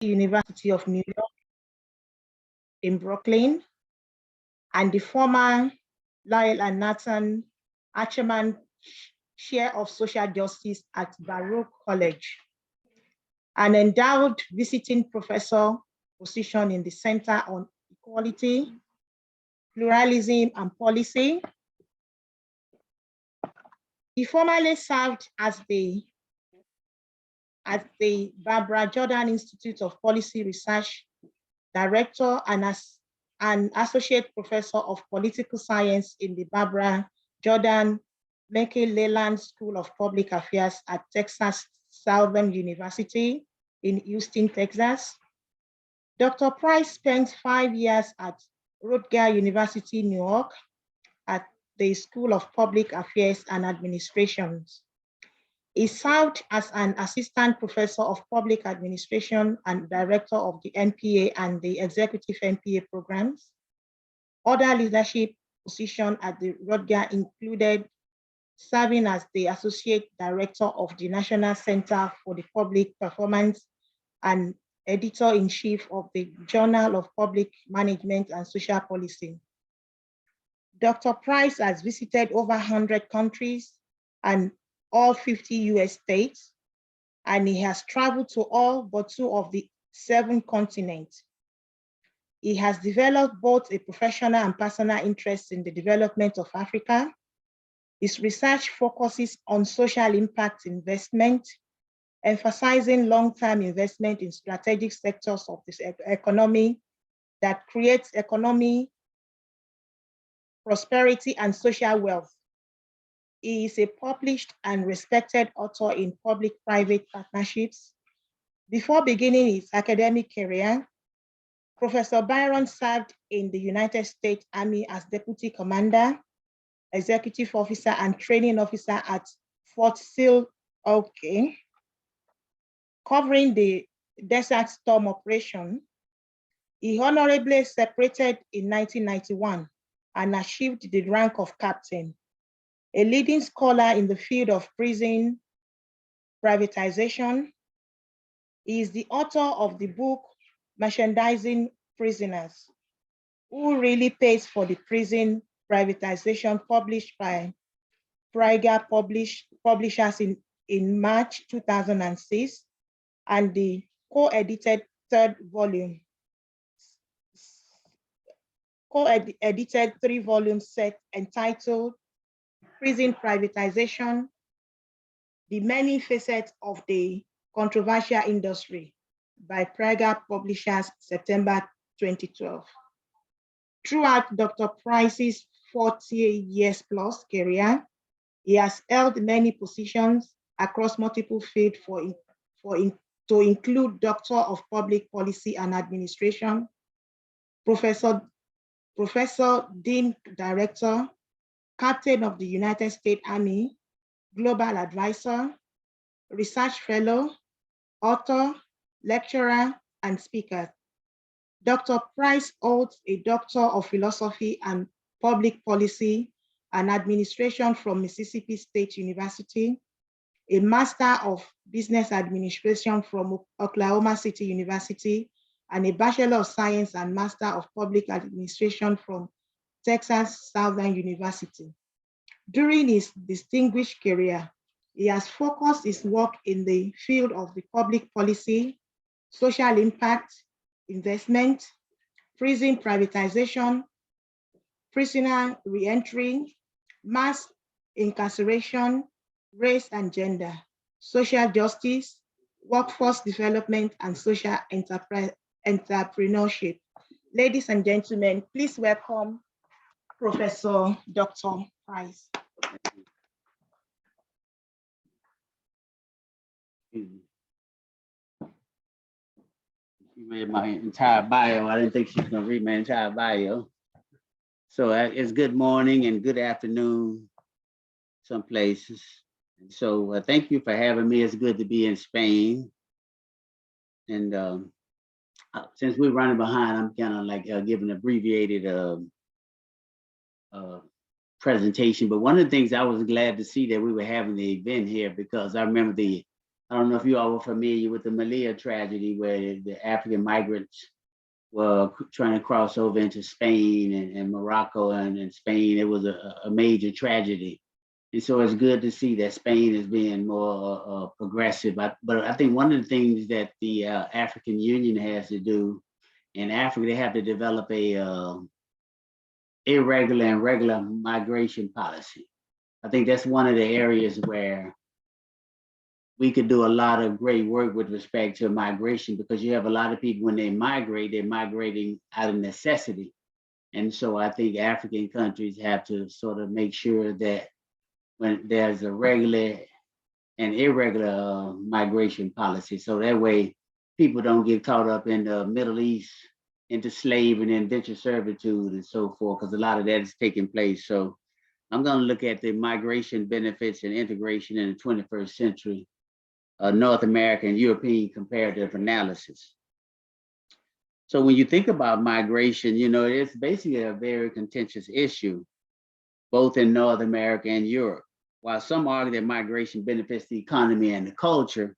University of New York in Brooklyn, and the former Lyle and Nathan Archerman Chair of Social Justice at Baruch College, an endowed visiting professor position in the Center on Equality, Pluralism, and Policy. He formerly served as the Barbara Jordan Institute of Policy Research Director and as an Associate Professor of Political Science in the Barbara Jordan Lincoln-Leland School of Public Affairs at Texas Southern University in Houston, Texas. Dr. Price spent 5 years at Rutgers University, New York, at the School of Public Affairs and Administration. He served as an assistant professor of public administration and director of the NPA and the executive NPA programs. Other leadership positions at the Rutgers included serving as the associate director of the National Center for the Public Performance and editor-in-chief of the Journal of Public Management and Social Policy. Dr. Price has visited over 100 countries and all 50 US states, and he has traveled to all but 2 of the 7 continents. He has developed both a professional and personal interest in the development of Africa. His research focuses on social impact investment, emphasizing long-term investment in strategic sectors of this economy that creates economy, prosperity, and social wealth. He is a published and respected author in public-private partnerships. Before beginning his academic career, Professor Byron served in the United States Army as Deputy Commander, Executive Officer, and Training Officer at Fort Sill, covering the Desert Storm operation. He honorably separated in 1991 and achieved the rank of captain. A leading scholar in the field of prison privatization. He is the author of the book, Merchandising Prisoners, Who Really Pays for the Prison Privatization, published by Prager Publishers in March 2006, and the co-edited 3rd volume. Co-edited 3-volume set entitled Prison Privatization, The Many Facets of the Controversial Industry by Prager Publishers, September 2012. Throughout Dr. Price's 40 years plus career, he has held many positions across multiple fields to include Doctor of Public Policy and Administration, Professor, Dean Director, Captain of the United States Army, Global Advisor, Research Fellow, Author, Lecturer, and Speaker. Dr. Price holds a Doctor of Philosophy and Public Policy and Administration from Mississippi State University, a Master of Business Administration from Oklahoma City University, and a Bachelor of Science and Master of Public Administration from Texas Southern University. During his distinguished career, he has focused his work in the field of the public policy, social impact, investment, prison privatization, prisoner reentry, mass incarceration, race and gender, social justice, workforce development, and social entrepreneurship. Ladies and gentlemen, please welcome Professor Dr. Price. She read my entire bio. I didn't think she was going to read my entire bio. So it's good morning and good afternoon, some places. And so thank you for having me. It's good to be in Spain. And since we're running behind, I'm kind of like giving an abbreviated presentation. But one of the things I was glad to see that we were having the event here, because I remember the I don't know if you all were familiar with the Malia tragedy where the African migrants were trying to cross over into Spain and Morocco and Spain. It was a major tragedy. And so it's good to see that Spain is being more progressive. But I think one of the things that the African Union has to do in Africa, they have to develop a irregular and regular migration policy. I think that's one of the areas where we could do a lot of great work with respect to migration, because you have a lot of people when they migrate, they're migrating out of necessity. And so I think African countries have to sort of make sure that when there's a regular and irregular migration policy, so that way people don't get caught up in the Middle East into slavery and indentured servitude and so forth, because a lot of that is taking place. So I'm going to look at the migration benefits and integration in the 21st century, North American, European comparative analysis. So when you think about migration, you know, it's basically a very contentious issue, both in North America and Europe. While some argue that migration benefits the economy and the culture,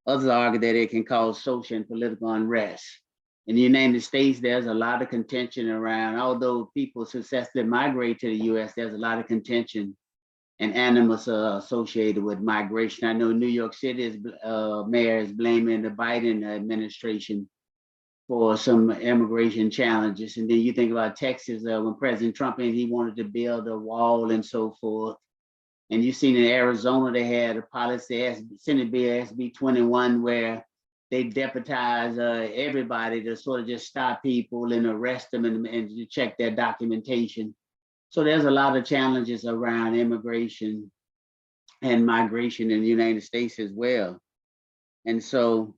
others argue that it can cause social and political unrest. In the United States, there's a lot of contention around, although people successfully migrate to the US, there's a lot of contention and animus associated with migration. I know New York City's mayor is blaming the Biden administration for some immigration challenges. And then you think about Texas, when President Trump and he wanted to build a wall and so forth. And you've seen in Arizona, they had a policy, Senate Bill SB 21, where they deputize everybody to sort of just stop people and arrest them and to check their documentation. So there's a lot of challenges around immigration and migration in the United States as well. And so,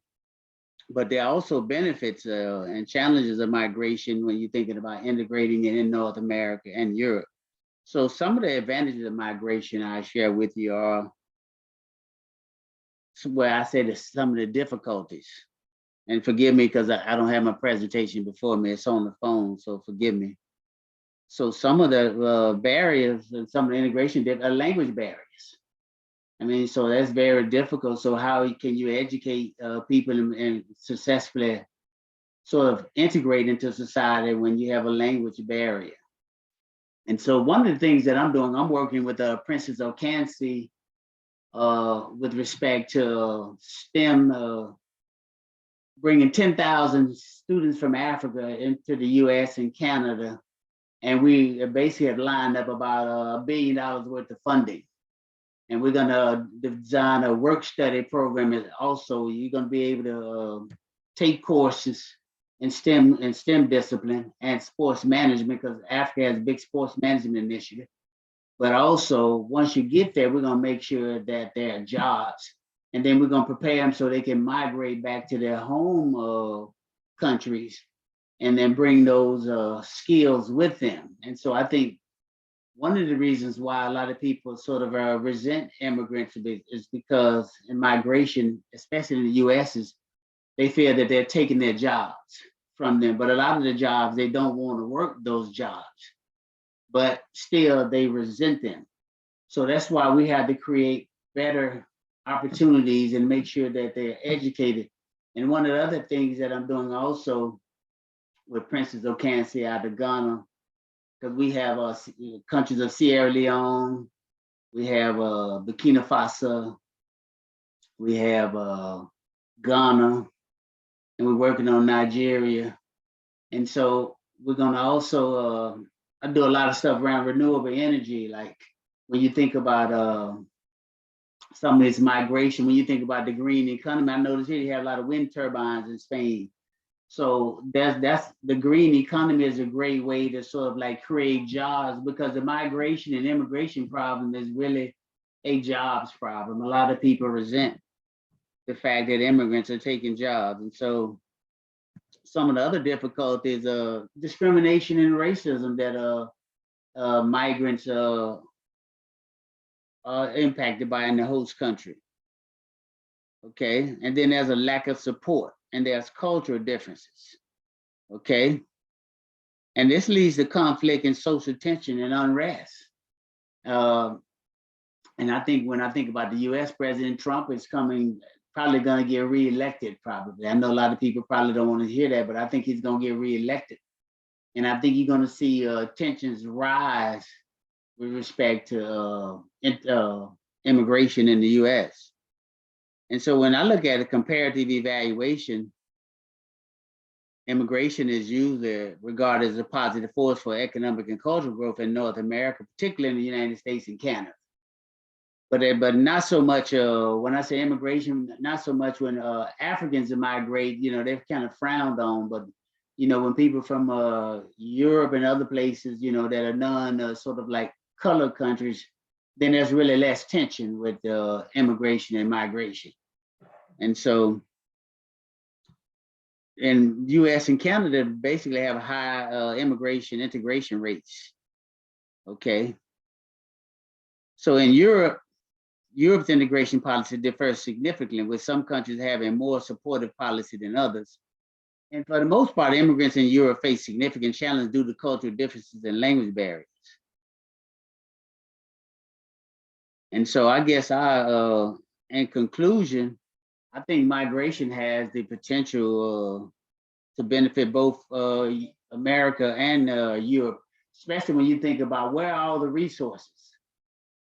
but there are also benefits and challenges of migration when you're thinking about integrating it in North America and Europe. So some of the advantages of migration I share with you are where I say some of the difficulties. And forgive me because I don't have my presentation before me, it's on the phone, so forgive me. So some of the barriers and some of the integration are language barriers. I mean, so that's very difficult. So how can you educate people and successfully sort of integrate into society when you have a language barrier? And so one of the things that I'm doing, I'm working with Princess of Cancy with respect to STEM, bringing 10,000 students from Africa into the US and Canada. And we basically have lined up about $1 billion worth of funding. And we're gonna design a work study program. And also, you're gonna be able to take courses in STEM discipline and sports management, because Africa has a big sports management initiative. But also, once you get there, we're gonna make sure that there are jobs. And then we're gonna prepare them so they can migrate back to their home countries and then bring those skills with them. And so I think one of the reasons why a lot of people sort of resent immigrants is because in migration, especially in the US, is they feel that they're taking their jobs from them. But a lot of the jobs, they don't want to work those jobs, but still they resent them. So that's why we had to create better opportunities and make sure that they're educated. And one of the other things that I'm doing also with Princess of Cancy out of Ghana, because we have countries of Sierra Leone, we have Burkina Faso, we have Ghana, and we're working on Nigeria. And so we're gonna also, I do a lot of stuff around renewable energy, like when you think about some of this migration, when you think about the green economy, I noticed here you have a lot of wind turbines in Spain. So that's the green economy is a great way to sort of like create jobs, because the migration and immigration problem is really a jobs problem. A lot of people resent the fact that immigrants are taking jobs. And so some of the other difficulties are discrimination and racism that migrants are impacted by in the host country. Okay, and then there's a lack of support, and there's cultural differences. Okay, and this leads to conflict and social tension and unrest. And And I think when I think about the US, President Trump is probably going to get reelected, probably. I know a lot of people probably don't want to hear that, but I think he's going to get reelected. And I think you're going to see tensions rise with respect to immigration in the US. And so when I look at a comparative evaluation, immigration is usually regarded as a positive force for economic and cultural growth in North America, particularly in the United States and Canada. But not so much when I say immigration, not so much when Africans migrate, they're kind of frowned on. But when people from Europe and other places, that are non sort of like colored countries, then there's really less tension with immigration and migration. And so in US and Canada basically have high immigration integration rates. Okay. So in Europe's integration policy differs significantly, with some countries having more supportive policy than others. And for the most part, immigrants in Europe face significant challenges due to cultural differences and language barriers. And so I guess in conclusion, I think migration has the potential to benefit both America and Europe, especially when you think about where are all the resources.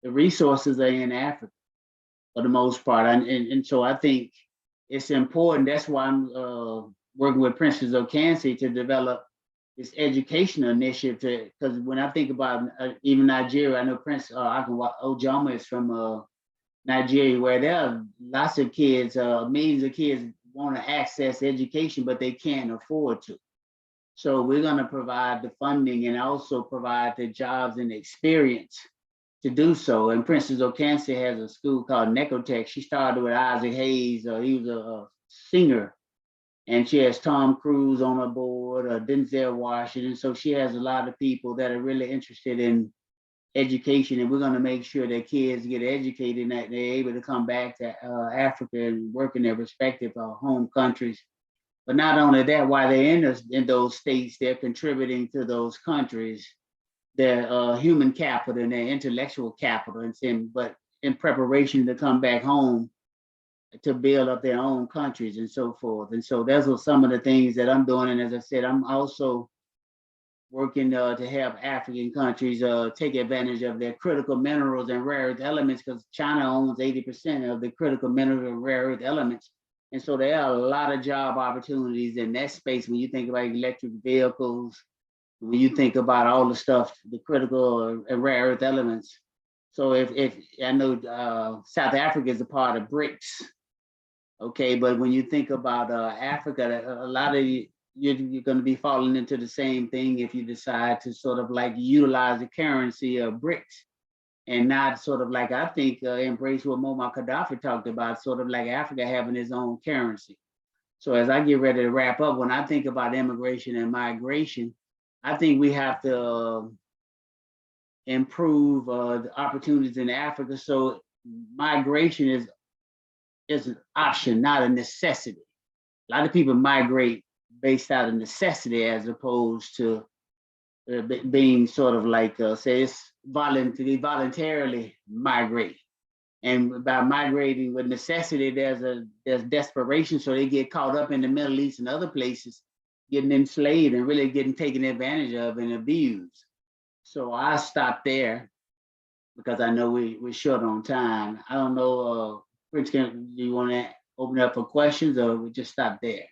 The resources are in Africa for the most part. And so I think it's important. That's why I'm working with Princess Okansi to develop this educational initiative. Because when I think about even Nigeria, I know Prince Ojama is from Nigeria, where there are lots of kids, millions of kids want to access education, but they can't afford to. So we're going to provide the funding and also provide the jobs and the experience to do so. And Princess Okansi has a school called Necotech. She started with Isaac Hayes. He was a singer. And she has Tom Cruise on her board, Denzel Washington. So she has a lot of people that are really interested in education, and we're going to make sure that kids get educated and that they're able to come back to Africa and work in their respective home countries. But not only that, while they're in those states, they're contributing to those countries, their human capital and their intellectual capital, but in preparation to come back home to build up their own countries and so forth. And so those are some of the things that I'm doing. And as I said, I'm also working to help African countries take advantage of their critical minerals and rare earth elements, because China owns 80% of the critical mineral and rare earth elements. And so there are a lot of job opportunities in that space when you think about electric vehicles, when you think about all the stuff, the critical and rare earth elements. So if I know South Africa is a part of BRICS, okay, but when you think about Africa, a lot of you're going to be falling into the same thing if you decide to sort of like utilize the currency of BRICS and not sort of like, I think, embrace what Muammar Gaddafi talked about, sort of like Africa having its own currency. So as I get ready to wrap up, when I think about immigration and migration, I think we have to improve the opportunities in Africa. So migration is an option, not a necessity. A lot of people migrate based out of necessity as opposed to being sort of like, say, it's voluntarily migrate. And by migrating with necessity, there's desperation. So they get caught up in the Middle East and other places, getting enslaved and really getting taken advantage of and abused. So I stop there because I know we're short on time. I don't know, Prince, do you want to open up for questions, or we just stop there?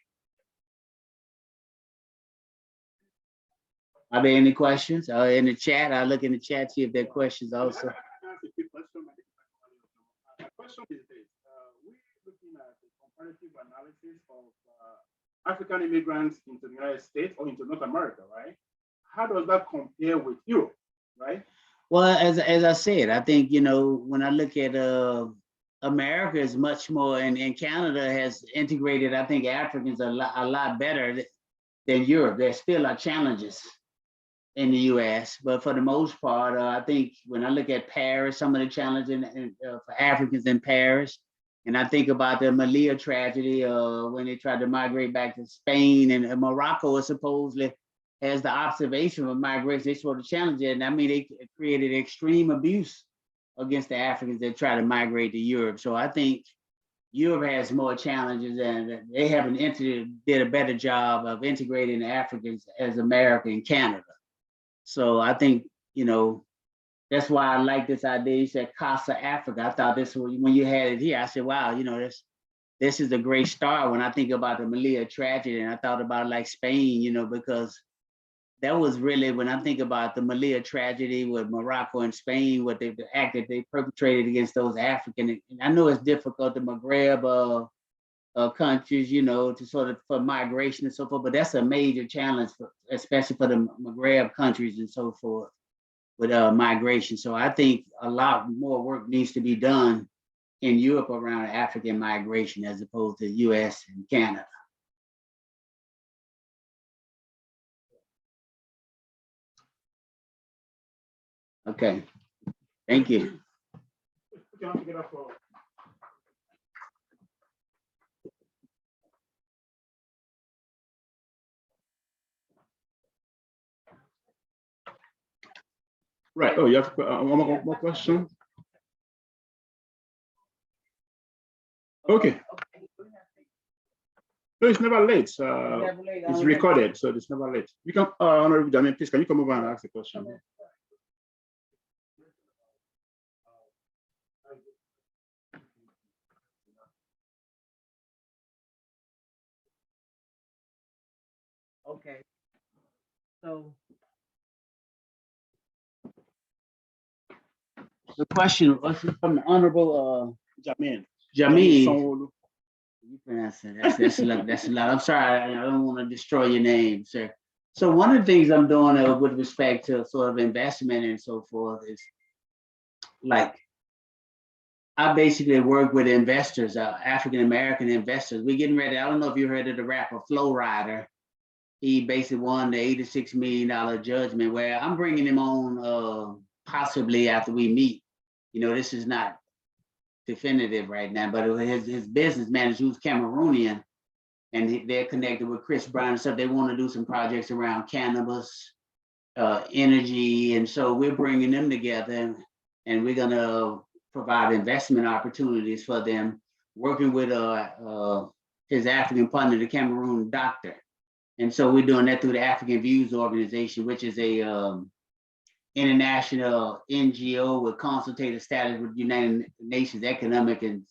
Are there any questions in the chat? I'll look in the chat, see if there are questions also. The question is this: we're looking at the comparative analysis of African immigrants into the United States or into North America, right? How does that compare with Europe, right? Well, as I said, I think, when I look at America is much more, and Canada has integrated, I think, Africans a lot better than Europe. There still are challenges in the US, but for the most part, I think when I look at Paris, some of the challenges for Africans in Paris, and I think about the Melilla tragedy when they tried to migrate back to Spain, and Morocco is supposedly has the observation of migration. They sort of challenge it, and I mean, they created extreme abuse against the Africans that try to migrate to Europe. So I think Europe has more challenges, and they haven't did a better job of integrating the Africans as America and Canada. So I think, that's why I like this idea. You said CASA Africa. I thought this was, when you had it here, I said, wow, this is a great start. When I think about the Melilla tragedy, and I thought about like Spain, because that was really, when I think about the Melilla tragedy with Morocco and Spain, what the act that they perpetrated against those African, and I know it's difficult, the Maghreb countries, to sort of for migration and so forth, but that's a major challenge, especially for the Maghreb countries and so forth with migration. So I think a lot more work needs to be done in Europe around African migration as opposed to US and Canada. Okay, thank you. Right. Oh, you have one more question? Okay. No, it's never late. It's recorded, so it's never late. You can, Honorable Damian, please, can you come over and ask the question? Okay. So the question was from the Honorable Jamin. Jamin. You pronounce it. That's a lot. That's a lot. I'm sorry. I don't want to destroy your name, sir. So one of the things I'm doing with respect to sort of investment and so forth is like, I basically work with investors, African American investors. We're getting ready. I don't know if you heard of the rapper Flow Rider. He basically won the $86 million judgment, where I'm bringing him on possibly after we meet. This is not definitive right now, but his business manager, who's Cameroonian, and they're connected with Chris Brown and stuff. They want to do some projects around cannabis, energy, and so we're bringing them together, and we're gonna provide investment opportunities for them, working with his African partner, the Cameroon doctor. And so we're doing that through the African Views organization, which is a international NGO with consultative status with United Nations Economic and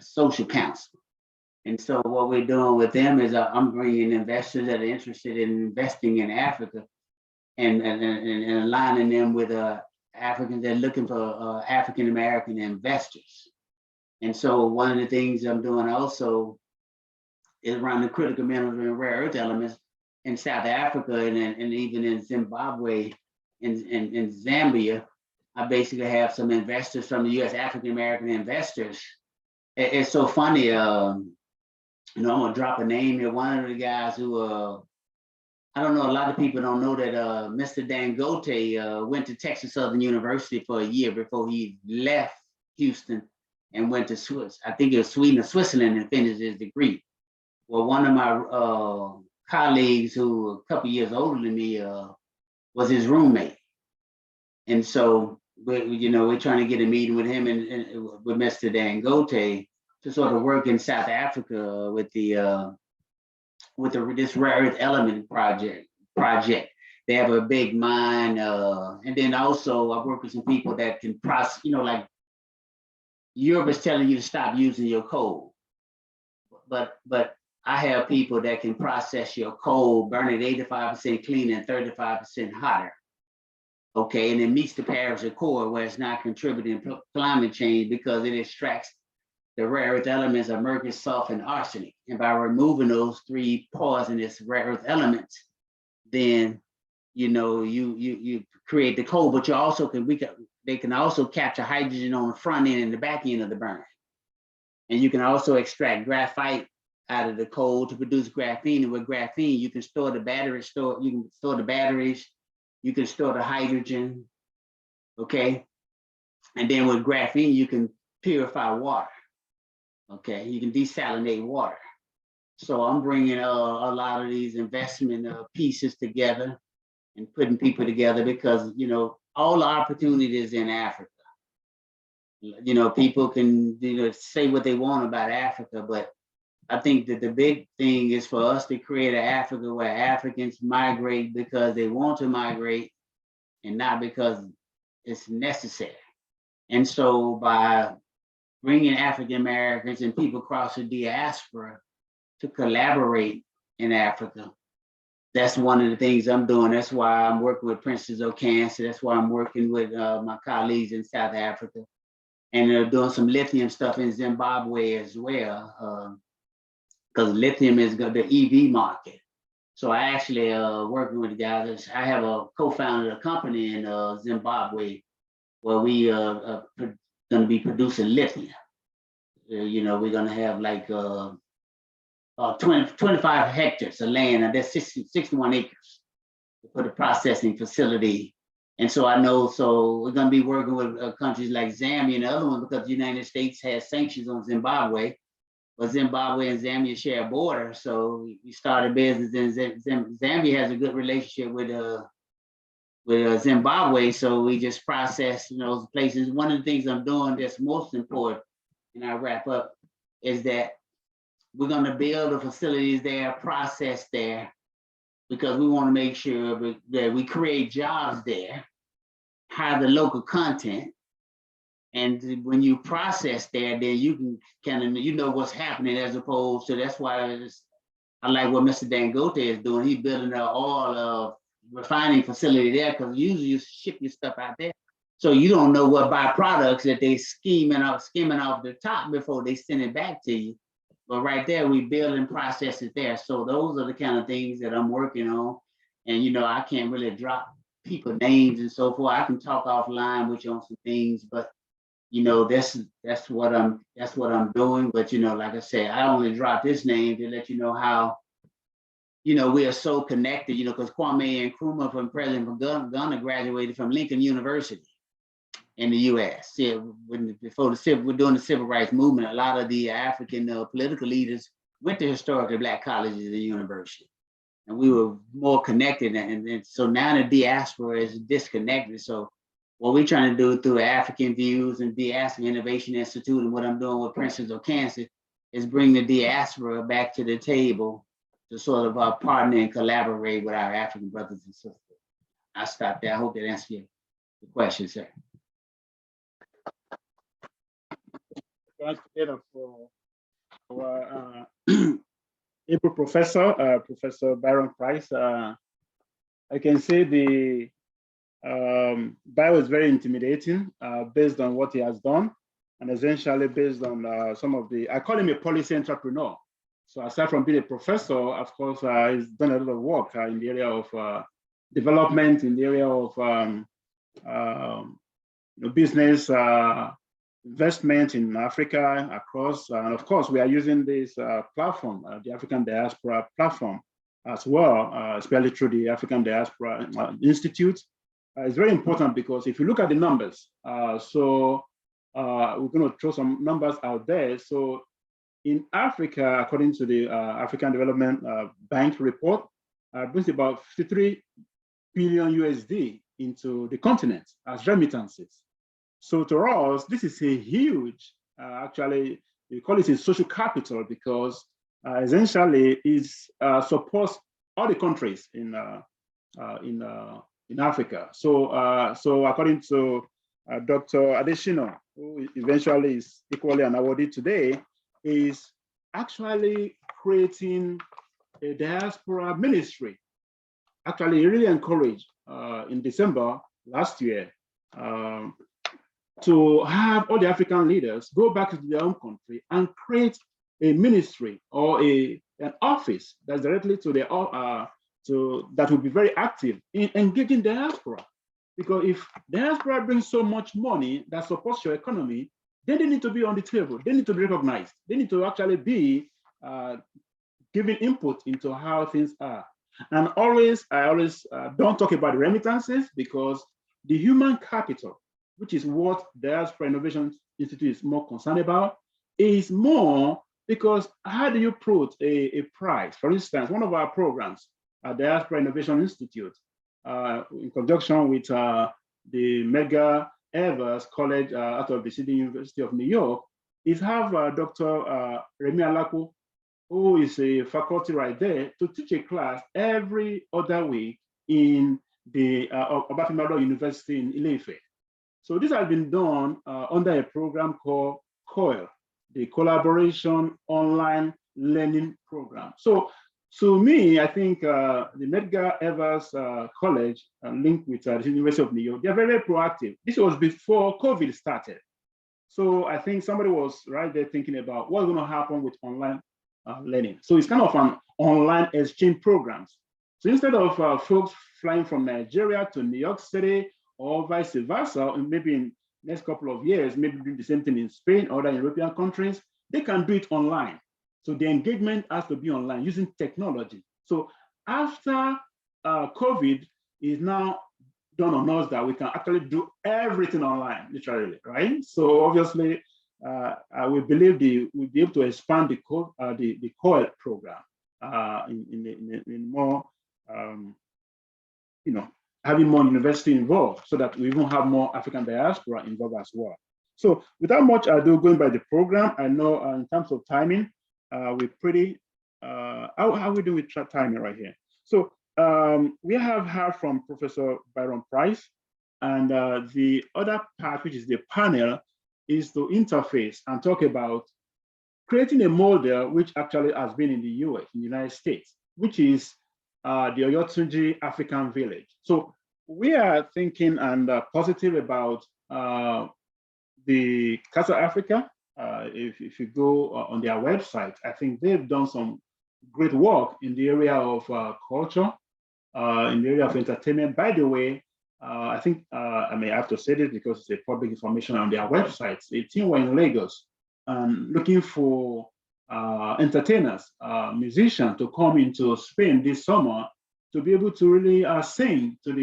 Social Council. And so what we're doing with them is I'm bringing investors that are interested in investing in Africa and aligning them with Africans that are looking for African American investors. And so one of the things I'm doing also is around the critical minerals and rare earth elements in South Africa and even in Zimbabwe and Zambia. I basically have some investors from the US, African American investors. It's so funny, I'm gonna drop a name here. One of the guys who, I don't know, a lot of people don't know that Mr. Dangote went to Texas Southern University for a year before he left Houston and went to I think it was Sweden or Switzerland, and finished his degree. Well, one of my colleagues who a couple years older than me was his roommate. And so we're trying to get a meeting with him and with Mr. Dangote to sort of work in South Africa with this rare earth element project. They have a big mine, and then also I work with some people that can process. Like Europe is telling you to stop using your coal, but I have people that can process your coal, burn it 85% clean and 35% hotter. Okay, and it meets the Paris Accord, where it's not contributing to climate change because it extracts the rare earth elements of mercury, sulfur, and arsenic. And by removing those three poisonous rare earth elements, then you create the coal, but you also they can also capture hydrogen on the front end and the back end of the burn. And you can also extract graphite out of the coal to produce graphene. And with graphene, you can store the batteries, you can store the hydrogen, okay? And then with graphene, you can purify water, okay? You can desalinate water. So I'm bringing a lot of these investment pieces together and putting people together because, all the opportunities in Africa. You know, people can, you know, say what they want about Africa, but I think that the big thing is for us to create an Africa where Africans migrate because they want to migrate and not because it's necessary. And so by bringing African Americans and people across the diaspora to collaborate in Africa, that's one of the things I'm doing. That's why I'm working with Princes of Cancer. That's why I'm working with my colleagues in South Africa. And they're doing some lithium stuff in Zimbabwe as well, because lithium is the EV market. So I actually working with the guys. I have a co-founded a company in Zimbabwe where we are going to be producing lithium. You know, we're going to have like 25 hectares of land, and that's 61 acres for the processing facility. And so I know, so we're going to be working with countries like Zambia and other ones because the United States has sanctions on Zimbabwe, but Zimbabwe and Zambia share a border. So we started business in Zambia has a good relationship with Zimbabwe. So we just process, you know, those places. One of the things I'm doing that's most important, and I wrap up, is that we're going to build the facilities there, process there, because we want to make sure that we create jobs there, hire the local content, and when you process there, then you can kind of, you know what's happening, as opposed to, that's why I like what Mr. Dangote is doing. He's building an oil refining facility there, because usually you ship your stuff out there. So you don't know what byproducts that they skimming off the top before they send it back to you. But right there, we build and process it there. So those are the kind of things that I'm working on. And, you know, I can't really drop people names and so forth. I can talk offline with you on some things, but, you know, that's what I'm doing. But, you know, like I said, I only drop this name to let you know how, you know, we are so connected, you know, because Kwame Nkrumah from President from Ghana graduated from Lincoln University in the U.S. Yeah, before we're doing the civil rights movement, a lot of the African political leaders went to historically Black colleges and universities, and we were more connected. And so now the diaspora is disconnected. So what we're trying to do through African Views and Diaspora Innovation Institute, and what I'm doing with Princes of Cancer, is bring the diaspora back to the table to sort of partner and collaborate with our African brothers and sisters. I'll stop there. I hope that answers your question, sir. Thanks for our April professor, Professor Byron Price. I can say the bio is very intimidating based on what he has done, and essentially based on some of the, I call him a policy entrepreneur. So aside from being a professor, of course, he's done a lot of work in the area of development, in the area of business, investment in Africa across, and of course, we are using this platform, the African Diaspora platform as well, especially through the African Diaspora Institute. It's very important because if you look at the numbers, we're going to throw some numbers out there. So in Africa, according to the African Development Bank report, brings about 53 billion USD into the continent as remittances. So to us, this is a huge, actually, we call it a social capital, because essentially it supports all the countries in Africa. So according to Dr. Adeshino, who eventually is equally an awardee today, is actually creating a diaspora ministry. Actually, he really encouraged in December last year to have all the African leaders go back to their own country and create a ministry or an office that's directly to their that will be very active in engaging diaspora. Because if diaspora brings so much money that supports your economy, then they need to be on the table. They need to be recognized. They need to actually be giving input into how things are. And I always don't talk about remittances, because the human capital, which is what Diaspora Innovation Institute is more concerned about, is more because how do you put a price? For instance, one of our programs at Diaspora Innovation Institute, in conjunction with the mega Evers College out of the City University of New York is have Dr. Remy Alaku, who is a faculty right there, to teach a class every other week in the Obafemi University in Ile-Ife. So this has been done under a program called COIL, the Collaboration Online Learning Program. So to me, I think the Medgar Evers College linked with the University of New York, they're very, very proactive. This was before COVID started. So I think somebody was right there thinking about what's going to happen with online learning. So it's kind of an online exchange programs. So instead of folks flying from Nigeria to New York City or vice versa, and maybe in next couple of years, maybe doing the same thing in Spain or other European countries, they can do it online. So the engagement has to be online using technology. So after COVID is now done on us that we can actually do everything online, literally, right? So obviously, we believe we'll be able to expand the COIL program in more, having more university involved so that we even have more African diaspora involved as well. So without much ado, going by the program, I know in terms of timing, we're pretty, how are we doing with timing right here? So we have heard from Professor Byron Price, and the other part, which is the panel, is to interface and talk about creating a model which actually has been in the US, in the United States, which is the Oyotunji African Village. So we are thinking and positive about the CASA Africa. If you go on their website, I think they've done some great work in the area of culture, in the area of entertainment. By the way, I think I may have to say this because it's a public information on their websites. The team were in Lagos looking for entertainers, musicians to come into Spain this summer to be able to really sing to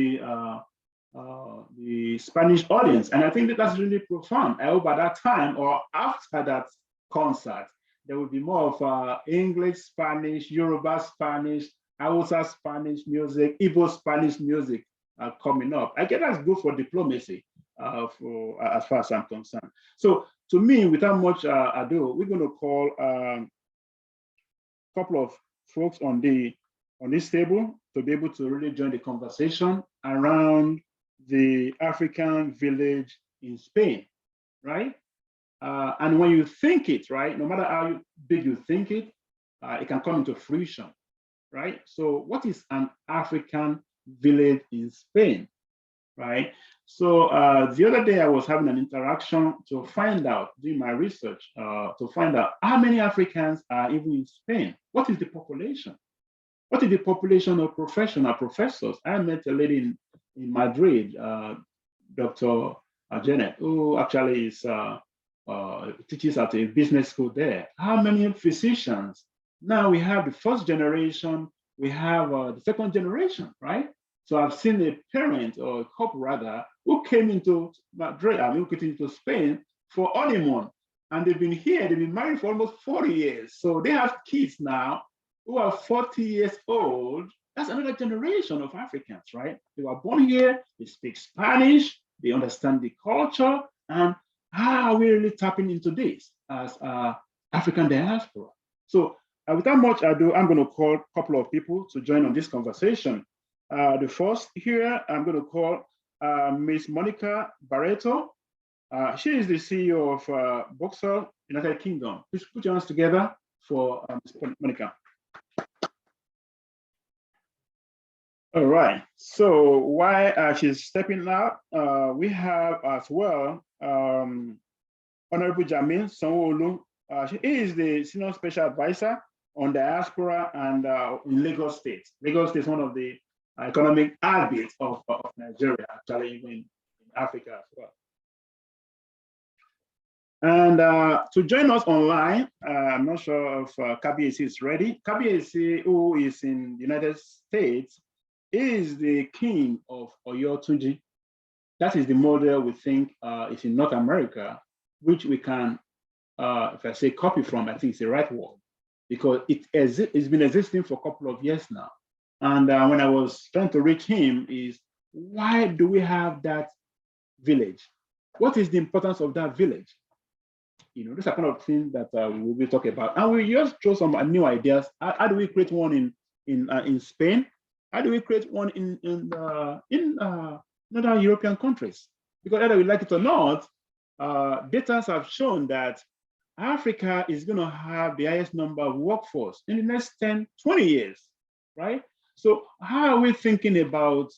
the Spanish audience. And I think that's really profound. I hope by that time or after that concert, there will be more of English, Spanish, Yoruba Spanish, Hausa Spanish music, Igbo Spanish music coming up. I guess that's good for diplomacy as far as I'm concerned. So to me, without much ado, we're going to call a couple of folks on this table to be able to really join the conversation around the African village in Spain, right? And when you think it, right, no matter how big you think it can come into fruition, right? So what is an African village in Spain, right? So the other day I was having an interaction to find out, doing my research, to find out how many Africans are even in Spain. What is the population? What is the population of professional professors? I met a lady in Madrid, Dr. Janet, who actually is teaches at a business school there. How many physicians? Now we have the first generation, we have the second generation, right? So I've seen a parent or a couple rather who came into Madrid, who came into Spain for honeymoon, and they've been here, they've been married for almost 40 years. So they have kids now who are 40 years old. That's another generation of Africans, right? They were born here, they speak Spanish, they understand the culture, and how are we really tapping into this as African diaspora? So without much ado, I'm going to call a couple of people to join on this conversation. The first here, I'm going to call Ms. Monica Barreto. She is the CEO of Boxer, United Kingdom. Please put your hands together for Ms. Monica. All right, so while she's stepping out, we have as well Honorable Jamin Sanwo-Olu. She is the Senior Special Advisor on Diaspora and in Lagos State. Lagos State is one of the economic heartbeats of Nigeria, actually even in Africa as well. And to join us online, I'm not sure if Kabiesi is ready. Kabiesi, who is in the United States, is the king of Oyotunji. That is the model we think is in North America, which we can, if I say copy from, I think it's the right word, because it's been existing for a couple of years now. And when I was trying to reach him is, why do we have that village? what is the importance of that village? You know, these are kind of things that we'll be talking about. And we just throw some new ideas. How do we create one in Spain? How do we create one in other European countries? Because whether we like it or not, data have shown that Africa is going to have the highest number of workforce in the next 10, 20 years, right? So how are we thinking about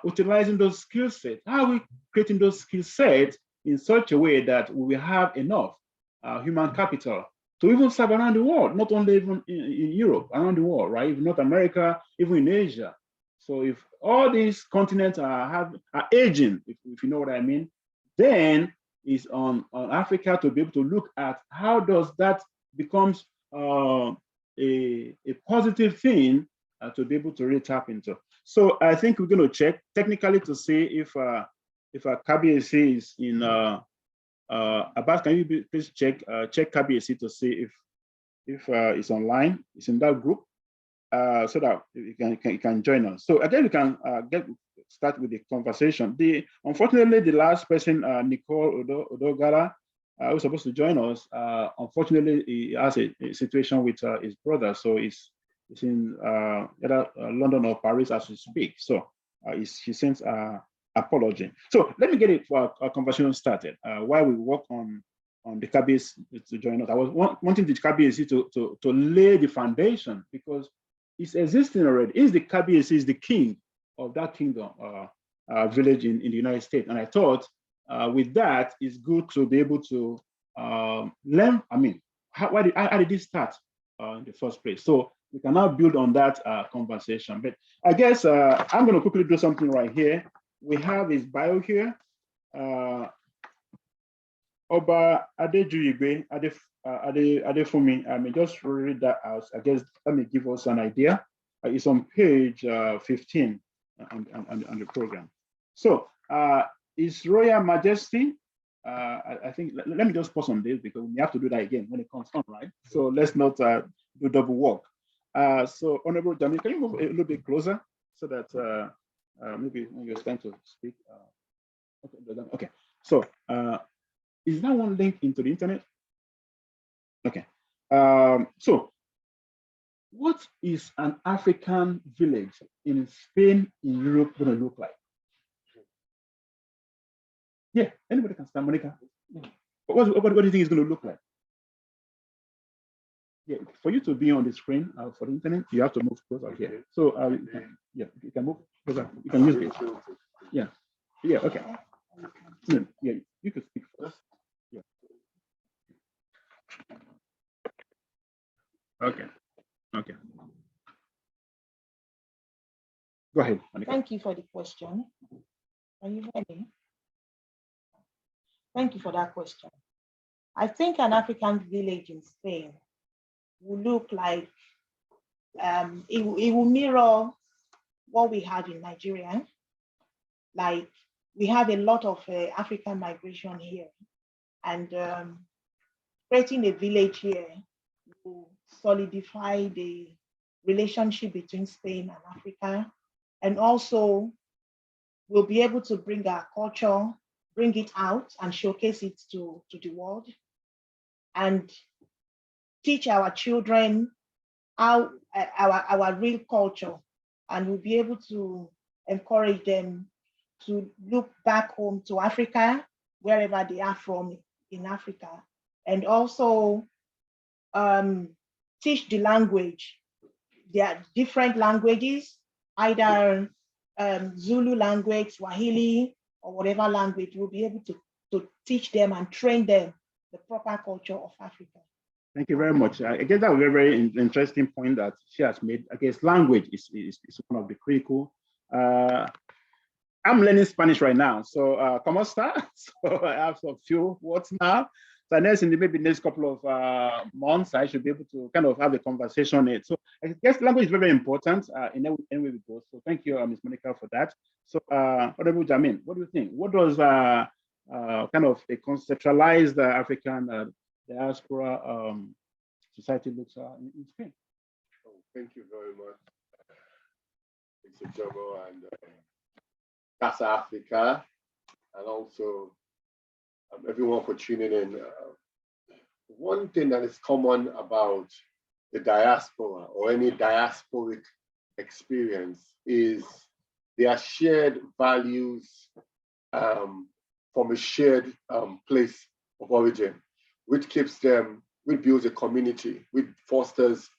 utilizing those skill sets? How are we creating those skill sets in such a way that we will have enough human capital to even serve around the world, not only even in Europe, around the world, right? Even North America, even in Asia. So if all these continents are aging, if you know what I mean, then it's on Africa to be able to look at how does that becomes a positive thing to be able to really tap into. So I think we're going to check technically to see if a KBAC is in Abbas, can you please check KBAC to see if it's online, it's in that group, so that you can join us. So again, we can start with the conversation. Unfortunately, the last person, Nicole Odogara, who was supposed to join us, unfortunately, he has a situation with his brother, so he's in either London or Paris as we speak. So he sends apology. So let me get it for our conversation started. While we work on the KBAC to join us, I was wanting the KBAC to lay the foundation, because it's existing already. The KBAC is the king of that kingdom village in the United States, and I thought with that it's good to be able to learn. I mean, how did this start in the first place? So we can now build on that conversation. But I guess I'm going to quickly do something right here. We have his bio here. Oba Adejuyibe Adefumi. I may just read that out. I guess that may give us an idea. It's on page 15 on the program. So His Royal Majesty, I think, let me just pause on this because we have to do that again when it comes on, right? So let's not do double work. So Honorable Jamil, can you move a little bit closer so that maybe when you're starting to speak. Okay. So is that one link into the internet? Okay. So what is an African village in Spain, in Europe, going to look like? Yeah, anybody can start, Monica. Yeah. What do you think it's going to look like? Yeah, for you to be on the screen for the internet, you have to move closer here. So you can move closer. You can use this. Yeah. Yeah. Okay. Yeah, you could speak first. Yeah. Okay. Okay. Go ahead, Monica. Thank you for the question. Are you ready? Thank you for that question. I think an African village in Spain will look like, it will mirror what we have in Nigeria. Like, we have a lot of African migration here, and creating a village here will solidify the relationship between Spain and Africa, and also we'll be able to bring our culture, bring it out and showcase it to the world, and teach our children how our real culture, and we'll be able to encourage them to look back home to Africa, wherever they are from in Africa, and also teach the language. There are different languages, either Zulu language, Swahili, or whatever language. We'll be able to teach them and train them the proper culture of Africa. Thank you very much. I guess that was a very interesting point that she has made. I guess language is one of the critical. I'm learning Spanish right now, so ¿cómo está? So I have a few words now. So next, in maybe next couple of months, I should be able to kind of have a conversation on it. So I guess language is very, very important in any way we go. So thank you, Ms. Monica, for that. So Honorable Jamin, what do you think? What does kind of a conceptualized African diaspora society looks in Spain? Oh, thank you very much, Mr. Jomo and CASA Africa, and also everyone for tuning in. One thing that is common about the diaspora or any diasporic experience is their shared values from a shared place of origin, which keeps them, which builds a community, which fosters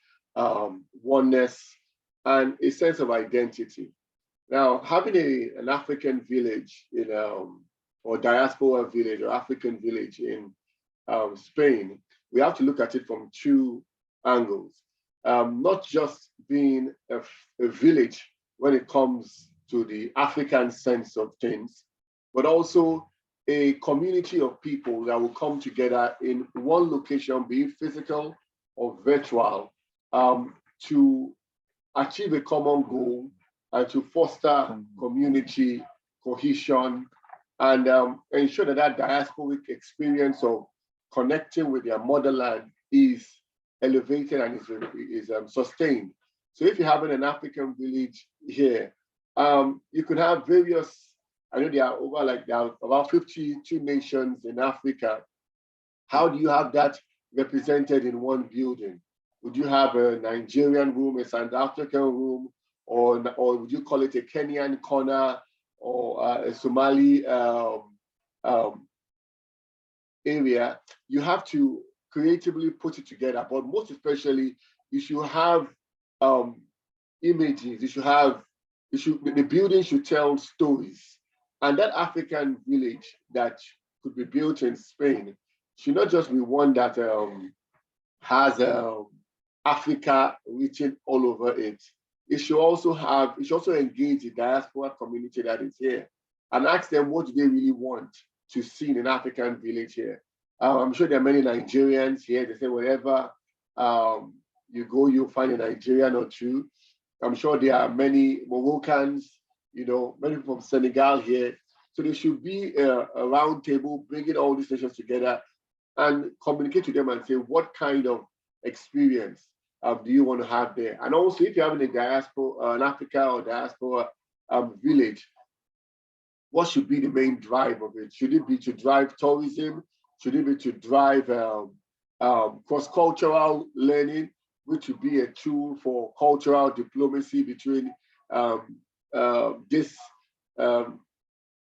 oneness and a sense of identity. Now, having an African village in or diaspora village or African village in Spain, we have to look at it from two angles. Not just being a village when it comes to the African sense of things, but also a community of people that will come together in one location, be it physical or virtual, to achieve a common goal and to foster community cohesion and ensure that that diasporic experience of connecting with their motherland is elevated and is sustained. So if you're having an African village here, you could have various, I know there are about 52 nations in Africa. How do you have that represented in one building? Would you have a Nigerian room, a South African room, or would you call it a Kenyan corner or a Somali area? You have to creatively put it together, but most especially, you should have images. The building should tell stories. And that African village that could be built in Spain should not just be one that has Africa written all over it. It should also engage the diaspora community that is here and ask them what do they really want to see in an African village here. I'm sure there are many Nigerians here. They say wherever you go, you'll find a Nigerian or two. I'm sure there are many Moroccans, many people from Senegal here. So there should be a round table, bringing all these nations together and communicate to them and say, what kind of experience do you want to have there? And also, if you're having a diaspora, an Africa or diaspora village, what should be the main drive of it? Should it be to drive tourism? Should it be to drive cross-cultural learning, which would be a tool for cultural diplomacy between this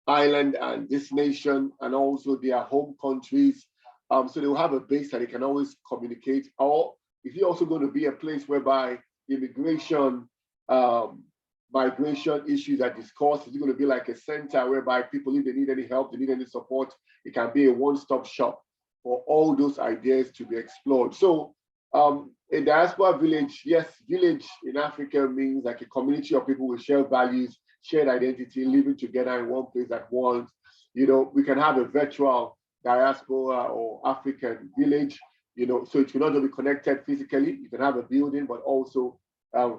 island and this nation, and also their home countries? So they will have a base that they can always communicate. Or if you're also going to be a place whereby immigration, migration issues are discussed, it's going to be like a center whereby people, if they need any help, they need any support, it can be a one-stop shop for all those ideas to be explored. So a diaspora village, yes, village in Africa means like a community of people with shared values, shared identity, living together in one place at once. We can have a virtual diaspora or African village, so it will not just be connected physically. You can have a building, but also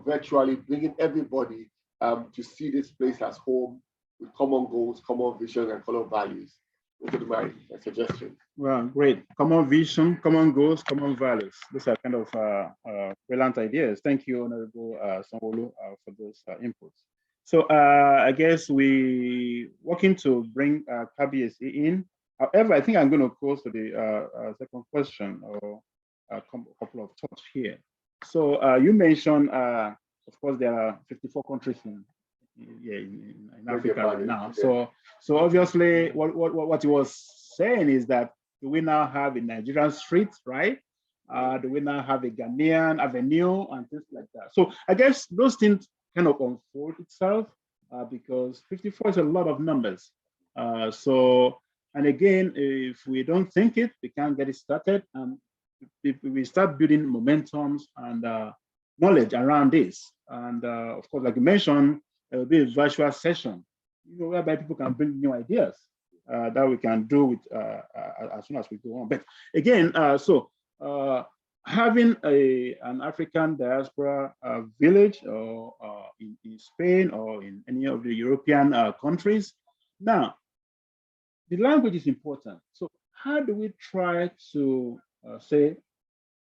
virtually bringing everybody to see this place as home with common goals, common vision, and common values. Those are my suggestions. Well, great. Common vision, common goals, common values. Those are kind of brilliant ideas. Thank you, Honorable Sanwo-Olu, for those inputs. So I guess we working to bring KBSE in. However, I think I'm going to close to the second question or a couple of thoughts here. So you mentioned, of course, there are 54 countries in Africa right now. So obviously, what he was saying is that do we now have a Nigerian street, right? Do we now have a Ghanaian avenue and things like that? So I guess those things kind of unfold itself because 54 is a lot of numbers. And again, if we don't think it, we can't get it started. And if we start building momentums and knowledge around this. And of course, like you mentioned, there will be a virtual session, whereby people can bring new ideas that we can do with as soon as we go on. But again, having an African diaspora village or in Spain or in any of the European countries. Now, the language is important. So how do we try to say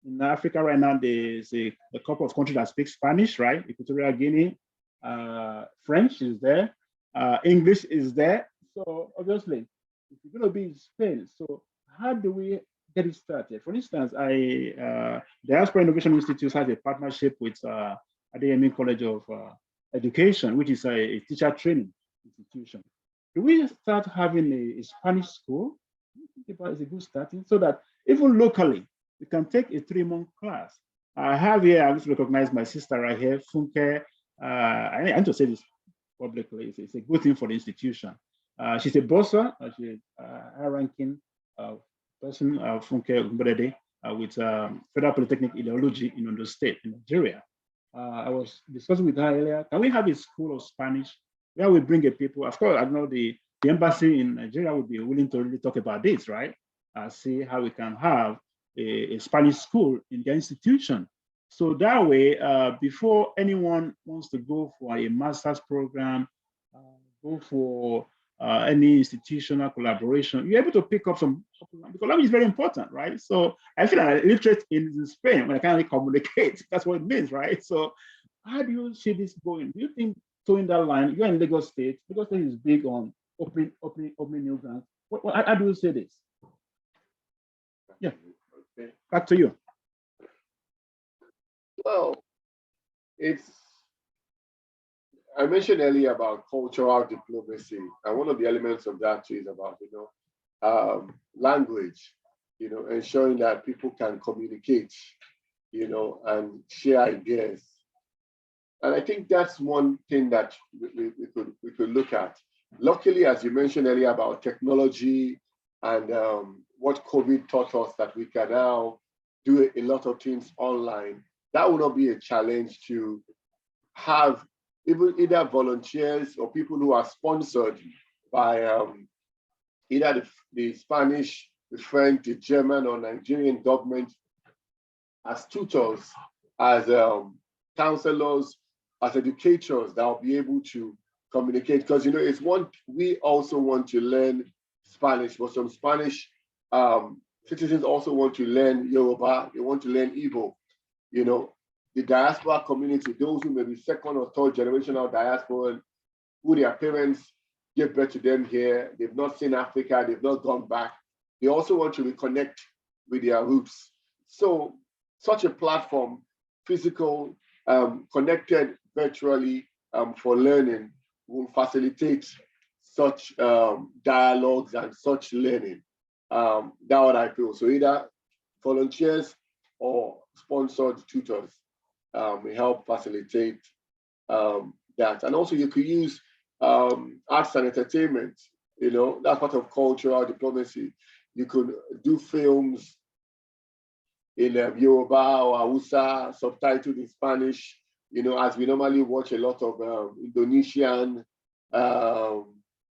in Africa right now, there's a couple of countries that speak Spanish, right? Equatorial Guinea, French is there, English is there. So obviously, if you're going to be in Spain, so how do we get it started? For instance, Diaspora Innovation Institute has a partnership with ADME College of Education, which is a teacher training institution. Do we start having a Spanish school? It's a good starting, so that even locally, we can take a 3-month class. I have here, I just recognize my sister right here, Funke. I need to say this publicly. It's a good thing for the institution. She's a bossa, she's a high-ranking person, Funke Mbedede, with Federal Polytechnic Ideology in Ondo State, in Nigeria. I was discussing with her earlier, can we have a school of Spanish where we bring a people? Of course, I know the embassy in Nigeria would be willing to really talk about this, right? See how we can have a Spanish school in the institution. So that way, before anyone wants to go for a master's program, go for any institutional collaboration, you're able to pick up some, because language is very important, right? So I feel like illiterate in Spain when I can't really communicate. That's what it means, right? So how do you see this going? Do you think towing that line, you're in Lagos State is big on opening new grants. How do you say this? Yeah, back to you. Well, I mentioned earlier about cultural diplomacy, and one of the elements of that too is about, language, ensuring that people can communicate, and share ideas. And I think that's one thing that we could look at. Luckily, as you mentioned earlier about technology and what COVID taught us, that we can now do a lot of things online, that will not be a challenge to have either volunteers or people who are sponsored by either the Spanish, the French, the German, or Nigerian government as tutors, as counselors, as educators that will be able to communicate. Because we also want to learn Spanish, but some Spanish citizens also want to learn Yoruba, they want to learn Igbo. The diaspora community, those who may be second or third generational diaspora, who their parents gave birth to them here, they've not seen Africa, they've not gone back. They also want to reconnect with their roots. So such a platform, physical, connected virtually for learning, will facilitate such dialogues and such learning. That's what I feel. So either volunteers or sponsored tutors may help facilitate that. And also you could use arts and entertainment, that's part of cultural diplomacy. You could do films in Yoruba or Hausa, subtitled in Spanish, as we normally watch a lot of Indonesian,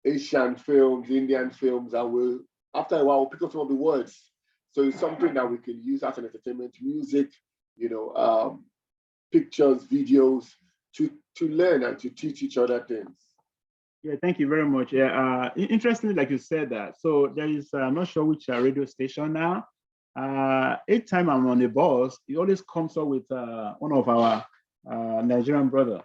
Asian films, Indian films, and after a while, we'll pick up some of the words. So it's something that we can use as an entertainment, music, pictures, videos, to learn and to teach each other things. Yeah, thank you very much. Yeah, interestingly, like you said that. So there is, I'm not sure which radio station now. Each time I'm on the bus, it always comes up with one of our Nigerian brother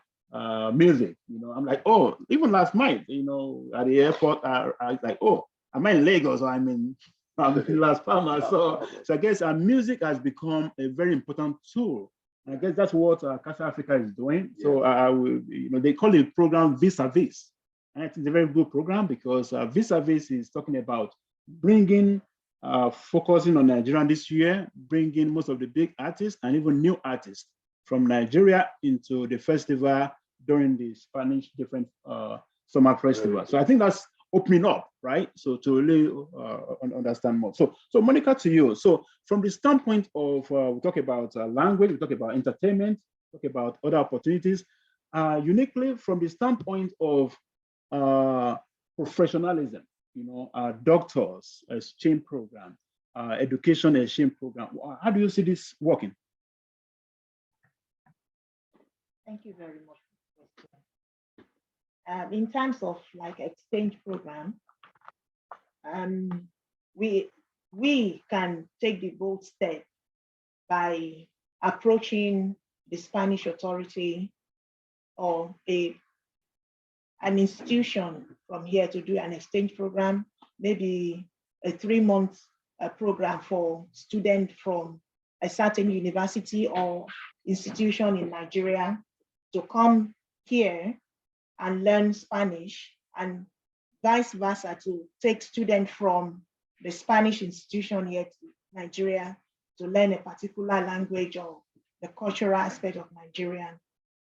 music. I'm like, oh, even last night, at the airport, I was like, oh, am I in Lagos or I'm in Las Palmas? So I guess music has become a very important tool. And I guess that's what CASA Africa is doing. Yeah. So they call the program Vis-a-Vis. And it's a very good program because Vis-a-Vis is talking about bringing, focusing on Nigeria this year, bringing most of the big artists and even new artists from Nigeria into the festival during the Spanish different summer festival. So I think that's opening up, right? So to really understand more. So Monica, to you. So from the standpoint of, we talk about language, we talk about entertainment, talk about other opportunities, uniquely from the standpoint of professionalism, doctors, exchange program, education exchange program. How do you see this working? Thank you very much. In terms of exchange program, we can take the bold step by approaching the Spanish authority or an institution from here to do an exchange program. maybe a 3-month program for students from a certain university or institution in Nigeria to come here and learn Spanish, and vice versa, to take students from the Spanish institution here to Nigeria to learn a particular language or the cultural aspect of Nigerian.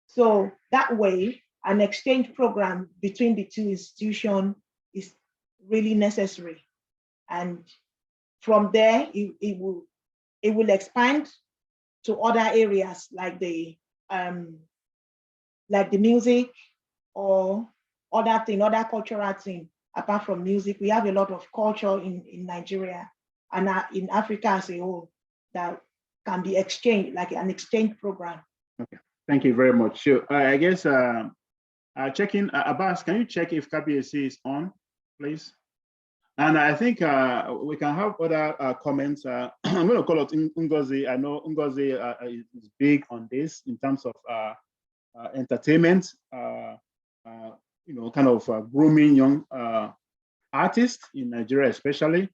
So that way, an exchange program between the two institutions is really necessary. And from there, it will expand to other areas like the music or other cultural thing. Apart from music, we have a lot of culture in Nigeria and in Africa as a whole that can be exchanged, like an exchange program. Okay, thank you very much. So I guess checking, Abbas, can you check if KBAC is on, please? And I think we can have other comments. I'm going to call out Ngozi. I know Ngozi is big on this in terms of entertainment, kind of grooming young artists in Nigeria, especially.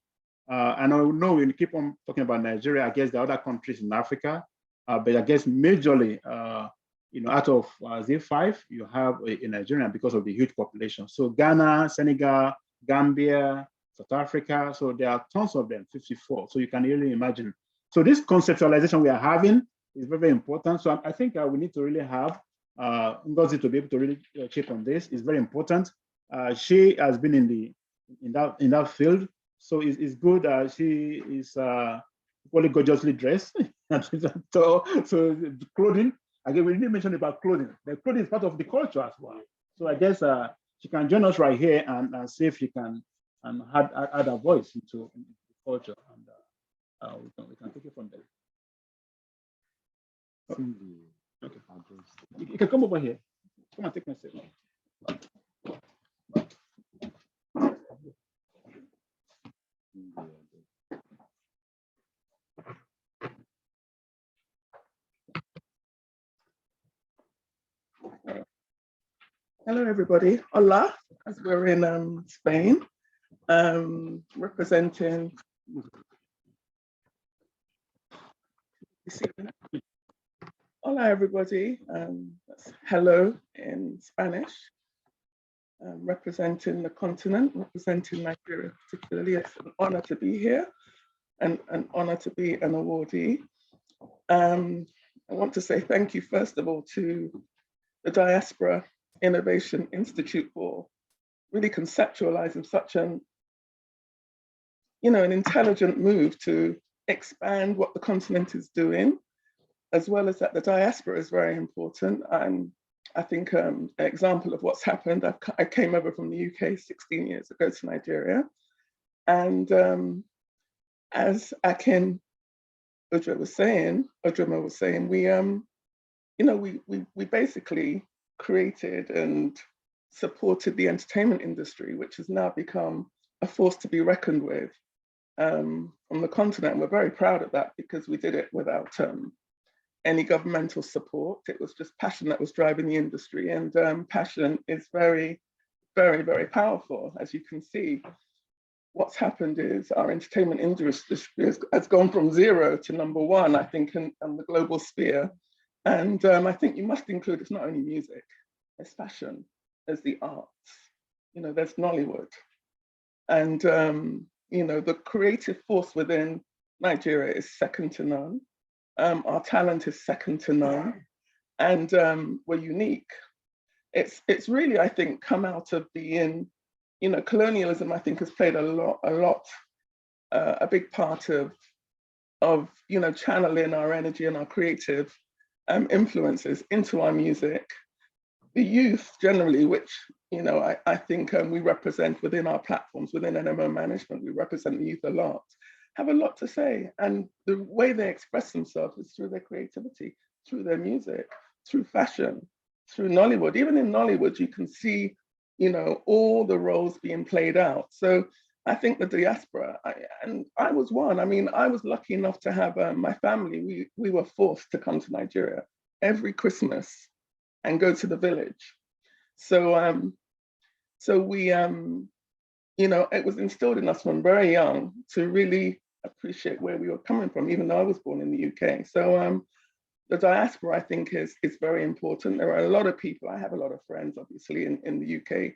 And I know we keep on talking about Nigeria. I guess there are other countries in Africa, but I guess majorly, out of 5, you have a Nigerian because of the huge population. So Ghana, Senegal, Gambia, South Africa. So there are tons of them, 54. So you can really imagine. So this conceptualization we are having is very, very important. So I think we need to really have Ngozi to be able to really chip on this. Is very important. She has been in that field. So it's good. She is equally gorgeously dressed. so the clothing, again, we didn't mention about clothing. The clothing is part of the culture as well. So I guess she can join us right here and see if she can add a voice into the culture, and we can take it from there. Okay. You can come over here. Come and take my seat. Hello, everybody. Hola, as we're in Spain, representing. Hola, everybody. That's hello in Spanish. Representing the continent, representing Nigeria particularly. It's an honor to be here and an honor to be an awardee. I want to say thank you, first of all, to the Diaspora Innovation Institute for really conceptualizing such an intelligent move to expand what the continent is doing, as well as that the diaspora is very important. I think an example of what's happened, I came over from the UK 16 years ago to Nigeria. And as Akin Udrima was saying, we basically created and supported the entertainment industry, which has now become a force to be reckoned with on the continent. We're very proud of that because we did it without any governmental support. It was just passion that was driving the industry, and passion is very, very, very powerful. As you can see, what's happened is our entertainment industry has gone from 0 to #1, I think, in the global sphere. And I think you must include, it's not only music, there's fashion, there's the arts, there's Nollywood. And, the creative force within Nigeria is second to none. Our talent is second to none, and we're unique. It's really, I think, come out of being, colonialism, I think, has played a big part of channeling our energy and our creative influences into our music. The youth generally, which I think we represent within our platforms, within NMO management, we represent the youth a lot, have a lot to say. And the way they express themselves is through their creativity, through their music, through fashion, through Nollywood. Even in Nollywood, you can see, all the roles being played out. So I think the diaspora, and I was one. I mean, I was lucky enough to have my family. We were forced to come to Nigeria every Christmas and go to the village. So we you know, it was instilled in us from very young to really appreciate where we were coming from, even though I was born in the UK. So the diaspora, I think, is very important. There are a lot of people, I have a lot of friends, obviously, in the UK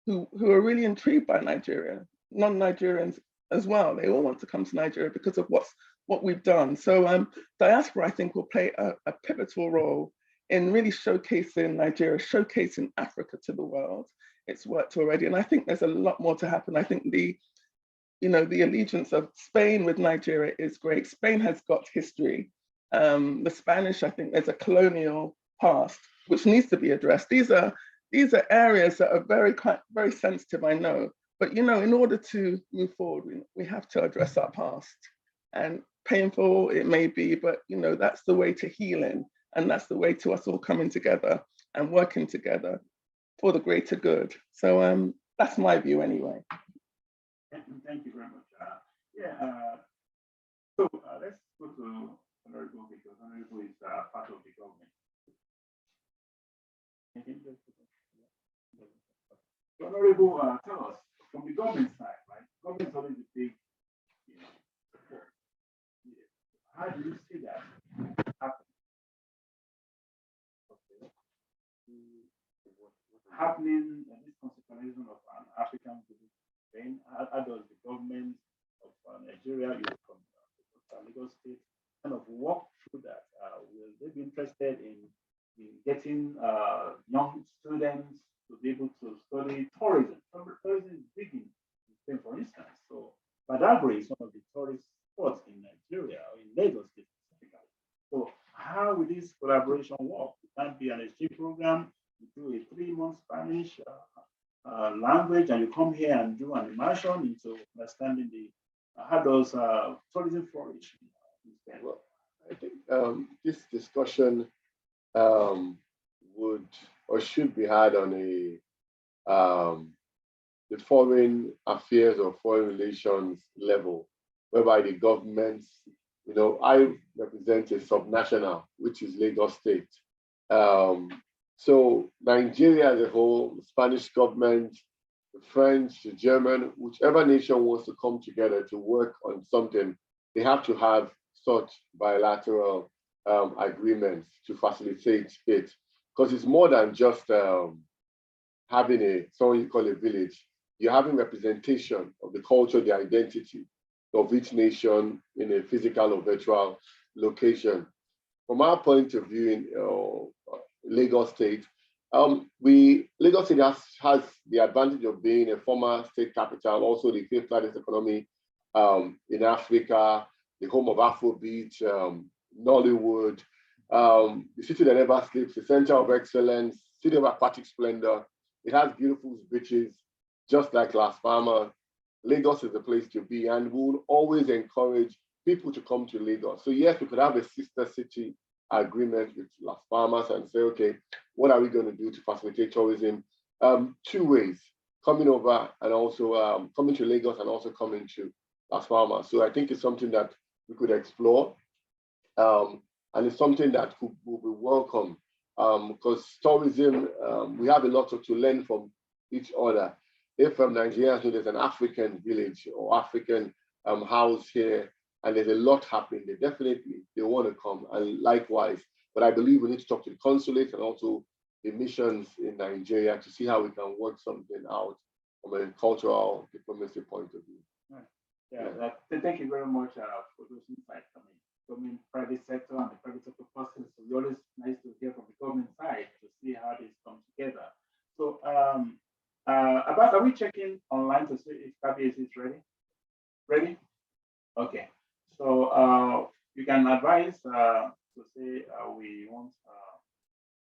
who are really intrigued by Nigeria, non-Nigerians as well. They all want to come to Nigeria because of what we've done. So diaspora, I think, will play a pivotal role in really showcasing Nigeria, showcasing Africa to the world. It's worked already, and I think there's a lot more to happen. I think the allegiance of Spain with Nigeria is great. Spain has got history. The Spanish, I think there's a colonial past which needs to be addressed. These are areas that are very sensitive, I know. But you know, in order to move forward, we have to address our past. And painful it may be, but you know, that's the way to healing, and that's the way to us all coming together and working together for the greater good. So that's my view anyway. Thank you very much. So let's go to Honorable, because Honorable is part of the government. So Honorable, tell us, from the government side, right? Government is always a big, support. How do you see that happen? Okay. Happening in this conceptualization of an African Spain, how does the government of Nigeria, from Lagos State, kind of walk through that? Will they be interested in getting young students to be able to study tourism? Tourism is big in Spain, for instance. So Badagry is one of the tourist spots in Nigeria, or in Lagos State specifically. So how will this collaboration work? It can be an exchange program. You do a 3-month Spanish language, and you come here and do an immersion into understanding how does tourism flourish in Spain? Well, I think this discussion would or should be had on the foreign affairs or foreign relations level, whereby the governments, you know, I represent a subnational, which is Lagos State. So Nigeria as a whole, the Spanish government, the French, the German, whichever nation wants to come together to work on something, they have to have such bilateral agreements to facilitate it. Because it's more than just having someone you call a village. You're having representation of the culture, the identity of each nation in a physical or virtual location. From our point of view in Lagos State, Lagos State has the advantage of being a former state capital, also the fifth largest economy in Africa, the home of Afrobeat, Nollywood, the city that never sleeps, the center of excellence, city of aquatic splendor. It has beautiful beaches, just like Las Palmas. Lagos is the place to be, and we'll always encourage people to come to Lagos. So yes, we could have a sister city agreement with Las Palmas and say, okay, what are we going to do to facilitate tourism? 2 ways, coming over and also coming to Lagos and also coming to Las Palmas. So I think it's something that we could explore. And it's something that will be welcome because tourism, we have a lot to learn from each other. If Nigeria, so there's an African village or African house here, and there's a lot happening, they want to come, and likewise. But I believe we need to talk to the consulate and also the missions in Nigeria to see how we can work something out from a cultural diplomacy point of view. Right. Yeah. Thank you very much for those insights. Government, private sector, and the private sector process. So it's always nice to hear from the government side to see how this comes together. So, Abbas, are we checking online to see if KBS is ready? Ready? Okay. So you can advise to say we want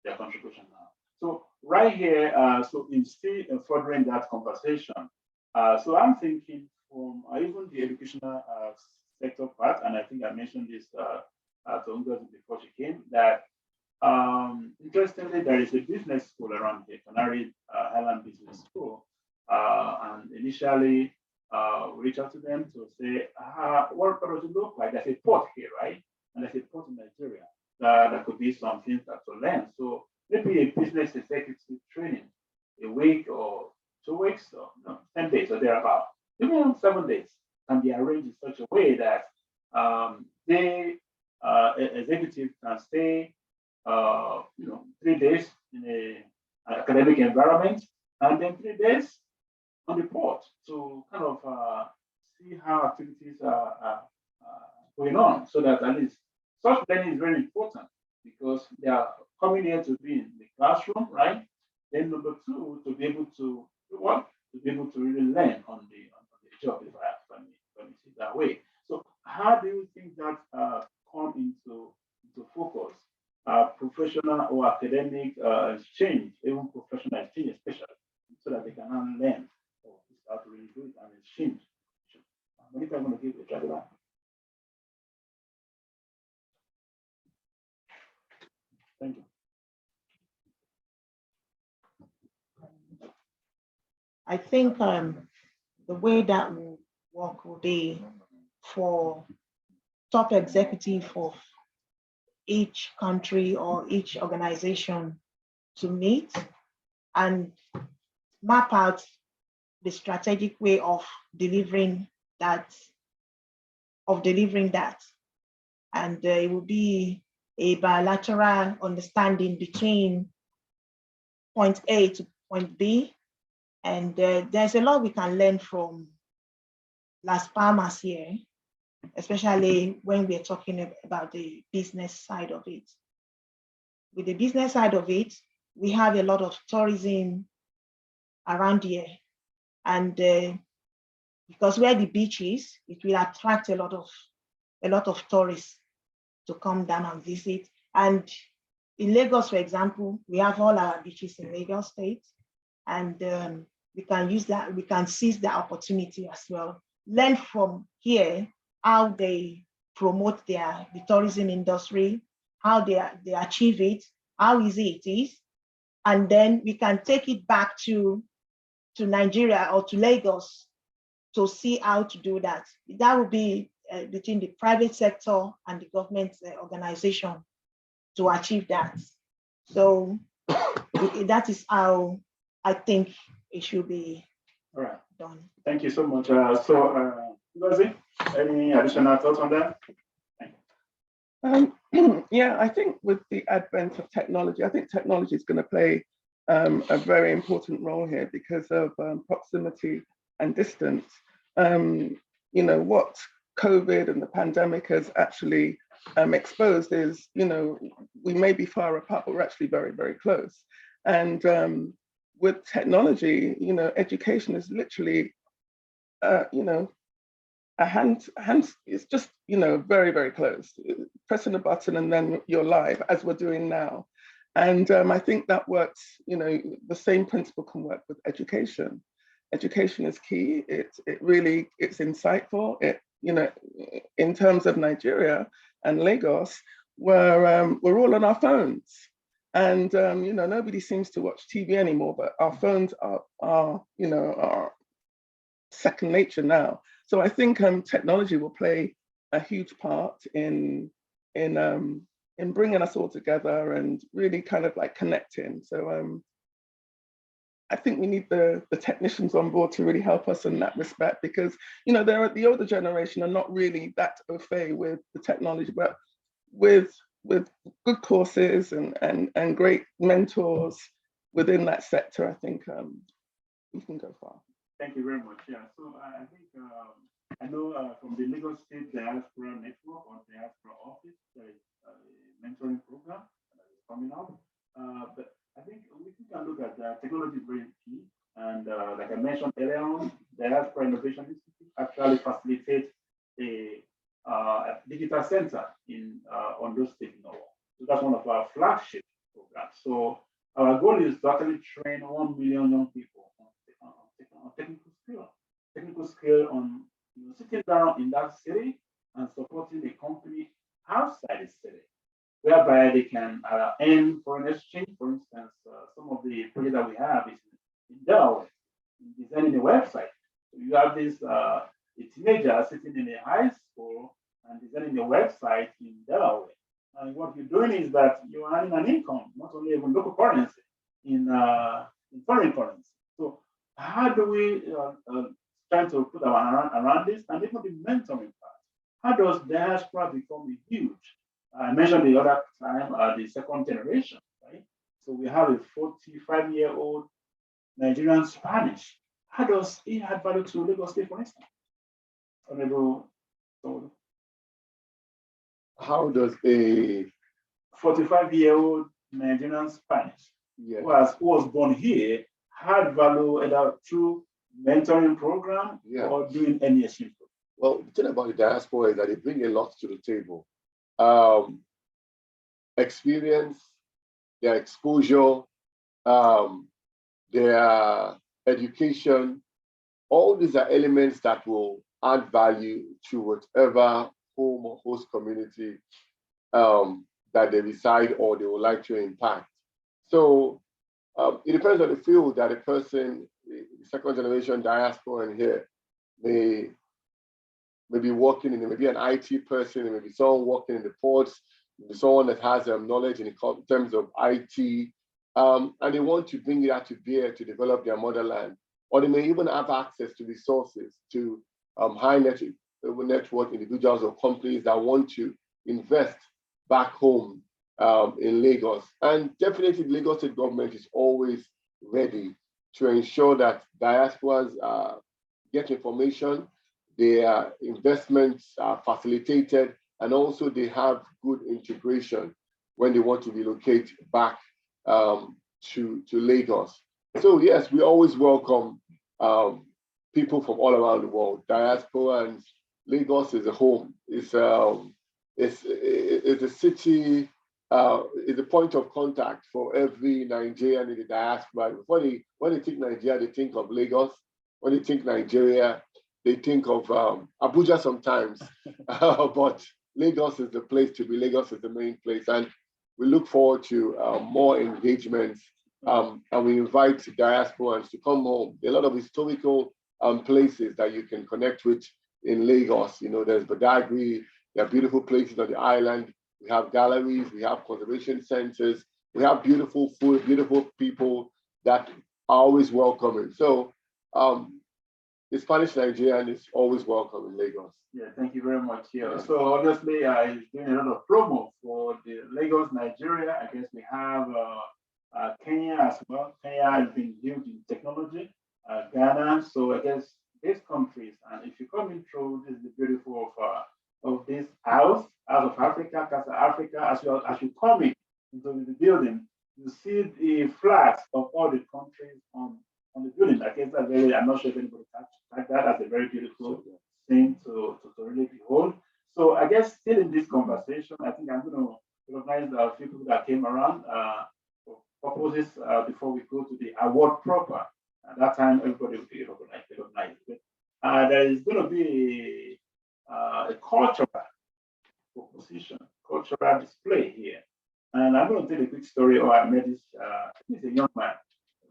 their contribution now. So right here, so in still furthering that conversation, so I'm thinking from even the educational sector part, and I think I mentioned this to Ngozi before she came, that interestingly, there is a business school around here, Canary Island Business School, and initially we reach out to them to say, what does it look like? There's a port here, right? And there's a port in Nigeria. There could be some things that to learn. So maybe a business executive training, a week or 2 weeks or 10 days. days or thereabout, even 7 days, can be arranged in such a way that they executive can stay 3 days in an academic environment and then 3 days on the port to kind of see how activities are going on, so that at least such learning is very important because they are coming here to be in the classroom, right? Then number two, to be able to do what? To be able to really learn on the job, if I may see it that way. So how do you think that come into focus? Professional or academic exchange, even professional exchange especially, so that they can learn how to really do it and exchange. Monica, I'm going to give it a try to that. Thank you. I think the way that will work will be for top executive of each country or each organization to meet and map out the strategic way of delivering that. And it will be a bilateral understanding between point A to point B. And there's a lot we can learn from Las Palmas here, especially when we're talking about the business side of it. With the business side of it, we have a lot of tourism around here. And because where the beach is, it will attract a lot of tourists to come down and visit. And in Lagos, for example, we have all our beaches in Lagos State, and we can use that, we can seize the opportunity as well. Learn from here how they promote the tourism industry, how they achieve it, how easy it is, and then we can take it back to Nigeria or to Lagos to see how to do that. That would be between the private sector and the government organization to achieve that. So that is how I think it should be done. Thank you so much. Ngozi, any additional thoughts on that? Yeah, I think with the advent of technology, I think technology is going to play a very important role here because of proximity and distance. What COVID and the pandemic has actually exposed is, we may be far apart, but we're actually very, very close. And with technology, education is literally, a hand, it's just, very, very close. Pressing a button and then you're live, as we're doing now. And I think that works, the same principle can work with education. Education is key. It's insightful. In terms of Nigeria and Lagos, we're all on our phones. And, nobody seems to watch TV anymore, but our phones are second nature now. So I think technology will play a huge part in bringing us all together and really kind of like connecting. So I think we need the technicians on board to really help us in that respect, because the older generation are not really that au fait with the technology, but with good courses and great mentors within that sector, I think we can go far. Thank you very much. Yeah, so I think I know from the Lagos State Diaspora Network or Diaspora Office, there is a mentoring program that is coming up. But I think we can look at that. Technology is very key. And like I mentioned earlier on, the Diaspora Innovation Institute actually facilitates a digital center in Ondo State, So that's one of our flagship programs. So our goal is to actually train 1 million young people on technical skill on sitting down in that city and supporting a company outside the city, whereby they can earn foreign exchange. For instance, some of the projects that we have is in Delaware, designing a website. So you have this a teenager sitting in a high school and designing a website in Delaware. And what you're doing is that you're earning an income, not only even local currency, in foreign currency. So how how do we try to put our arm around this, and even the mentoring part? How does diaspora become huge? I mentioned the other time, the second generation, right? So we have a 45-year-old Nigerian Spanish. How does he add value to Lagos State, for instance? Honorable. How does a 45-year-old Nigerian Spanish who was born here had value either through mentoring program or doing any exchange program? Well, the thing about the diaspora is that they bring a lot to the table. Experience, their exposure, their education, all these are elements that will add value to whatever home or host community that they reside or they would like to impact. So it depends on the field that a person, the second generation diaspora here, may be working in, maybe an IT person, maybe someone working in the ports, maybe someone that has knowledge in terms of IT, and they want to bring that to bear to develop their motherland. Or they may even have access to resources, to high net worth individuals or companies that want to invest back home in Lagos. And definitely the Lagos State government is always ready to ensure that diasporas get information, their investments are facilitated, and also they have good integration when they want to relocate back to Lagos. So yes, we always welcome people from all around the world. Diaspora and Lagos is a home. It's a city, it's a point of contact for every Nigerian in the diaspora. When they think Nigeria, they think of Lagos. When they think Nigeria, they think of Abuja sometimes, but Lagos is the place to be. Lagos is the main place, and we look forward to more engagements, and we invite diasporans to come home. There are a lot of historical places that you can connect with in Lagos. You know, there's Badagry, there are beautiful places on the island. We have galleries, we have conservation centers, we have beautiful food, beautiful people that are always welcoming. So the Spanish Nigerian is always welcome in Lagos. Yeah, thank you very much. Yeah. So obviously, he's doing a lot of promo for the Lagos, Nigeria. I guess we have Kenya as well. Kenya has been huge in technology. Ghana. So I guess these countries, and if you come in through, this is the beautiful of this house of Africa, CASA AFRICA. As you come into the building, you see the flags of all the countries on the building. I guess that's very. I'm not sure if anybody catch that. That's a very beautiful thing to really behold. So I guess still in this conversation, I think I'm going to recognize a few people that came around for purposes before we go to the award proper. At that time, everybody will be recognized. There is going to be a cultural proposition, cultural display here. And I'm going to tell a quick story. I met this, he's a young man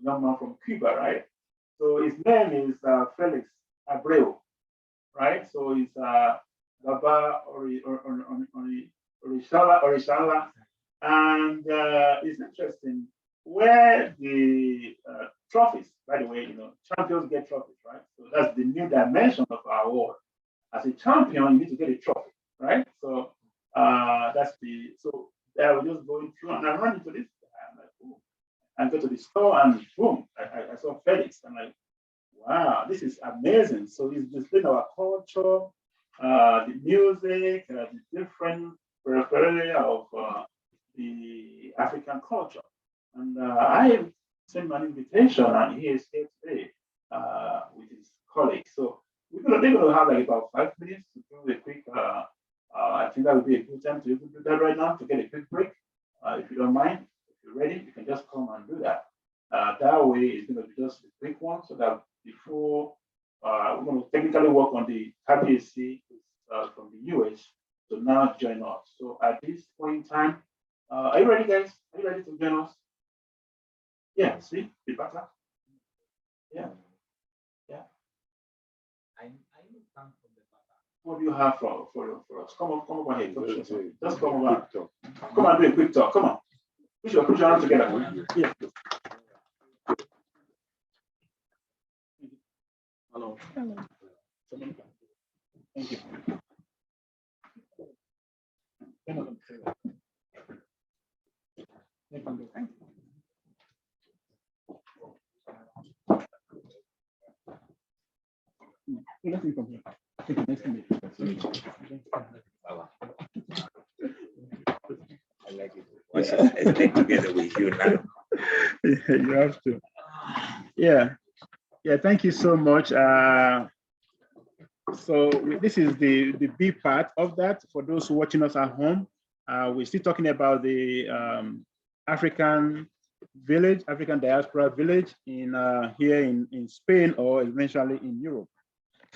from Cuba, right? So his name is Felix Abreu, right? So he's Baba Orishala. And it's interesting where the trophies, by the way, you know, champions get trophies, right? So that's the new dimension of our award. As a champion, you need to get a trophy, right? So so I was just going through and I ran into this guy. I'm like, ooh. I go to the store and boom, I saw Felix. I'm like, wow, this is amazing. So he's displaying our culture, the music, the different paraphernalia of the African culture. And I sent him an invitation, and he is here today with his colleagues. So they're going to have like about 5 minutes to do a quick. I think that would be a good time to even do that right now to get a quick break. If you don't mind, if you're ready, you can just come and do that. That way, it's going to be just a quick one, so that before we're going to technically work on the KPAC from the US to now join us. So at this point in time, are you ready, guys? Are you ready to join us? Yeah, see, the better. Yeah. I come from the back. What do you have for us? Come over here. Just come over. Come and do a quick talk. Come on. Push your arms together. Yeah. Hello. Hello. Thank you. Nothing from here. Thank you. Nice to meet you. I like it. Stay together with you now. Yeah, you have to. Yeah. Yeah, thank you so much. This is the B part of that. For those watching us at home, we're still talking about the African village, African diaspora village in here in Spain or eventually in Europe.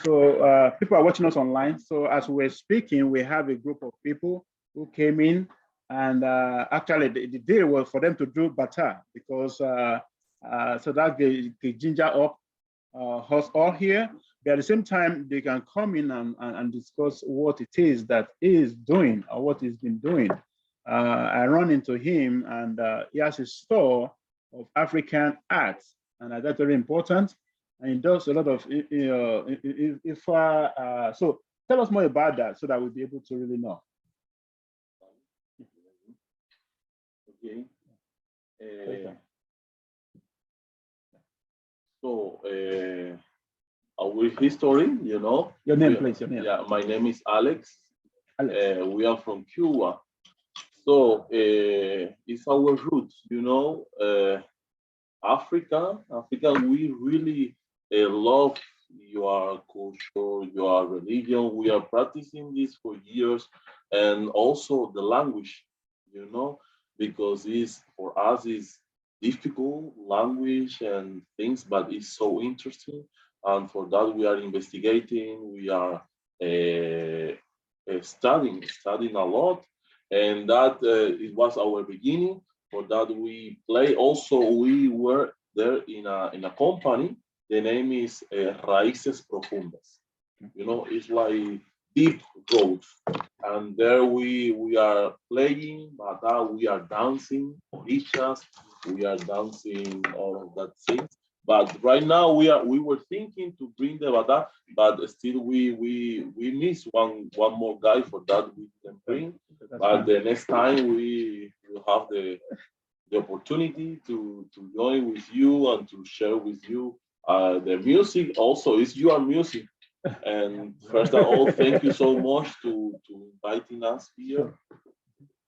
So people are watching us online. So as we're speaking, we have a group of people who came in, and actually the deal was for them to do bata because so that they ginger up us all here. But at the same time, they can come in and discuss what it is that he is doing or what he's been doing. I run into him, and he has a store of African arts, and that's very important. And he does a lot of, so tell us more about that so that we'll be able to really know. Okay. Our history, you know. Your name, please. Your name. Yeah, my name is Alex. Alex. We are from Cuba. So it's our roots, you know. Africa, we really love your culture, your religion. We are practicing this for years, and also the language, you know, because it's for us is difficult language and things, but it's so interesting. And for that, we are investigating. We are studying a lot, and that it was our beginning. For that, we play. Also, we were there in a company. The name is Raíces Profundas. You know, it's like deep roots. And there we are playing, but we are dancing, orichas, we are dancing all of that things. But right now we were thinking to bring the bata, but still we miss one more guy for that we can bring. But the next time we will have the opportunity to join with you and to share with you the music. Also, it's your music. And first of all, thank you so much to inviting us here.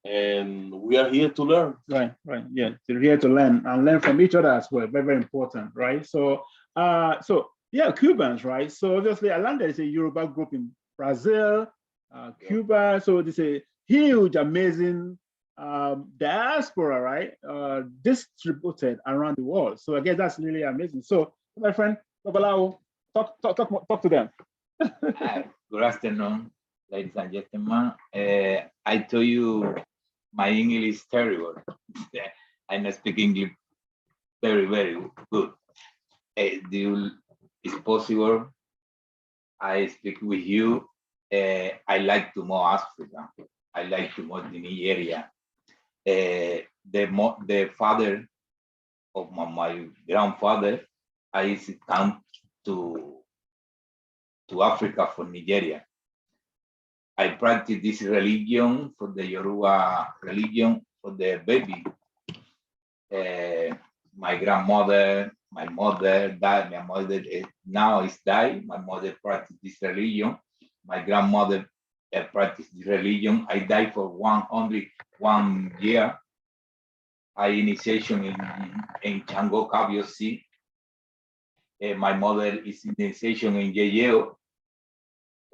And we are here to learn. Right. Yeah, we're here to learn and learn from each other as well. Very, very important, right? So, yeah, Cubans, right? So obviously, Alanda is a Yoruba group in Brazil, Cuba. So it's a huge, amazing diaspora, right? Distributed around the world. So I guess that's really amazing. So, my friend, Babalao, talk to them. Good afternoon, ladies and gentlemen. I told you my English is terrible. I not speak English very, very good. It's possible I speak with you. I like to know Africa. I like to know the Nigeria. The father of my grandfather, I used to come to Africa from Nigeria. I practice this religion for the Yoruba religion for the baby. My grandmother, my mother died. My mother now is died. My mother practiced this religion. My grandmother practiced this religion. I died for only 1 year. I initiation in Chango Kabiosi. My mother is initiation in Yeyeo,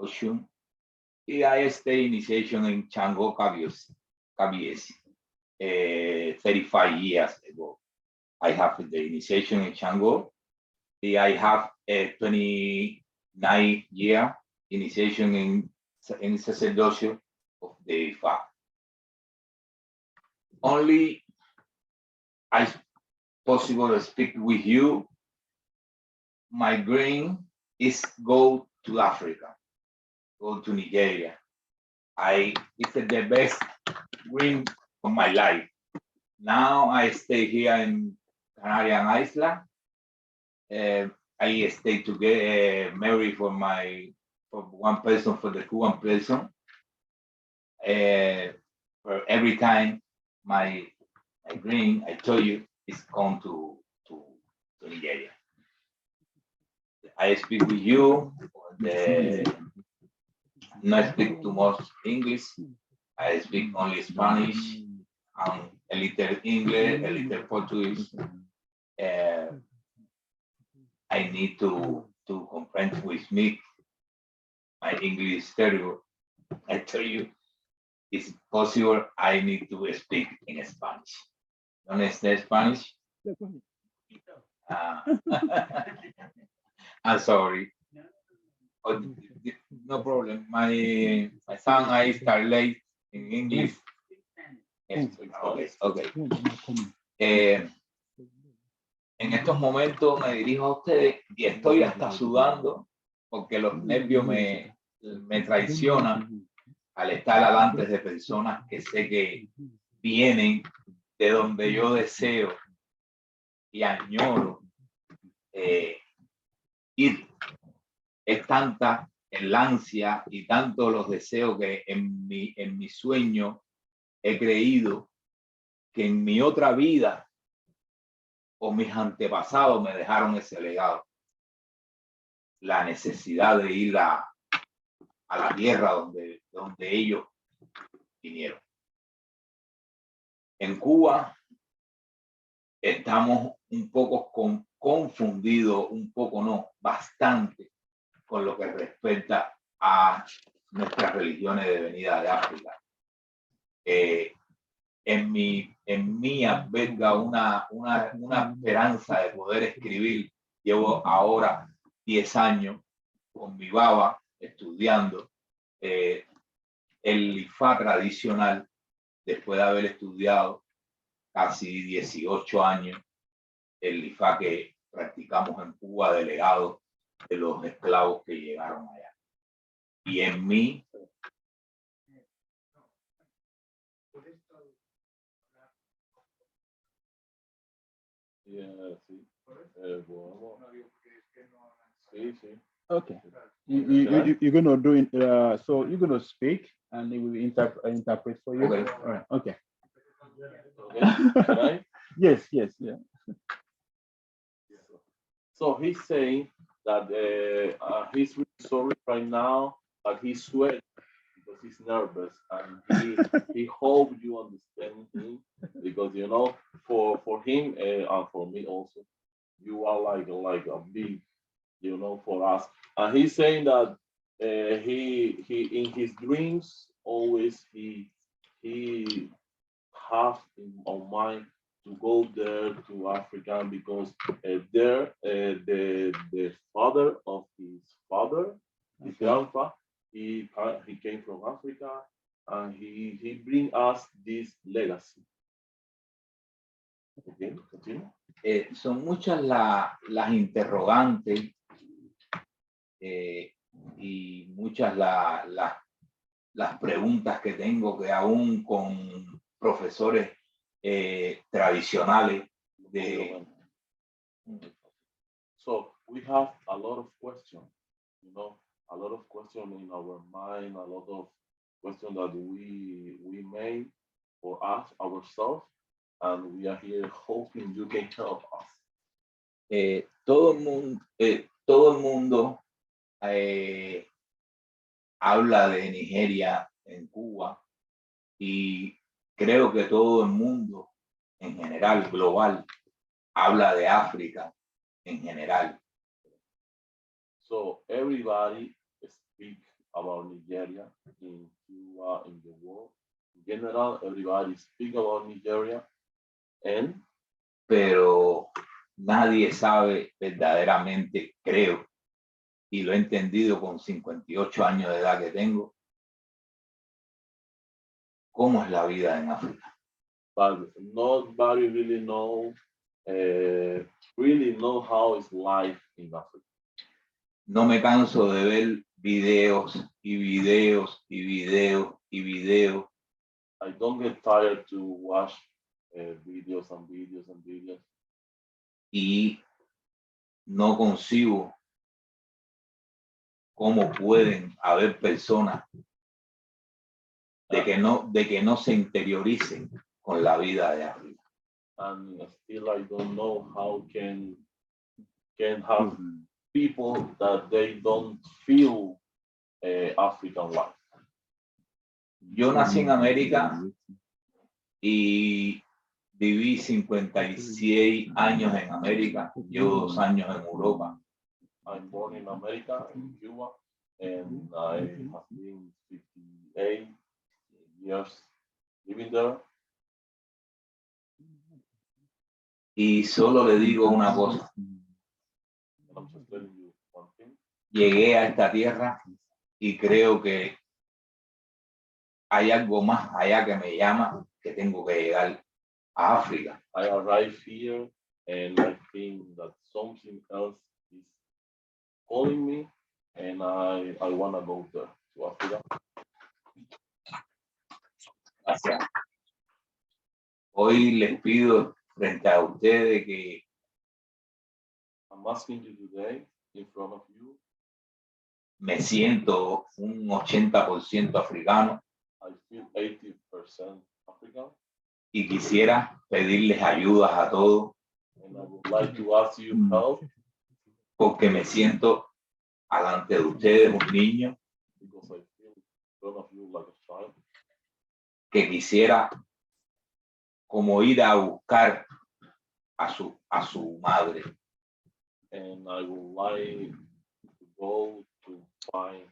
Oshun. I stay initiation in Chango Kabiesi 35 years ago. I have the initiation in Chango. I have a 29 year initiation in sacerdocio of the Ifa. Only I possible to speak with you. My dream is go to Africa, go to Nigeria. It's the best dream of my life. Now I stay here in Canarian Island. I stay together, married for one person, for the Cuban person. For every time my dream, I told you, is come to Nigeria. I speak with you. Not speak too much English. I speak only Spanish and a little English, a little Portuguese. I need to comprehend with me. My English is terrible. I tell you, it's possible I need to speak in Spanish. You understand Spanish? I'm sorry. Oh, no problem. My son, I start late in English. Okay. En estos momentos me dirijo a ustedes y estoy hasta sudando porque los nervios me traicionan al estar delante de personas que sé que vienen de donde yo deseo y añoro ir. Es tanta el ansia y tanto los deseos que en mi sueño he creído que en mi otra vida o mis antepasados me dejaron ese legado. La necesidad de ir a la tierra donde ellos vinieron. En Cuba estamos un poco confundidos, un poco no, bastante, con lo que respecta a nuestras religiones de venida de África. En mí alberga una esperanza de poder escribir. Llevo ahora 10 años con mi baba estudiando el IFA tradicional, después de haber estudiado casi 18 años el IFA que practicamos en Cuba de legado de los esclavos que llegaron allá. Y en mí sí. Okay. You're going to do it. So you're going to speak, and they will interpret for you. Okay. All right. Okay. Right? Yes. Yeah. So he's saying that he's really sorry right now, but he's sweating because he's nervous, and he hopes you understand him, because for him and for me also, you are like a big, for us. And he's saying that he in his dreams always he have in mind to go there to Africa, because there the father of his father, his grandpa, he came from Africa, and he bring us this legacy. Okay, continue. son muchas las interrogantes y muchas las preguntas que tengo, que aún con profesores tradicionales So we have a lot of questions, a lot of questions in our mind, a lot of questions that we made for us ourselves, and we are here hoping you can help us. Todo el mundo habla de Nigeria en Cuba, y creo que todo el mundo en general, global, habla de África en general. So everybody speaks about Nigeria in Cuba, in the world. In general, everybody speaks about Nigeria, pero nadie sabe verdaderamente, creo, y lo he entendido con 58 años de edad que tengo, cómo es la vida en África. But nobody really know how is life in Africa. No me canso de ver videos y videos y videos y videos. I don't get tired to watch videos and videos and videos. Y no concibo cómo pueden haber personas de que no se interioricen con la vida de África. And still I don't know how can have people that they don't feel African life. Yo nací en América y viví 56 años en América, llevo 2 años en Europa. I'm born in America, in Cuba, and I have been 58 years living there. Y solo le digo una cosa. And I'm just telling you one thing. Llegué a esta tierra y creo que hay algo más allá que me llama, que tengo que llegar a África. I arrived here and I think that something else is calling me, and I want to go there to Africa. Gracias. Hoy les pido frente a ustedes que I'm asking you today in front of you. me siento un 80% africano I feel 80% African, y quisiera pedirles ayudas a todos and I would like to ask you help porque me siento delante de ustedes un niño because I feel in front of you like a child. que quisiera como ir a buscar a su madre. And I would like to go to find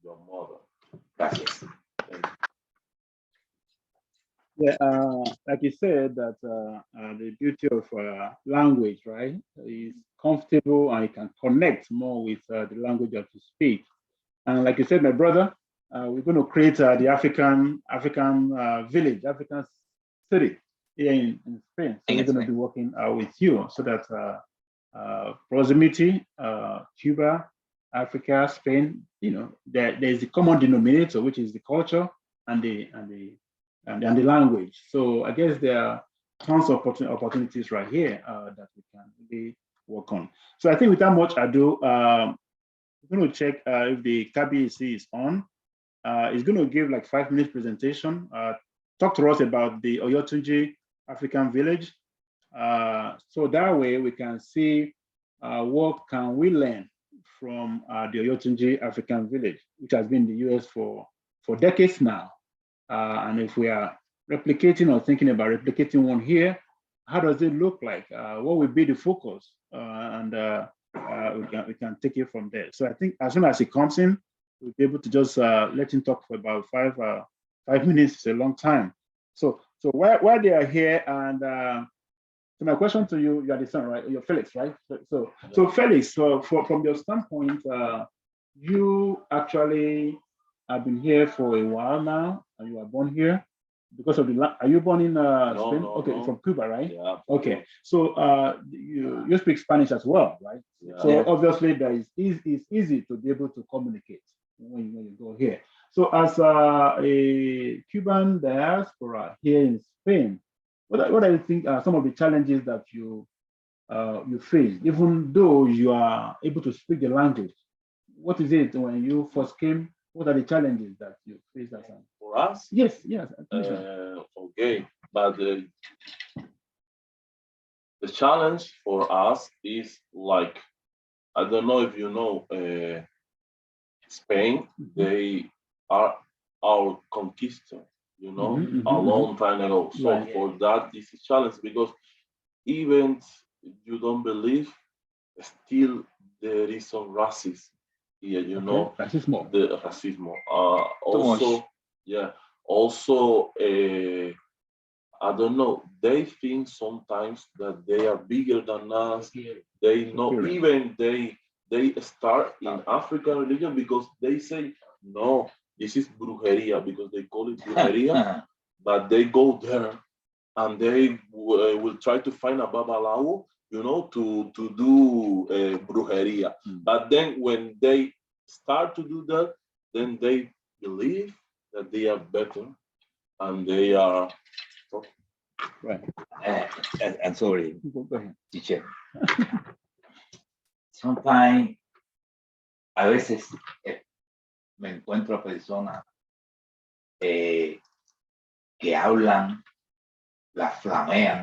your mother. Gracias. Thank you. Yeah, like you said, that the beauty of language, right, is comfortable and you can connect more with the language that you speak. And like you said, my brother, we're going to create the African village, African city here in Spain. So we're going to be working with you so that proximity, Cuba, Africa, Spain, you know, there's a common denominator, which is the culture and the language. So I guess there are tons of opportunities right here that we can really work on. So I think without much ado, we're going to check if the KBC is on. It's going to give like 5-minute presentation, talk to us about the Oyotunji African Village. So that way we can see what can we learn from the Oyotunji African Village, which has been in the US for decades now. And if we are replicating or thinking about replicating one here, how does it look like? What will be the focus? And we can take it from there. So I think as soon as he comes in, we'll be able to just let him talk for about 5 minutes. It's a long time. So while they are here, and so my question to you, you are the son, right? You're Felix, right? So Felix, so from your standpoint, you actually have been here for a while now, and you are born here because of the. Are you born in Spain? No, okay, no. from Cuba, right? Yeah. Okay, so you speak Spanish as well, right? Yeah. So obviously, it's easy to be able to communicate when you go here. So as a Cuban diaspora here in Spain, what do you think are some of the challenges that you face, even though you are able to speak the language? What is it when you first came? What are the challenges that you face as a... For us? Yes. Okay, but the challenge for us is like, I don't know if you know, Spain, they are our conquistador, you know, a long time ago. So Right. for that, this is a challenge because even if you don't believe, still there is some racism here, you know, Racismo. the racism. Also, yeah, also, I don't know, they think sometimes that they are bigger than us. They know, even they start in African religion because they say, no, this is brujeria, because they call it brujeria, but they go there and they will try to find a babalawo, you know, to do brujeria. But then when they start to do that, then they believe that they are better and they are... I'm sorry, Go ahead. teacher. sometimes, a veces me encuentro a personas que hablan, las flamean.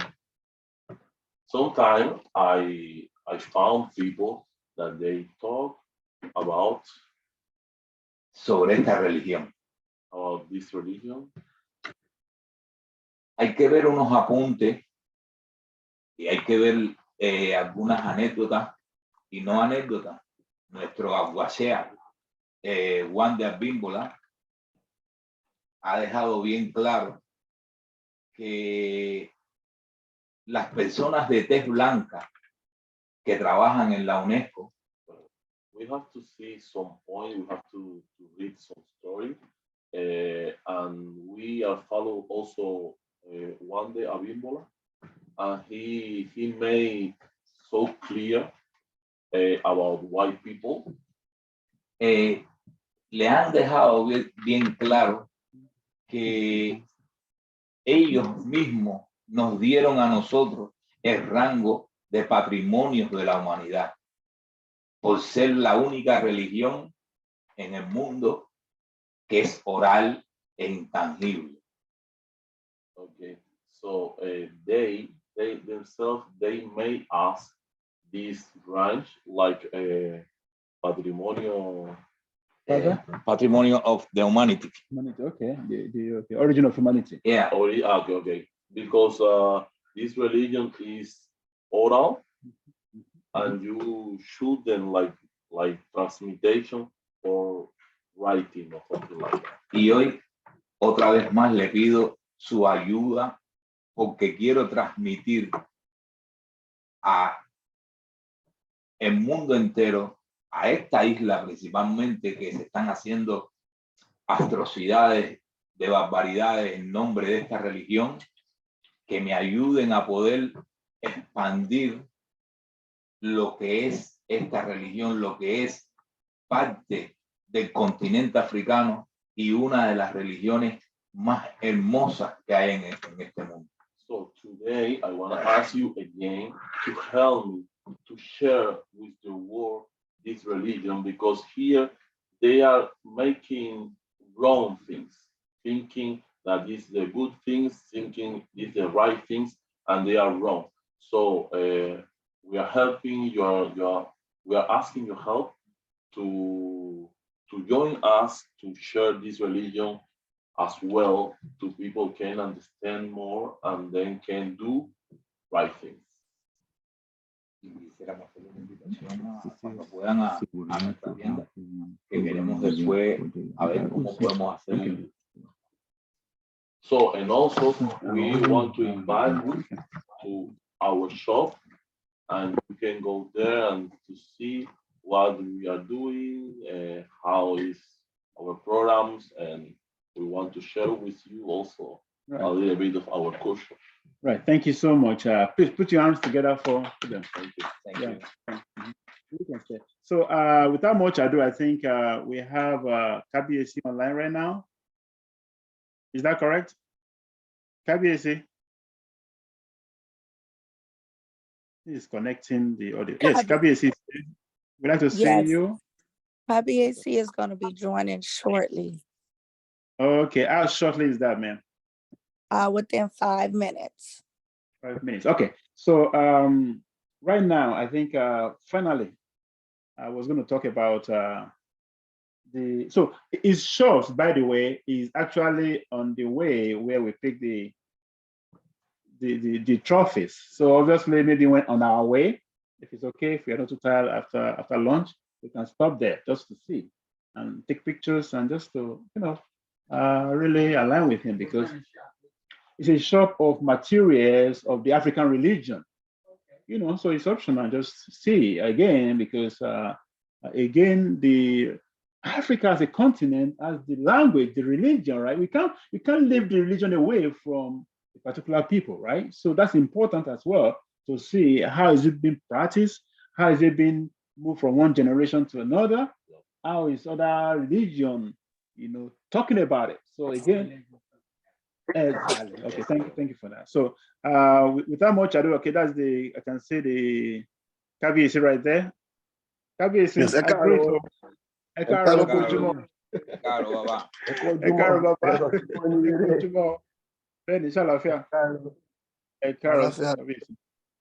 Sometimes I found people that they talk about sobre esta religión. This religion. Hay que ver unos apuntes y hay que ver algunas anécdotas y no anécdotas. Nuestro alguacea, Juan de Abímbola, ha dejado bien claro que las personas de tez blanca que trabajan en la UNESCO, We have to see some point, we have to read some story, and we are follow also Juan de Abímbola, and he made so clear about white people. le han dejado bien claro que ellos mismos nos dieron a nosotros el rango de patrimonios de la humanidad por ser la única religión en el mundo que es oral e intangible. Okay, so they themselves they made us this ranch like a patrimonio. Patrimonio of the humanity. Humanity, okay. The origin of humanity. Yeah. Okay. Because this religion is oral, and you shoot them like transmutation or writing or something like that. Y hoy otra vez más le pido su ayuda porque quiero transmitir a el mundo entero, a esta isla principalmente, que se están haciendo atrocidades, de barbaridades en nombre de esta religión, que me ayuden a poder expandir lo que es esta religión, lo que es parte del continente africano y una de las religiones más hermosas que hay en este mundo. So today I want to ask you again to help me to share with the world this religion, because here they are making wrong things, thinking that this is the good things, thinking this is the right things, and they are wrong. So we are helping we are asking your help to join us to share this religion as well, so people can understand more and then can do right things. Y quisiéramos hacer una invitación a cuando puedan a nuestra tienda, que queremos después a ver cómo podemos hacer. So, and also we want to invite you to our shop, and you can go there and to see what we are doing, how is our programs, and we want to share with you also a little bit of our culture. Right. Thank you so much. Please put your arms together for them. Thank you. You can stay. So without much ado, I think we have KBAC online right now. Is that correct? KBAC is connecting the audio. Yes, KBAC. We'd like to see you. KBAC is going to be joining shortly. Okay, how shortly is that, ma'am? Within 5 minutes. 5 minutes. Okay. So right now, I think finally, I was going to talk about so his shops, by the way, is actually on the way where we pick the trophies. So obviously, maybe went on our way. If it's okay, if we are not too tired after lunch, we can stop there just to see and take pictures and just to really align with him, because it's a shop of materials of the African religion. So it's optional. Just see again, because again, the Africa as a continent has the language, the religion, right? We can't leave the religion away from a particular people, right? So that's important as well, to see how is it being practiced, how is it being moved from one generation to another, how is other religion, talking about it. So again, exactly. Okay, thank you for that. So without much ado, okay, that's I can see the KBAC right there. Kábíyèsí, Yes, ẹ I greet káàárọ̀. you. Ẹ Ẹ káàárọ̀, káàárọ̀, ẹ kú ojúmọ́. Caro, baba. ẹ kú Ẹ ojúmọ́. káàárọ̀ bàbá. Ẹ kú Ojúmọ́. Bẹ́ẹ̀ni, ṣàlàáfíà. Ẹ káàárọ̀, Àlàáfíà. Kábíyèsí.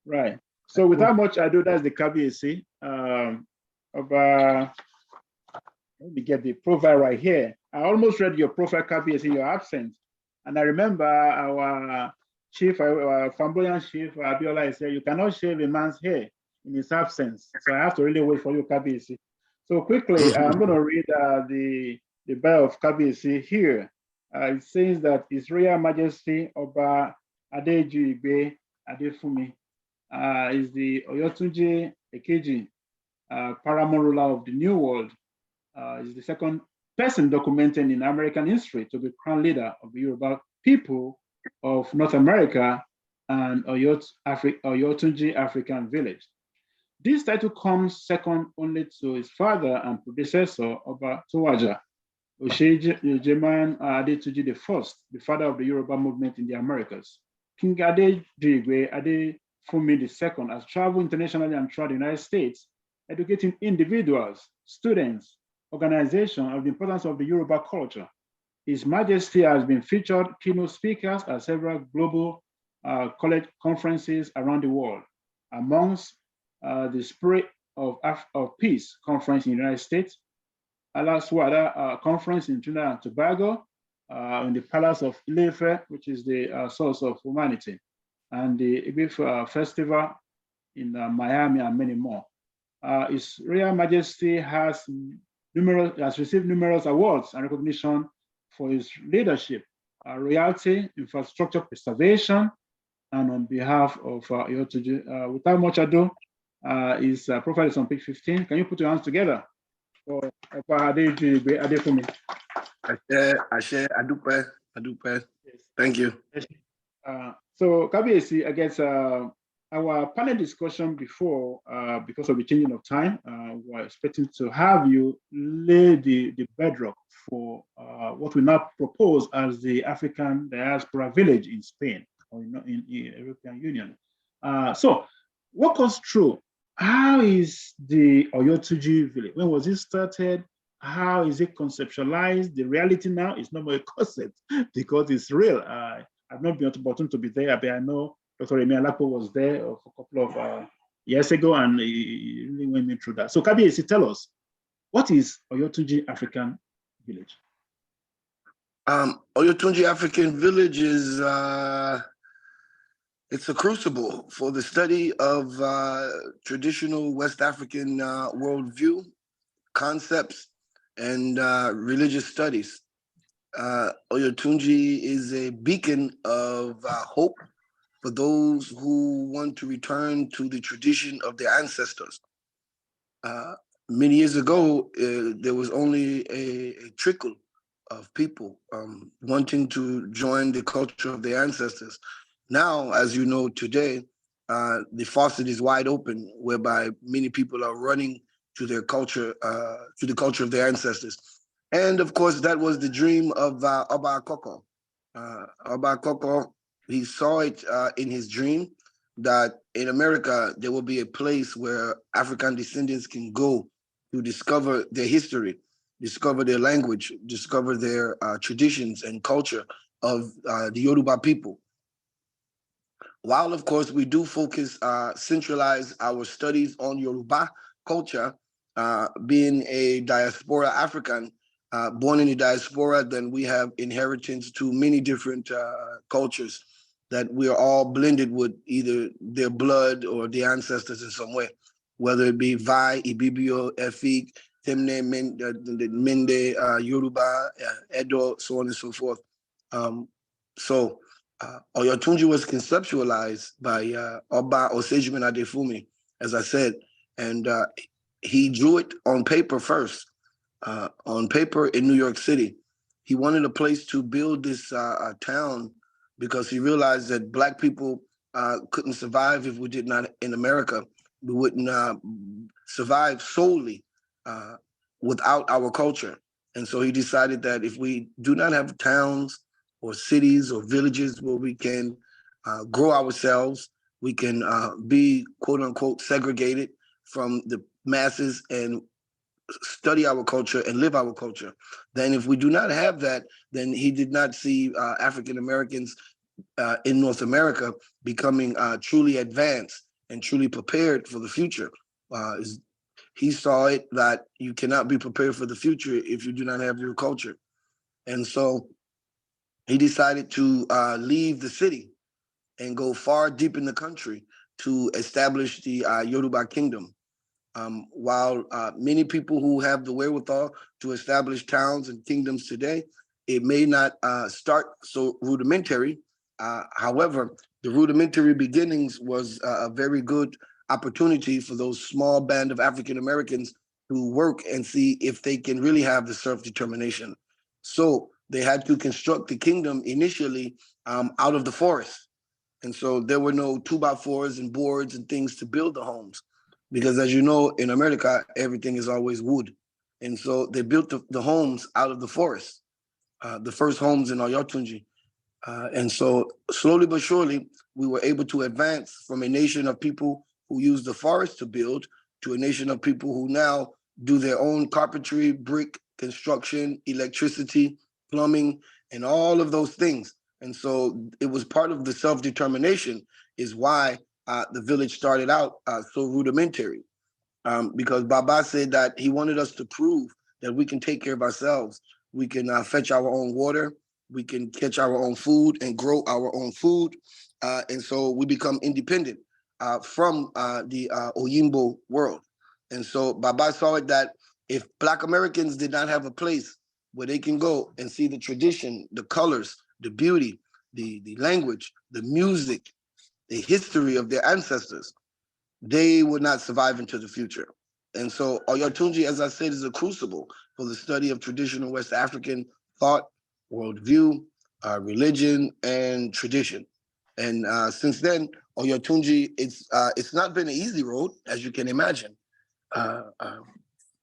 Right. So without much ado, that's the Kábíyèsí. Let me get the profile right here. I almost read your profile, Kábíyèsí, in your absence. And I remember our chief, our flamboyant chief, Abiola, said, you cannot shave a man's hair in his absence. So I have to really wait for you, Kábíyèsí. So quickly, I'm going to read the bio of Kábíyèsí here. It says that His Royal Majesty Oba Adeju Igbe Adefumi is the Oyotunji Ekeji paramount ruler of the New World. Is the second person documented in American history to be crowned leader of the Yoruba people of North America and Oyotunji African Village. This title comes second only to his father and predecessor, Oba Towaja Oyejeman Adetuji I, the father of the Yoruba movement in the Americas. King Adejigwe Adefumi II has traveled internationally and throughout the United States, educating individuals, students, organizations of the importance of the Yoruba culture. His Majesty has been featured keynote speakers at several global college conferences around the world, amongst the Spirit of Peace Conference in the United States, Alaswada Conference in Trinidad and Tobago, in the Palace of Ile-Ife, which is the source of humanity, and the Ibiza Festival in Miami, and many more. His Royal Majesty has received numerous awards and recognition for his leadership, royalty, infrastructure preservation, and on behalf of Oyotunji. Without much ado, his profile is on page 15. Can you put your hands together for Adeji Adefumi? Ashe, Adupe. Thank you. So, Kábíyèsí, I guess our panel discussion before, because of the changing of time, we're expecting to have you lay the bedrock for what we now propose as the African Diaspora Village in Spain, or in the European Union. So walk us through, how is the Oyotunji Village? When was it started? How is it conceptualized? The reality now is not more a concept because it's real. I've not been opportunity to be there, but I know Dr. Remi Alapo was there a couple of years ago, and he really went me through that. So Kábíyèsí, tell us, what is Oyotunji African Village? Oyotunji African Village is it's a crucible for the study of traditional West African worldview, concepts, and religious studies. Oyotunji is a beacon of hope for those who want to return to the tradition of their ancestors. Many years ago, there was only a trickle of people wanting to join the culture of their ancestors. Now, as you know today, the faucet is wide open, whereby many people are running to their culture, to the culture of their ancestors. And of course, that was the dream of Oba Akoko. Oba Akoko, he saw it in his dream that in America, there will be a place where African descendants can go to discover their history, discover their language, discover their traditions and culture of the Yoruba people. While, of course, we do focus, centralize our studies on Yoruba culture, being a diaspora African, born in the diaspora, then we have inheritance to many different cultures that we are all blended with either their blood or their ancestors in some way, whether it be Vai, Ibibio, Efik, Temne, Mende, Yoruba, Edo, so on and so forth. Oyotunji was conceptualized by Oba Osejiman Adefumi, as I said, and he drew it on paper first, on paper in New York City. He wanted a place to build this town because he realized that Black people couldn't survive if we did not, in America, we wouldn't survive solely without our culture. And so he decided that if we do not have towns or cities or villages where we can grow ourselves, we can be quote unquote segregated from the masses and study our culture and live our culture. Then if we do not have that, then he did not see African Americans in North America becoming truly advanced and truly prepared for the future. He saw it that you cannot be prepared for the future if you do not have your culture. And so he decided to leave the city and go far deep in the country to establish the Yoruba kingdom. While many people who have the wherewithal to establish towns and kingdoms today, it may not start so rudimentary. However, the rudimentary beginnings was a very good opportunity for those small band of African Americans to work and see if they can really have the self-determination. So they had to construct the kingdom initially out of the forest. And so there were no 2x4s and boards and things to build the homes. Because as you know, in America, everything is always wood. And so they built the homes out of the forest, the first homes in Oyotunji. And so slowly but surely, we were able to advance from a nation of people who use the forest to build to a nation of people who now do their own carpentry, brick, construction, electricity, plumbing, and all of those things. And so it was part of the self-determination is why the village started out so rudimentary. Because Baba said that he wanted us to prove that we can take care of ourselves. We can fetch our own water. We can catch our own food and grow our own food. And so we become independent from the Oyimbo world. And so Baba saw it that if Black Americans did not have a place where they can go and see the tradition, the colors, the beauty, the language, the music, the history of their ancestors, they would not survive into the future. And so Oyotunji, as I said, is a crucible for the study of traditional West African thought, worldview, religion, and tradition. And since then, Oyotunji, it's not been an easy road, as you can imagine.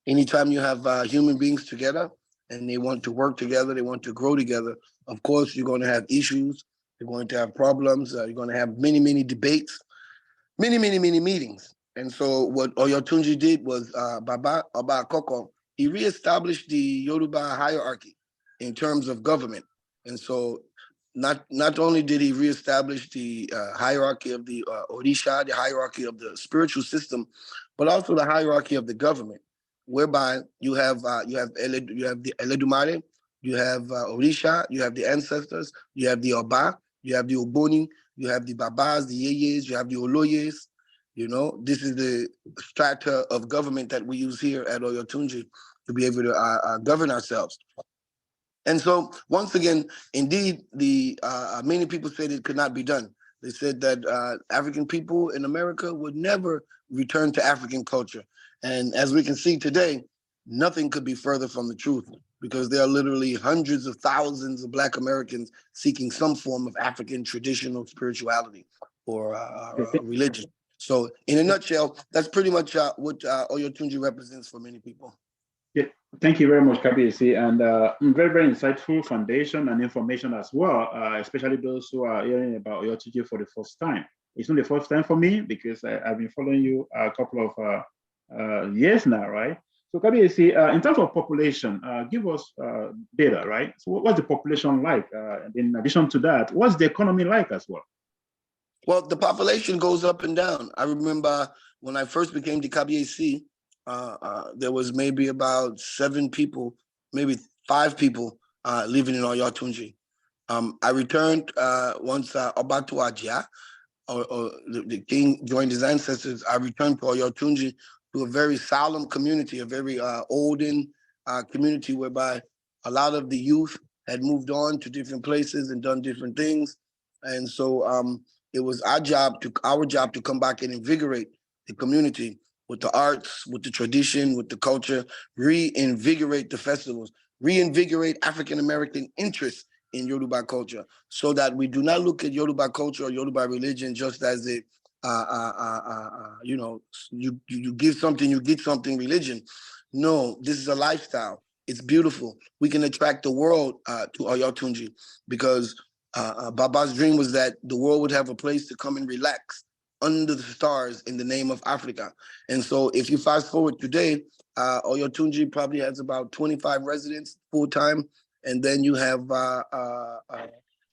Anytime you have human beings together and they want to work together, they want to grow together, of course, you're going to have issues. You're going to have problems. You're going to have many, many debates, many, many, many meetings. And so what Oyotunji did was Baba Oba Akoko, he reestablished the Yoruba hierarchy in terms of government. And so not only did he reestablish the hierarchy of the Orisha, the hierarchy of the spiritual system, but also the hierarchy of the government, whereby you have the Eledumare, you have Orisha, you have the ancestors, you have the Oba, you have the Ogboni, you have the Babas, the Yeyes, you have the Oloyes. You know, this is the strata of government that we use here at Oyotunji to be able to govern ourselves. And so, once again, indeed, the many people said it could not be done. They said that African people in America would never return to African culture. And as we can see today, nothing could be further from the truth, because there are literally hundreds of thousands of Black Americans seeking some form of African traditional spirituality or religion. So in a nutshell, that's pretty much what Oyotunji represents for many people. Yeah, thank you very much, Kabiyesi, and very, very insightful foundation and information as well, especially those who are hearing about Oyotunji for the first time. It's not the first time for me because I've been following you a couple of years now, right? So Kabiyesi, in terms of population, give us data, right? So what's the population like? And in addition to that, what's the economy like as well? Well, the population goes up and down. I remember when I first became the Kabiyesi, there was maybe about 7 people, maybe 5 people living in Oyotunji. I returned once Obatu Ajia, or the king joined his ancestors. I returned to Oyotunji, to a very solemn community, a very olden community whereby a lot of the youth had moved on to different places and done different things. And so it was our job to come back and invigorate the community with the arts, with the tradition, with the culture, reinvigorate the festivals, reinvigorate African-American interest in Yoruba culture, so that we do not look at Yoruba culture or Yoruba religion just as a, you know, you give something, you get something religion. No, this is a lifestyle. It's beautiful. We can attract the world to Oyotunji because Baba's dream was that the world would have a place to come and relax under the stars in the name of Africa. And so if you fast forward today, Oyotunji probably has about 25 residents full-time. And then you have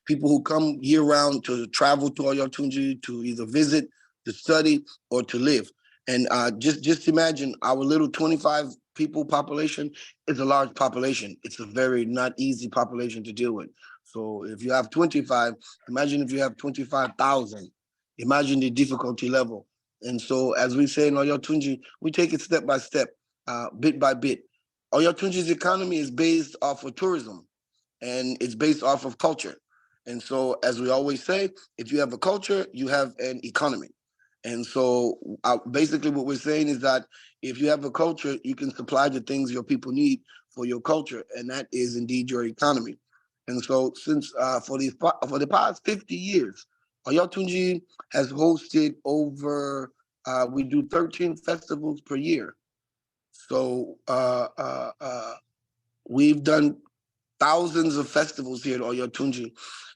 people who come year-round to travel to Oyotunji to either visit, to study, or to live. And just imagine our little 25 people population is a large population. It's a very not easy population to deal with. So if you have 25, imagine if you have 25,000. Imagine the difficulty level. And so, as we say in Oyotunji, we take it step by step, bit by bit. Oyotunji's economy is based off of tourism, and it's based off of culture. And so, as we always say, if you have a culture, you have an economy. And so, basically what we're saying is that if you have a culture, you can supply the things your people need for your culture, and that is indeed your economy. And so, since for the past 50 years, Oyotunji has hosted over, we do 13 festivals per year. So we've done thousands of festivals here at Oyotunji,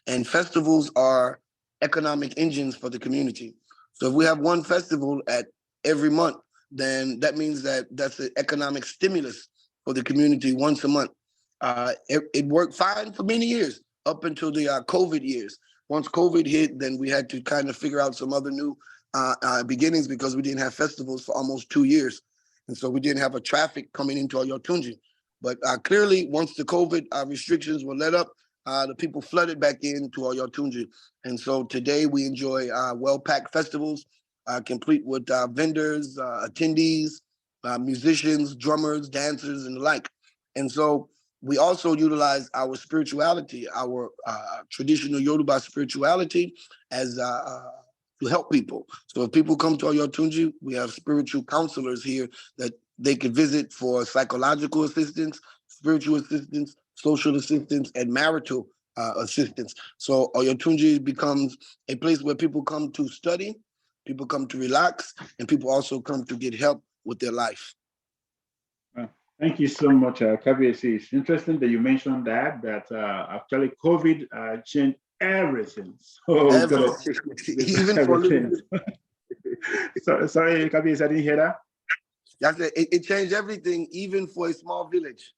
and festivals are economic engines for the community. So if we have one festival at every month, then that means that that's an economic stimulus for the community once a month. It worked fine for many years, up until the COVID years. Once COVID hit, then we had to kind of figure out some other new beginnings because we didn't have festivals for almost 2 years. And so we didn't have a traffic coming into Oyotunji. But clearly, once the COVID restrictions were let up, the people flooded back into Oyotunji. And so today we enjoy well-packed festivals, complete with vendors, attendees, musicians, drummers, dancers, and the like. And so we also utilize our spirituality, our traditional Yoruba spirituality as to help people. So if people come to Oyotunji, we have spiritual counselors here that they could visit for psychological assistance, spiritual assistance, social assistance, and marital assistance. So Oyotunji becomes a place where people come to study, people come to relax, and people also come to get help with their life. Thank you so much, Kabiyesi. It's interesting that you mentioned that actually COVID changed everything. So everything. Even for living. Sorry, Kabiyesi, I didn't hear that. That's it changed everything, even for a small village.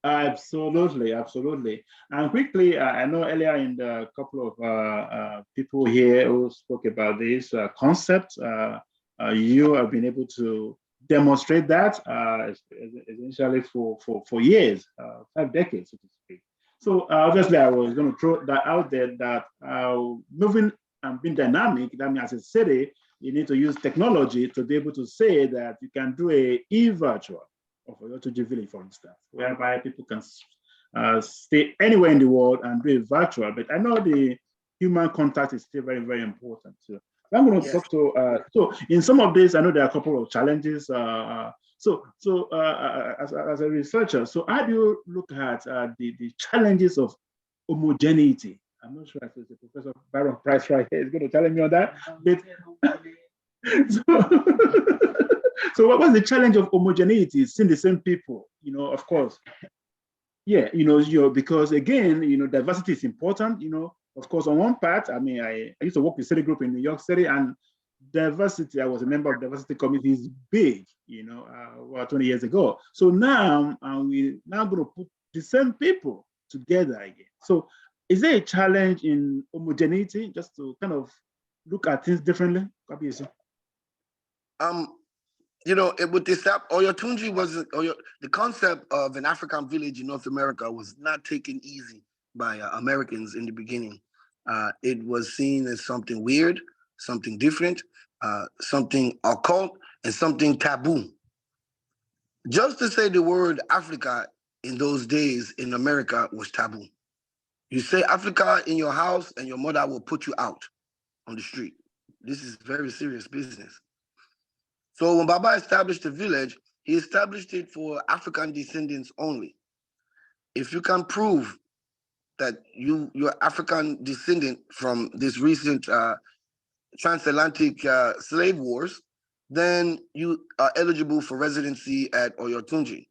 Absolutely, absolutely. And quickly, I know earlier in the couple of people here who spoke about this concept, you have been able to demonstrate that essentially for years, 5 decades, so to speak. So obviously, I was going to throw that out there that moving and being dynamic, that means as a city, you need to use technology to be able to say that you can do a e-virtual of Oyotunji village, for instance, whereby people can stay anywhere in the world and do it virtual. But I know the human contact is still very, very important. So I'm going to talk to, so in some of this, I know there are a couple of challenges. So as a researcher, so how do you look at the challenges of homogeneity? I'm not sure if it's Professor Byron Price right here is going to challenge me on that. But so what was the challenge of homogeneity? Seeing the same people, of course. Yeah, because again, diversity is important, of course, on one part, I mean, I used to work with City Group in New York City, and diversity, I was a member of diversity committees big, 20 years ago. So now we're now going to put the same people together again. So is there a challenge in homogeneity, just to kind of look at things differently? With this app, Oyotunji the concept of an African village in North America was not taken easy by Americans in the beginning. It was seen as something weird, something different, something occult, and something taboo. Just to say the word Africa in those days in America was taboo. You say Africa in your house and your mother will put you out on the street. This is very serious business. So when Baba established the village, he established it for African descendants only. If you can prove that you're African descendant from this recent transatlantic slave wars, then you are eligible for residency at Oyotunji.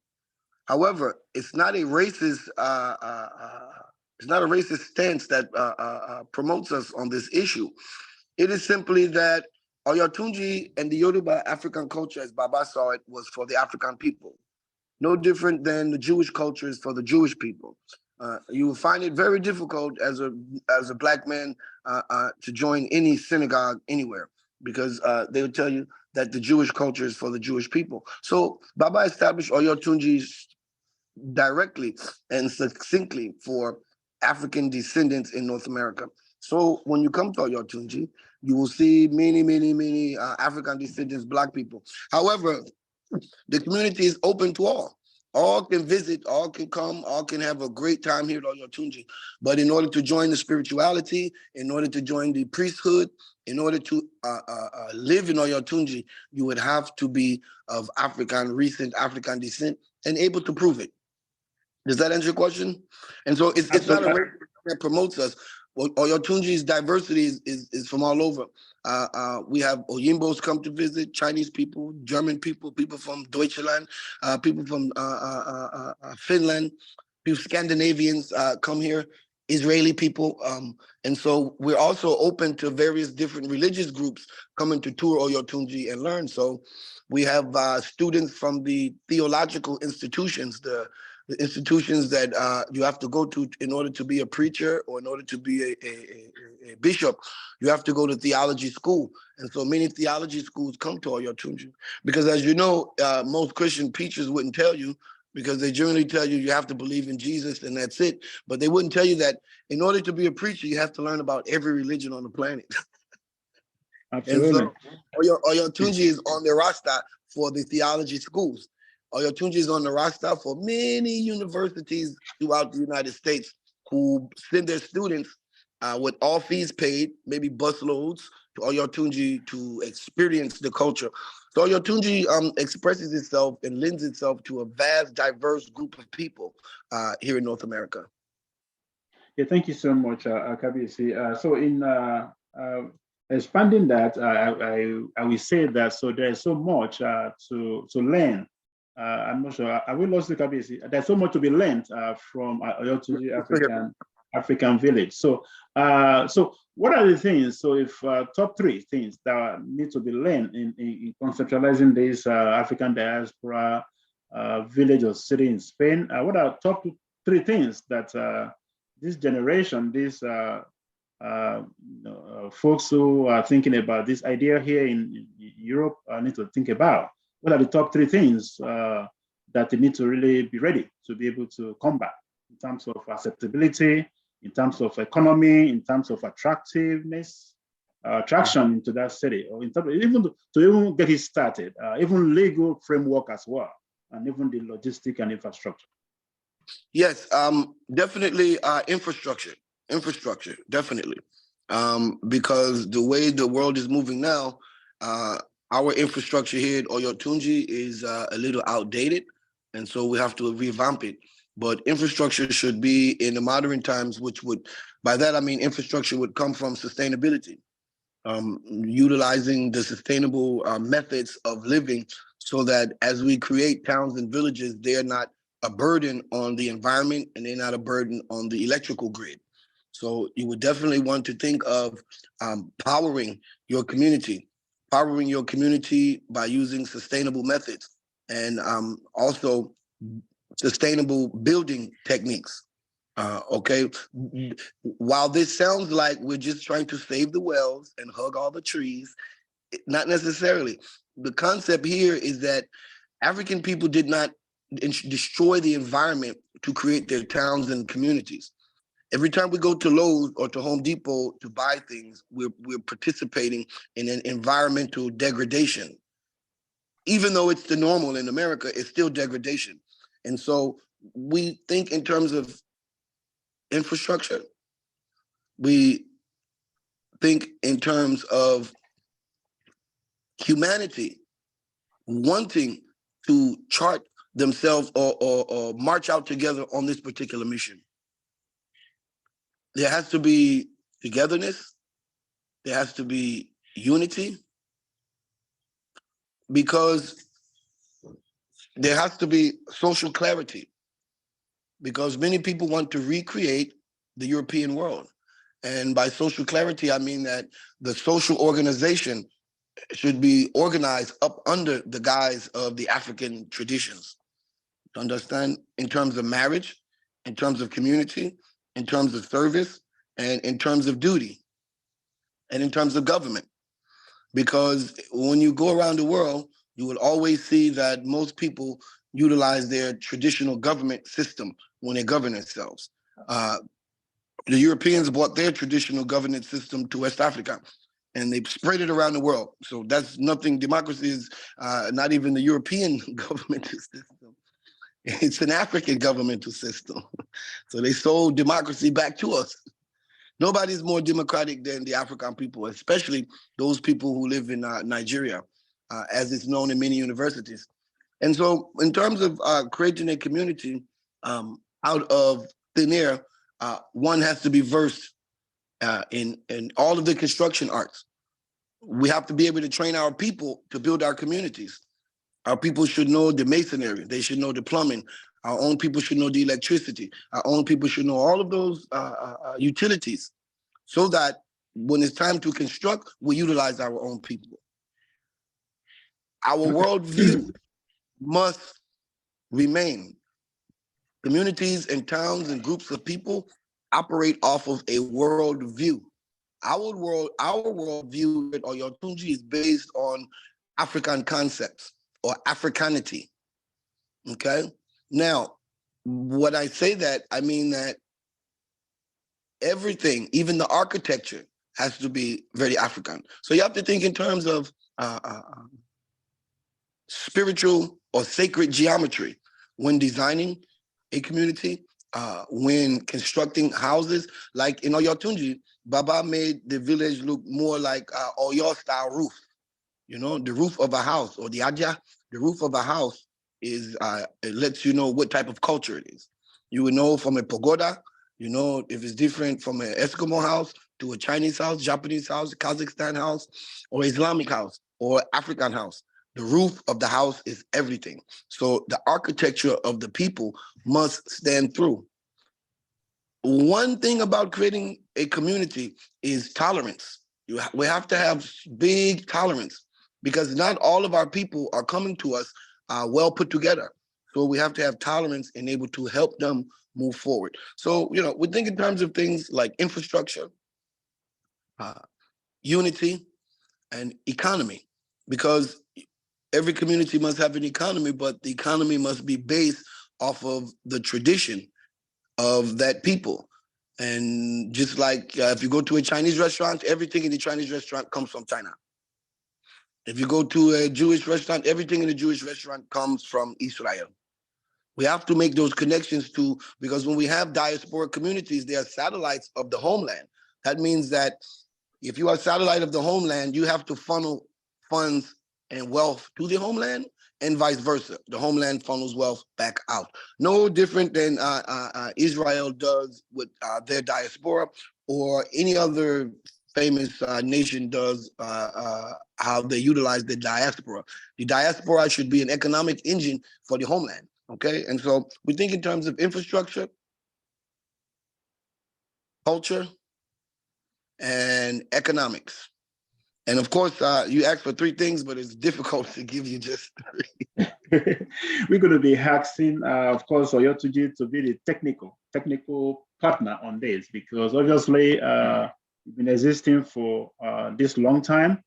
However, it's not a racist stance that promotes us on this issue. It is simply that Oyotunji and the Yoruba African culture, as Baba saw it, was for the African people. No different than the Jewish culture is for the Jewish people. You will find it very difficult as a Black man to join any synagogue anywhere, because they would tell you that the Jewish culture is for the Jewish people. So Baba established Oyotunji directly and succinctly for African descendants in North America. So when you come to Oyotunji, you will see many African descendants, Black people. However, the community is open to all. All can visit, all can come, all can have a great time here at Oyotunji. But in order to join the spirituality, in order to join the priesthood, in order to live in Oyotunji, you would have to be of recent African descent and able to prove it. Does that answer your question? And so it's not a race that promotes us. Oyotunji's diversity is from all over. We have Oyimbos come to visit, Chinese people, German people, people from Deutschland, people from Finland, people, Scandinavians come here, Israeli people. And so we're also open to various different religious groups coming to tour Oyotunji and learn. So we have students from the theological institutions, the institutions that you have to go to in order to be a preacher or in order to be a bishop. You have to go to theology school. And so many theology schools come to Oyotunji because, as you know, most Christian preachers wouldn't tell you, because they generally tell you you have to believe in Jesus and that's it. But they wouldn't tell you that in order to be a preacher, you have to learn about every religion on the planet. Absolutely. And so Oyotunji is on the roster for the theology schools. Oyotunji is on the roster for many universities throughout the United States who send their students with all fees paid, maybe bus loads, to Oyotunji to experience the culture. So Oyotunji expresses itself and lends itself to a vast, diverse group of people here in North America. Yeah, thank you so much, Kabisi. So in expanding that, I will say that so there's so much to learn. I'm not sure. I will lost the Kabisi. There's so much to be learned from Oyotunji African village. So, so what are the things? So, if top three things that need to be learned in conceptualizing this African diaspora village or city in Spain, what are top three things that this generation, these folks who are thinking about this idea here in Europe need to think about? What are the top three things that they need to really be ready to be able to combat in terms of acceptability, in terms of economy, in terms of attractiveness, attraction into that city, or in terms of even get it started, even legal framework as well, and even the logistic and infrastructure? Yes, definitely infrastructure, definitely. Because the way the world is moving now, our infrastructure here at Oyotunji is a little outdated, and so we have to revamp it. But infrastructure should be in the modern times, which would, by that I mean infrastructure would come from sustainability, utilizing the sustainable methods of living so that as we create towns and villages, they're not a burden on the environment and they're not a burden on the electrical grid. So you would definitely want to think of powering your community by using sustainable methods and also sustainable building techniques. Okay, while this sounds like we're just trying to save the wells and hug all the trees, not necessarily. The concept here is that African people did not destroy the environment to create their towns and communities. Every time we go to Lowe's or to Home Depot to buy things, we're participating in an environmental degradation. Even though it's the normal in America, it's still degradation. And so we think in terms of infrastructure. We think in terms of humanity wanting to chart themselves or march out together on this particular mission. There has to be togetherness. There has to be unity, because there has to be social clarity, because many people want to recreate the European world. And by social clarity, I mean that the social organization should be organized up under the guise of the African traditions. Understand? In terms of marriage, in terms of community, in terms of service, and in terms of duty, and in terms of government. Because when you go around the world, you will always see that most people utilize their traditional government system when they govern themselves. The Europeans brought their traditional governance system to West Africa, and they spread it around the world. So that's nothing. Democracy is not even the European governmental system. It's an African governmental system. So they sold democracy back to us. Nobody's more democratic than the African people, especially those people who live in Nigeria, as it's known in many universities. And so in terms of creating a community out of thin air, one has to be versed in all of the construction arts. We have to be able to train our people to build our communities. Our people should know the masonry. They should know the plumbing. Our own people should know the electricity. Our own people should know all of those utilities, so that when it's time to construct, we utilize our own people. Our worldview must remain. Communities and towns and groups of people operate off of a worldview. Our worldview at Oyotunji is based on African concepts or Africanity. Okay? Now, when I say that, I mean that everything, even the architecture, has to be very African. So you have to think in terms of spiritual or sacred geometry when designing a community, when constructing houses. Like in Oyotunji, Baba made the village look more like Oyo style roof. You know, the roof of a house, or the aja, the roof of a house is, it lets you know what type of culture it is. You would know from a pagoda, you know, if it's different from an Eskimo house to a Chinese house, Japanese house, Kazakhstan house, or Islamic house, or African house. The roof of the house is everything. So the architecture of the people must stand through. One thing about creating a community is tolerance. We have to have big tolerance, because not all of our people are coming to us well put together. So we have to have tolerance and able to help them move forward. So, you know, we think in terms of things like infrastructure, unity, and economy, because every community must have an economy, but the economy must be based off of the tradition of that people. And just like if you go to a Chinese restaurant, everything in the Chinese restaurant comes from China. If you go to a Jewish restaurant, everything in the Jewish restaurant comes from Israel. We have to make those connections too, because when we have diaspora communities, they are satellites of the homeland. That means that if you are a satellite of the homeland, you have to funnel funds and wealth to the homeland, and vice versa. The homeland funnels wealth back out. No different than Israel does with their diaspora, or any other famous nation does how they utilize the diaspora. The diaspora should be an economic engine for the homeland, okay? And so we think in terms of infrastructure, culture, and economics. And of course, you asked for three things, but it's difficult to give you just three. We're going to be asking, of course, Oyotunji to be the technical partner on this, because obviously you've been existing for this long time.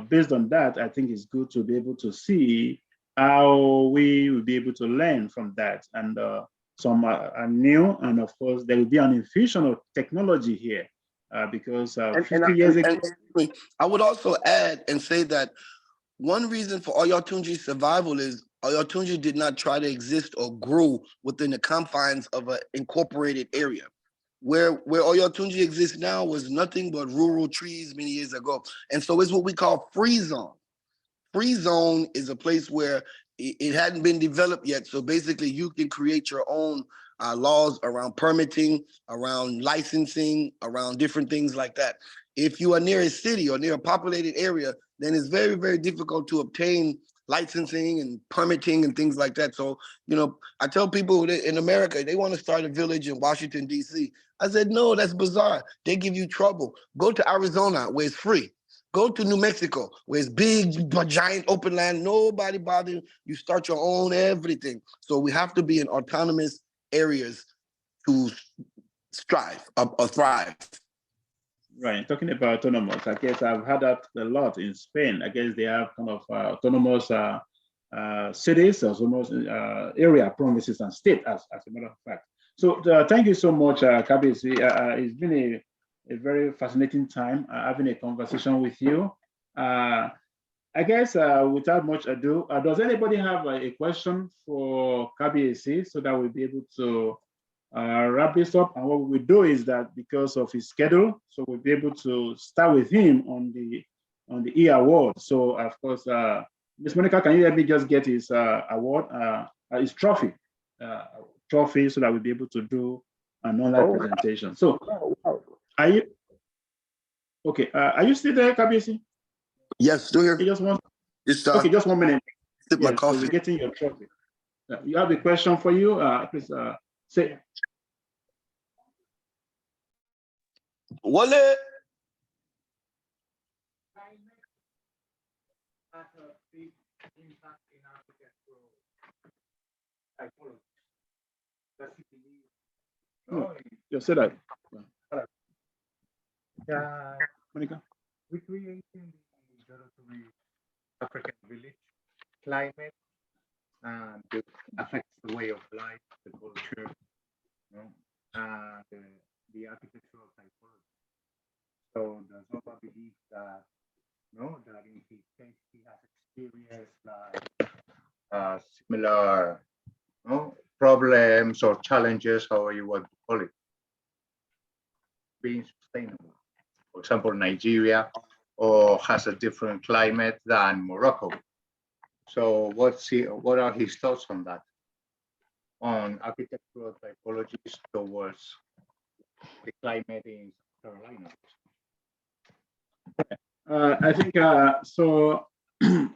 Based on that, I think it's good to be able to see how we will be able to learn from that. And some are new, and of course, there will be an infusion of technology here. Because 50 years ago. I would also add and say that one reason for Oyotunji's survival is Oyotunji did not try to exist or grow within the confines of an incorporated area. Where Oyotunji exists now was nothing but rural trees many years ago. And so it's what we call free zone. Free zone is a place where it hadn't been developed yet. So basically you can create your own laws around permitting, around licensing, around different things like that. If you are near a city or near a populated area, then it's very, very difficult to obtain licensing and permitting and things like that. So, you know, I tell people that in America, they want to start a village in Washington, D.C. I said, no, that's bizarre. They give you trouble. Go to Arizona where it's free. Go to New Mexico, where it's big, giant open land, nobody bothering. You start your own everything. So we have to be in autonomous areas to strive or thrive. Right, talking about autonomous, I guess I've had that a lot in Spain. I guess they have kind of autonomous cities, autonomous area provinces and state, as a matter of fact. So thank you so much, Kabisi. It's been a very fascinating time having a conversation with you. I guess without much ado, does anybody have a question for Kabisi so that we'll be able to wrap this up? And what we do is that because of his schedule, so we'll be able to start with him on the E award. So of course, Ms. Monica, can you help me just get his award, his trophy, so that we'll be able to do an online presentation. So, are you okay? Are you still there, Kabisi? Yes, still here. You just want. Okay, just 1 minute. Sip my coffee. So we're getting your trophy. You have a question for you. Please say. Wale. No, you said that. Monica? We creating the African village climate and it affects the way of life, the culture, you know, and the architectural typology. So the Zoba believes that, you know, that in his case he has experienced like similar, you know, problems or challenges, however you want to call it, being sustainable. For example, Nigeria or has a different climate than Morocco. So what are his thoughts on that? On architectural typologies towards the climate in South Carolina? I think so. Did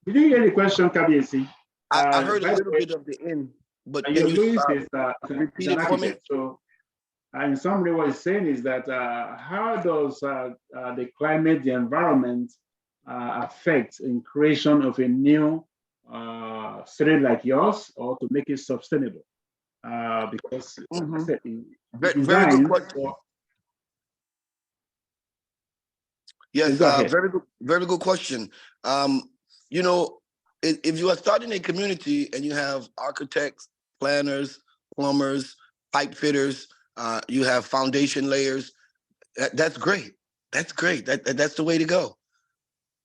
you hear the question, Kabisi? I heard a little bit of the end, but can you repeat it for me? So, in summary, what he's saying is that how does the climate, the environment affect in creation of a new city like yours, or to make it sustainable? Because like I said, very good question. Yes, very good question. You know, if you are starting a community and you have architects, planners, plumbers, pipe fitters, you have foundation layers, that's great. That's great. That's the way to go.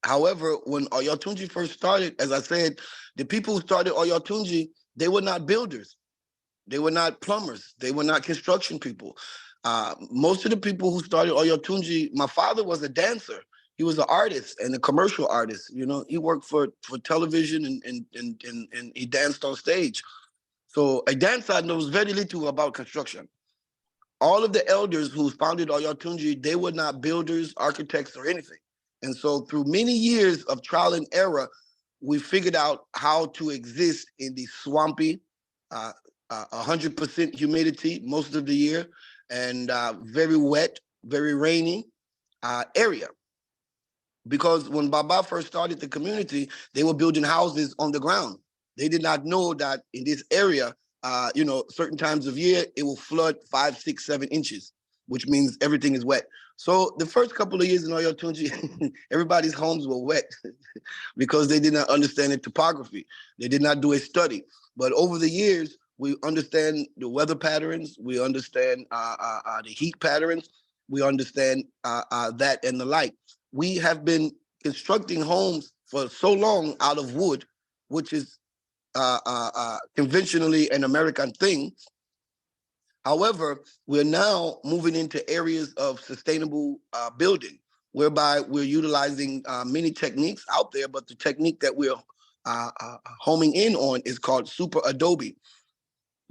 However, when Oyotunji first started, as I said, the people who started Oyotunji, they were not builders. They were not plumbers. They were not construction people. Most of the people who started Oyotunji, my father was a dancer. He was an artist and a commercial artist. You know, he worked for television and he danced on stage. So a dancer knows very little about construction. All of the elders who founded Oyotunji, they were not builders, architects, or anything. And so through many years of trial and error, we figured out how to exist in the swampy, 100% humidity most of the year, and very wet, very rainy area. Because when Baba first started the community, they were building houses on the ground. They did not know that in this area, you know, certain times of year, it will flood 5, 6, 7 inches, which means everything is wet. So the first couple of years in Oyotunji, everybody's homes were wet because they did not understand the topography. They did not do a study. But over the years, we understand the weather patterns. We understand the heat patterns. We understand that and the like. We have been constructing homes for so long out of wood, which is conventionally an American thing. However, we're now moving into areas of sustainable building, whereby we're utilizing many techniques out there, but the technique that we're homing in on is called super adobe,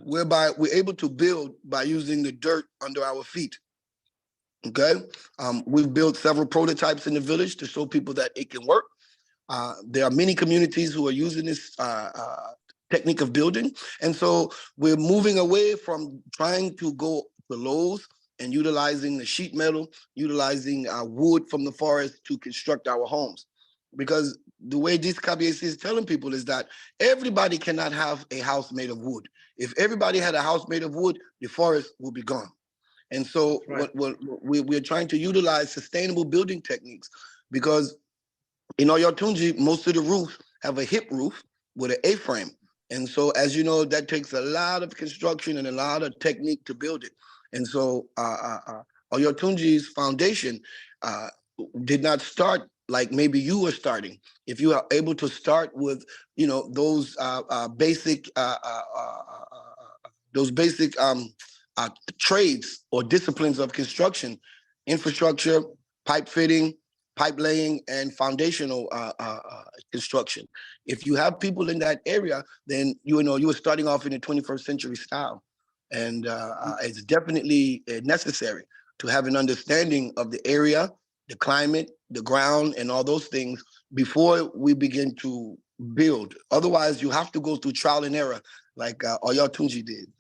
whereby we're able to build by using the dirt under our feet. Okay, we've built several prototypes in the village to show people that it can work. There are many communities who are using this technique of building. And so we're moving away from trying to go to Lowe's and utilizing the sheet metal, utilizing wood from the forest to construct our homes. Because the way this KBAC is telling people is that everybody cannot have a house made of wood. If everybody had a house made of wood, the forest will be gone. And so what we're trying to utilize sustainable building techniques, because in Oyotunji, most of the roofs have a hip roof with an A-frame. And so, as you know, that takes a lot of construction and a lot of technique to build it. And so Oyotunji's foundation did not start like maybe you were starting. If you are able to start with, you know, those basic trades or disciplines of construction, infrastructure, pipe fitting, pipe laying, and foundational construction. If you have people in that area, then you were starting off in a 21st century style. And it's definitely necessary to have an understanding of the area, the climate, the ground, and all those things before we begin to build. Otherwise, you have to go through trial and error like Oyotunji did.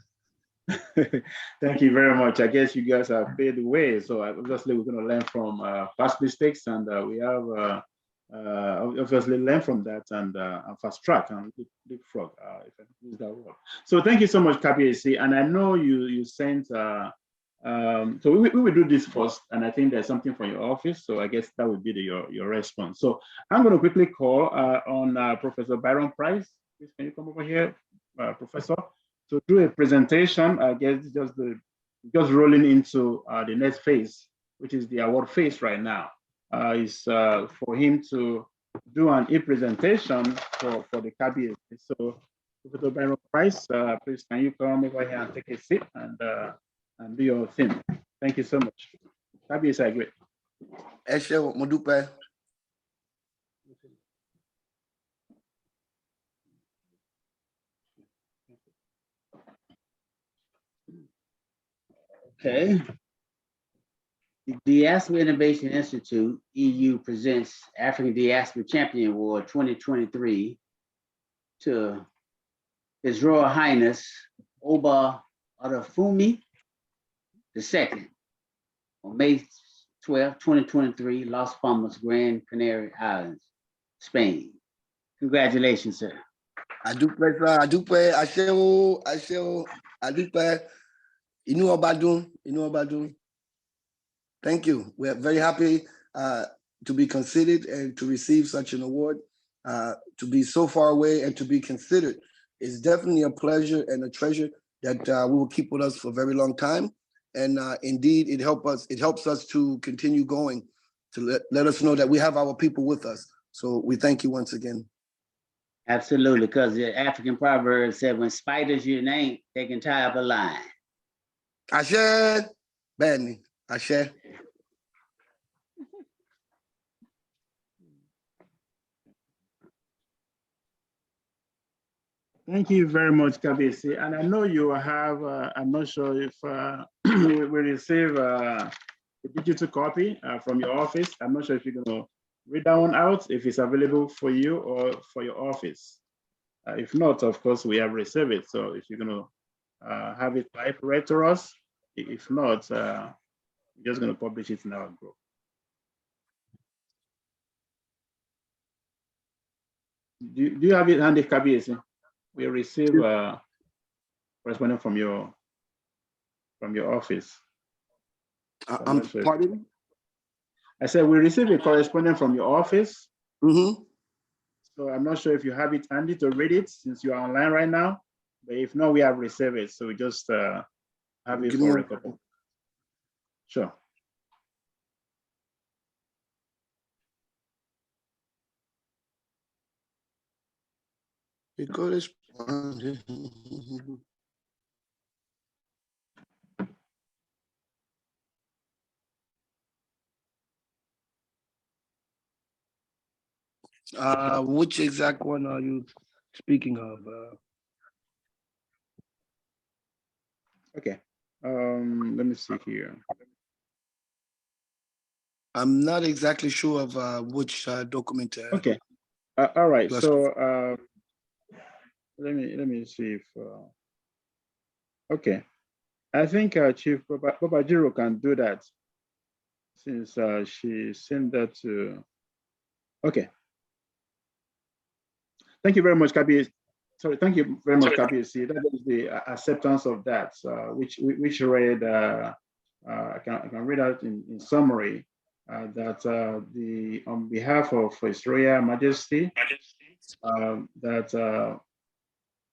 Thank you very much. I guess you guys have paid the way. So obviously we're going to learn from past mistakes, and we have obviously learn from that and fast track and leapfrog, if I use that word. So thank you so much, KBAC. And I know you sent, so we will do this first, and I think there's something from your office. So I guess that would be your response. So I'm going to quickly call on Professor Byron Price. Please, can you come over here, Professor? So do a presentation. I guess just rolling into the next phase, which is the award phase right now. Is for him to do an e-presentation for the KBAC. So Professor Byron Price, please can you come over here and take a seat and do your thing. Thank you so much. KBAC, I agree. Eshe Modupe. Okay. The Diaspora Innovation Institute, EU, presents African Diaspora Champion Award 2023 to His Royal Highness Oba Adafumi II on May 12, 2023, Las Palmas, Gran Canaria Islands, Spain. Congratulations, sir. Adupe, Adupe, Asheo, Adupe, Inu Obadun. Thank you. We are very happy to be considered and to receive such an award. To be so far away and to be considered is definitely a pleasure and a treasure that we will keep with us for a very long time. And indeed, it helps us to continue going, to let us know that we have our people with us. So we thank you once again. Absolutely, because the African proverb said, when spiders unite, they can tie up a line. Ashe, Benny, Ashe. Thank you very much, KBAC. And I know you have, I'm not sure if we receive a digital copy from your office. I'm not sure if you're going to read that one out, if it's available for you or for your office. If not, of course, we have received it. So if you're going to have it typed, read to us. If not, we're just going to publish it in our group. Do you have it handy, KBAC? We receive correspondence from your office. I'm sure. Pardon? I said we received a correspondence from your office. Mm-hmm. So I'm not sure if you have it handy to read it since you are online right now. But if not, we have received it. So we just have it for a couple. Sure. It corresponds. Which exact one are you speaking of? Okay. Let me see here. I'm not exactly sure of which document. Okay. All right. So let me see if. Okay. I think Chief Babajiro can do that since she sent that to. Okay. Thank you very much, Kabi. Sorry, thank you very much, Kabi. See, that is the acceptance of that, which read. I can read out in summary that on behalf of His Royal Majesty, that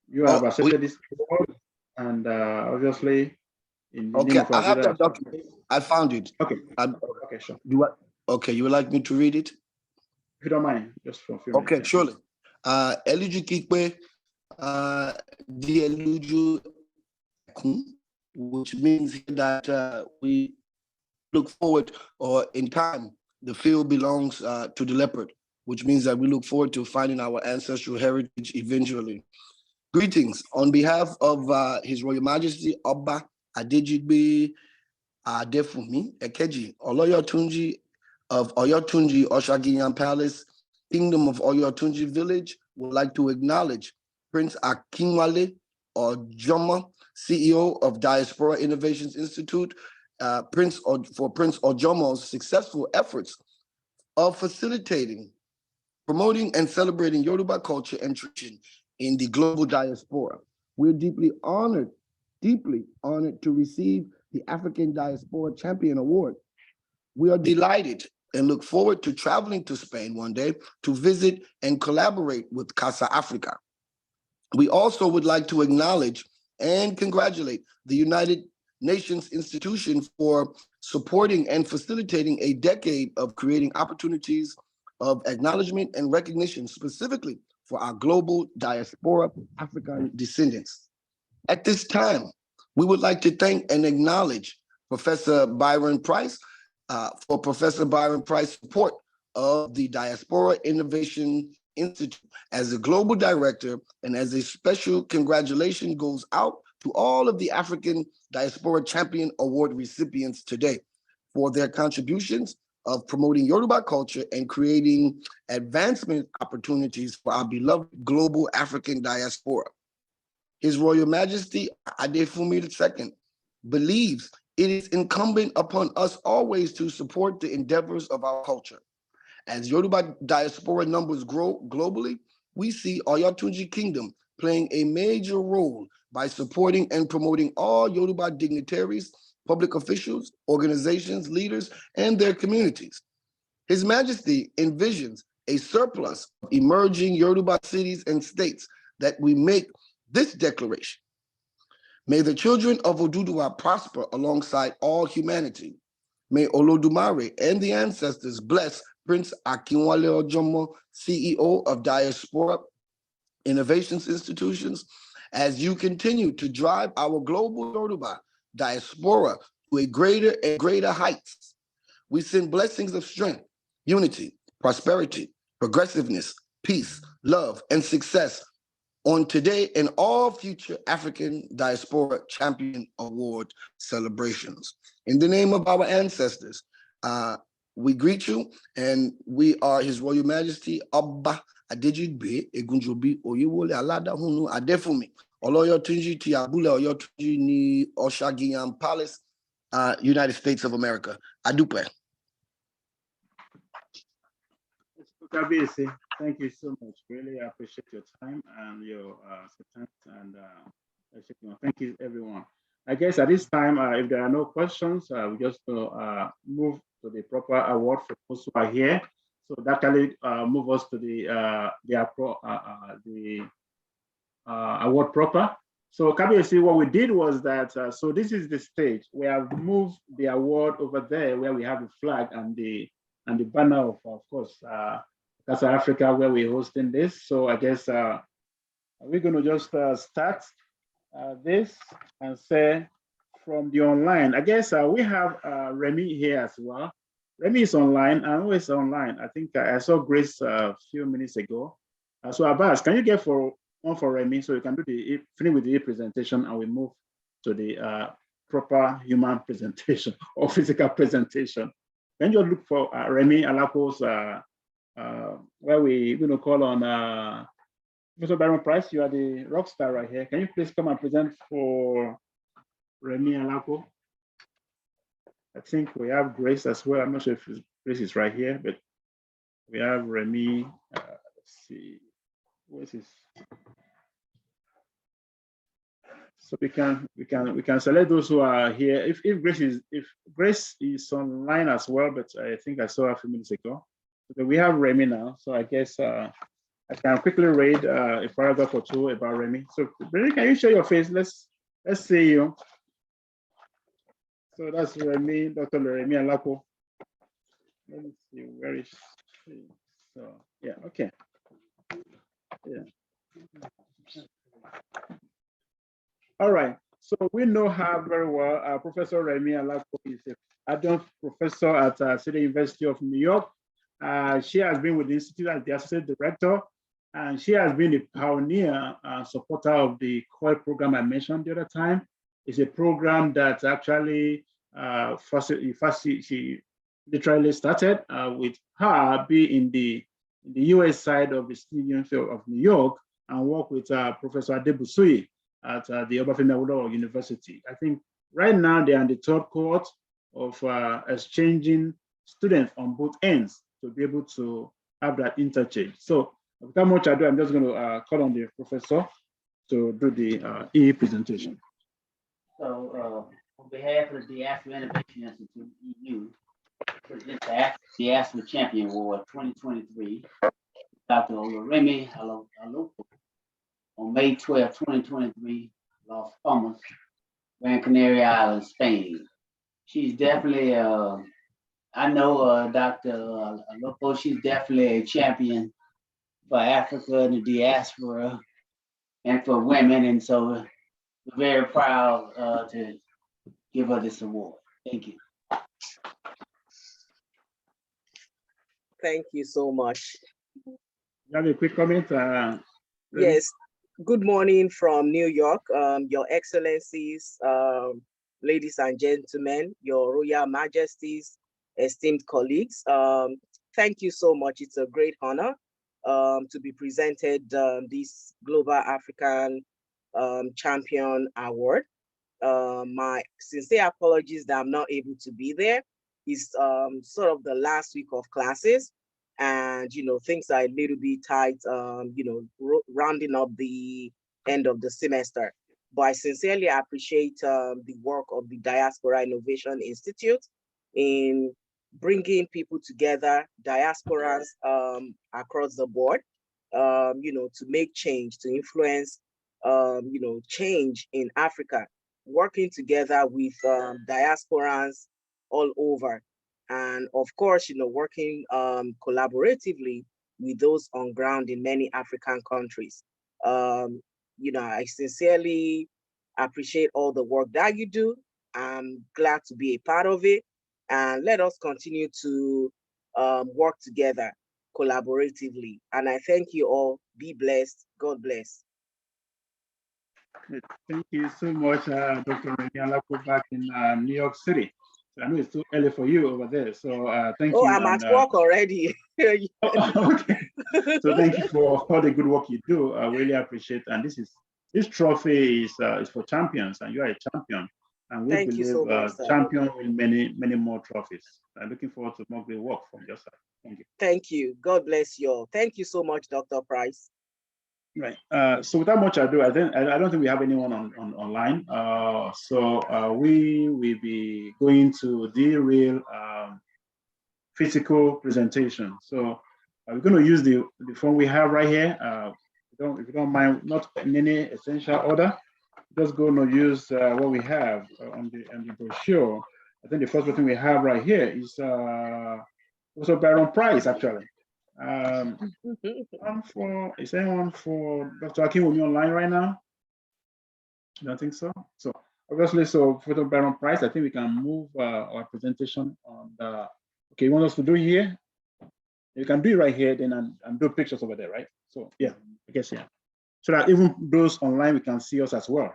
you have accepted this award, and obviously in the name of I have our that document. I found it. Okay. Okay, sure. Okay, you would like me to read it? If you don't mind, just for a few Okay, minutes. surely. Eliju Kikwe, di Eliju, which means that we look forward, or in time, the field belongs to the leopard, which means that we look forward to finding our ancestral heritage eventually. Greetings on behalf of His Royal Majesty Oba Adejigbe Adefumi Ekeji Oloyotunji of Oyotunji Oshagiyan Palace, Kingdom of Oyotunji Village, would like to acknowledge Prince Akinwale Ojomo, CEO of Diaspora Innovation Institute, Prince Ojomo's successful efforts of facilitating, promoting, and celebrating Yoruba culture and tradition in the global diaspora. We're deeply honored to receive the African Diaspora Champion Award. We are delighted and look forward to traveling to Spain one day to visit and collaborate with CASA Africa. We also would like to acknowledge and congratulate the United Nations institution for supporting and facilitating a decade of creating opportunities of acknowledgement and recognition specifically for our global diaspora African descendants. At this time, we would like to thank and acknowledge Professor Byron Price for Professor Byron Price's support of the Diaspora Innovation Institute as a global director, and as a special congratulation goes out to all of the African Diaspora Champion Award recipients today for their contributions of promoting Yoruba culture and creating advancement opportunities for our beloved global African diaspora. His Royal Majesty Adefumi II believes it is incumbent upon us always to support the endeavors of our culture. As Yoruba diaspora numbers grow globally, we see Oyotunji Kingdom playing a major role by supporting and promoting all Yoruba dignitaries, public officials, organizations, leaders, and their communities. His Majesty envisions a surplus of emerging Yoruba cities and states that we make this declaration. May the children of Oduduwa prosper alongside all humanity. May Olodumare and the ancestors bless Prince Akinwale Ojomo, CEO of Diaspora Innovations Institutions, as you continue to drive our global Yoruba diaspora to a greater and greater heights. We send blessings of strength, unity, prosperity, progressiveness, peace, love, and success on today and all future African Diaspora Champion Award celebrations. In the name of our ancestors, we greet you, and we are His Royal Majesty Oba Adejigbe Egunjobi Oyewole Aladahunu Adefumi Oloyotunji ti Abule Oyotunji ni Oshagiyan Palace, United States of America. Adupe. Kabisi, thank you so much. Really appreciate your time and your acceptance, and thank you, everyone. I guess at this time, if there are no questions, we just move to the proper award for those who are here. So that can move us to the award proper. So Kabisi, what we did was that, so this is the stage. We have moved the award over there where we have the flag and the banner of course, CASA Africa, where we're hosting this. So I guess we're going to just start this and say from the online. I guess we have Remy here as well. Remy is online and always online. I think I saw Grace a few minutes ago. So Abbas, can you get one for Remy so you can do finish with the presentation, and we move to the proper human presentation or physical presentation. Then you look for Remy Alako's where we're going to call on Mr. Byron Price. You are the rock star right here. Can you please come and present for Remy Alako. I think we have Grace as well. I'm not sure if Grace is right here, but we have Remy. Let's see, what is? So we can select those who are here. If Grace is online as well, but I think I saw her a few minutes ago. So we have Remy now. So I guess I can quickly read a paragraph or two about Remy. So Remy, can you show your face? Let's see you. So that's Remy, Dr. Remy Alako. Let me see, where is she? So yeah, okay. Yeah. All right. So we know her very well. Professor Remy Alako is an adjunct professor at City University of New York. She has been with the Institute as the associate director, and she has been a pioneer supporter of the COI program I mentioned the other time. It's a program that actually she literally started with her being in the US side of the City University of New York and work with Professor Adebusui at the Obafemi Awolowo University. I think right now they're in the third cohort of exchanging students on both ends to be able to have that interchange. So without much ado, I'm just going to call on the professor to do the EE presentation. So on behalf of the Diaspora Innovation Institute, EU, present the Diaspora Champion Award 2023, Dr. Remy Alako, on May 12, 2023, Las Palmas, Gran Canaria Island, Spain. She's definitely, I know Dr. Alako, she's definitely a champion for Africa and the diaspora and for women. And so we're very proud to give her this award. Thank you. Thank you so much. You have a quick comment? Yes. Good morning from New York, Your Excellencies, ladies and gentlemen, Your Royal Majesties, esteemed colleagues. Thank you so much. It's a great honor to be presented this Global African Champion Award. My sincere apologies that I'm not able to be there. It's sort of the last week of classes, and things are a little bit tight, rounding up the end of the semester. But I sincerely appreciate the work of the Diaspora Innovation Institute in bringing people together, diasporans across the board, to make change, to influence, change in Africa, working together with diasporans all over. And of course, working collaboratively with those on ground in many African countries. I sincerely appreciate all the work that you do. I'm glad to be a part of it. And let us continue to work together collaboratively. And I thank you all. Be blessed. God bless. Thank you so much, Dr. Remy Alako, back in New York City. I know it's too early for you over there, so thank you. Oh, I'm at work already. Okay. So thank you for all the good work you do. I really appreciate it. And this trophy is for champions, and you are a champion. And we Thank you so much, champion will many more trophies. I'm looking forward to more great work from your side. Thank you. Thank you. God bless you all. Thank you so much, Dr. Price. Right. So without much ado, I don't think we have anyone online. So we will be going to the real physical presentation. So we're going to use the form we have right here. If you don't mind, not in any essential order, just going to use what we have on the brochure. I think the first thing we have right here is also Baron Price, actually. Is anyone for Dr. Akinwumi online right now? I don't think so. So obviously, for the Baron Price, I think we can move our presentation on the. Okay, you want us to do here? You can do it right here, then and do pictures over there, right? So yeah, I guess yeah. So that even those online, we can see us as well.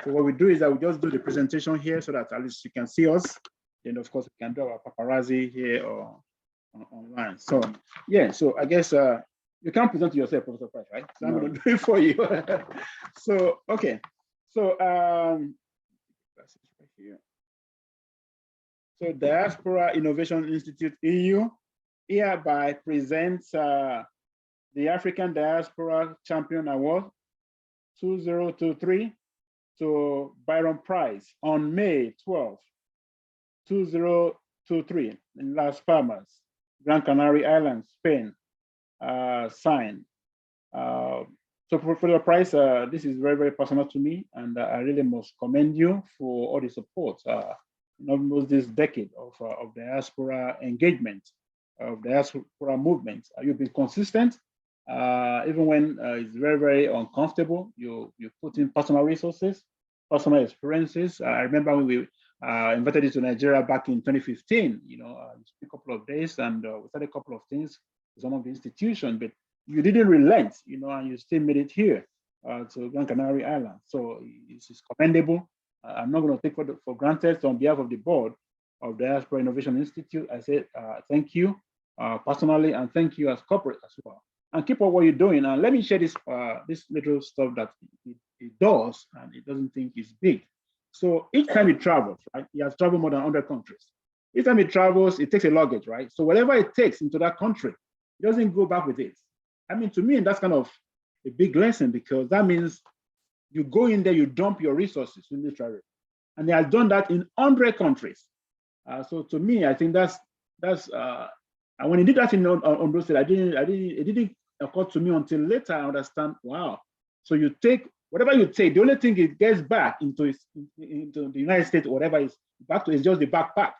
So what we do is that we just do the presentation here so that at least you can see us. Then of course we can do our paparazzi here or online. So yeah, so I guess you can present yourself, Professor Price, right? So I'm going to do it for you. So okay, so you. So Diaspora Innovation Institute EU hereby presents the African Diaspora Champion Award 2023 to Byron Price on May 12, 2023 in Las Palmas, Gran Canaria Island, Spain, signed. So for the prize, this is very, very personal to me, and I really must commend you for all the support in almost this decade of diaspora engagement, of diaspora movement. You've been consistent, even when it's very, very uncomfortable. You put in personal resources, personal experiences. I remember when we invited you to Nigeria back in 2015, you know, a couple of days, and we started a couple of things with some of the institutions, but you didn't relent, you know, and you still made it here to Gran Canaria Island. So it's commendable. I'm not going to take for granted. So on behalf of the board of Diaspora Innovation Institute, I say thank you personally, and thank you as corporate as well. And keep up what you're doing. And let me share this this little stuff that it does, and it doesn't think it's big. So each time he travels, right, he has traveled more than 100 countries. Each time he travels, it takes a luggage, right? So whatever it takes into that country, he doesn't go back with it. I mean, to me, that's kind of a big lesson, because that means you go in there, you dump your resources in this travel. And they have done that in 100 countries. So to me, I think that's and when he did that in Ondo State, it didn't occur to me until later I understand, wow. So you take, whatever you take, the only thing it gets back into the United States, whatever is back to, is just the backpack.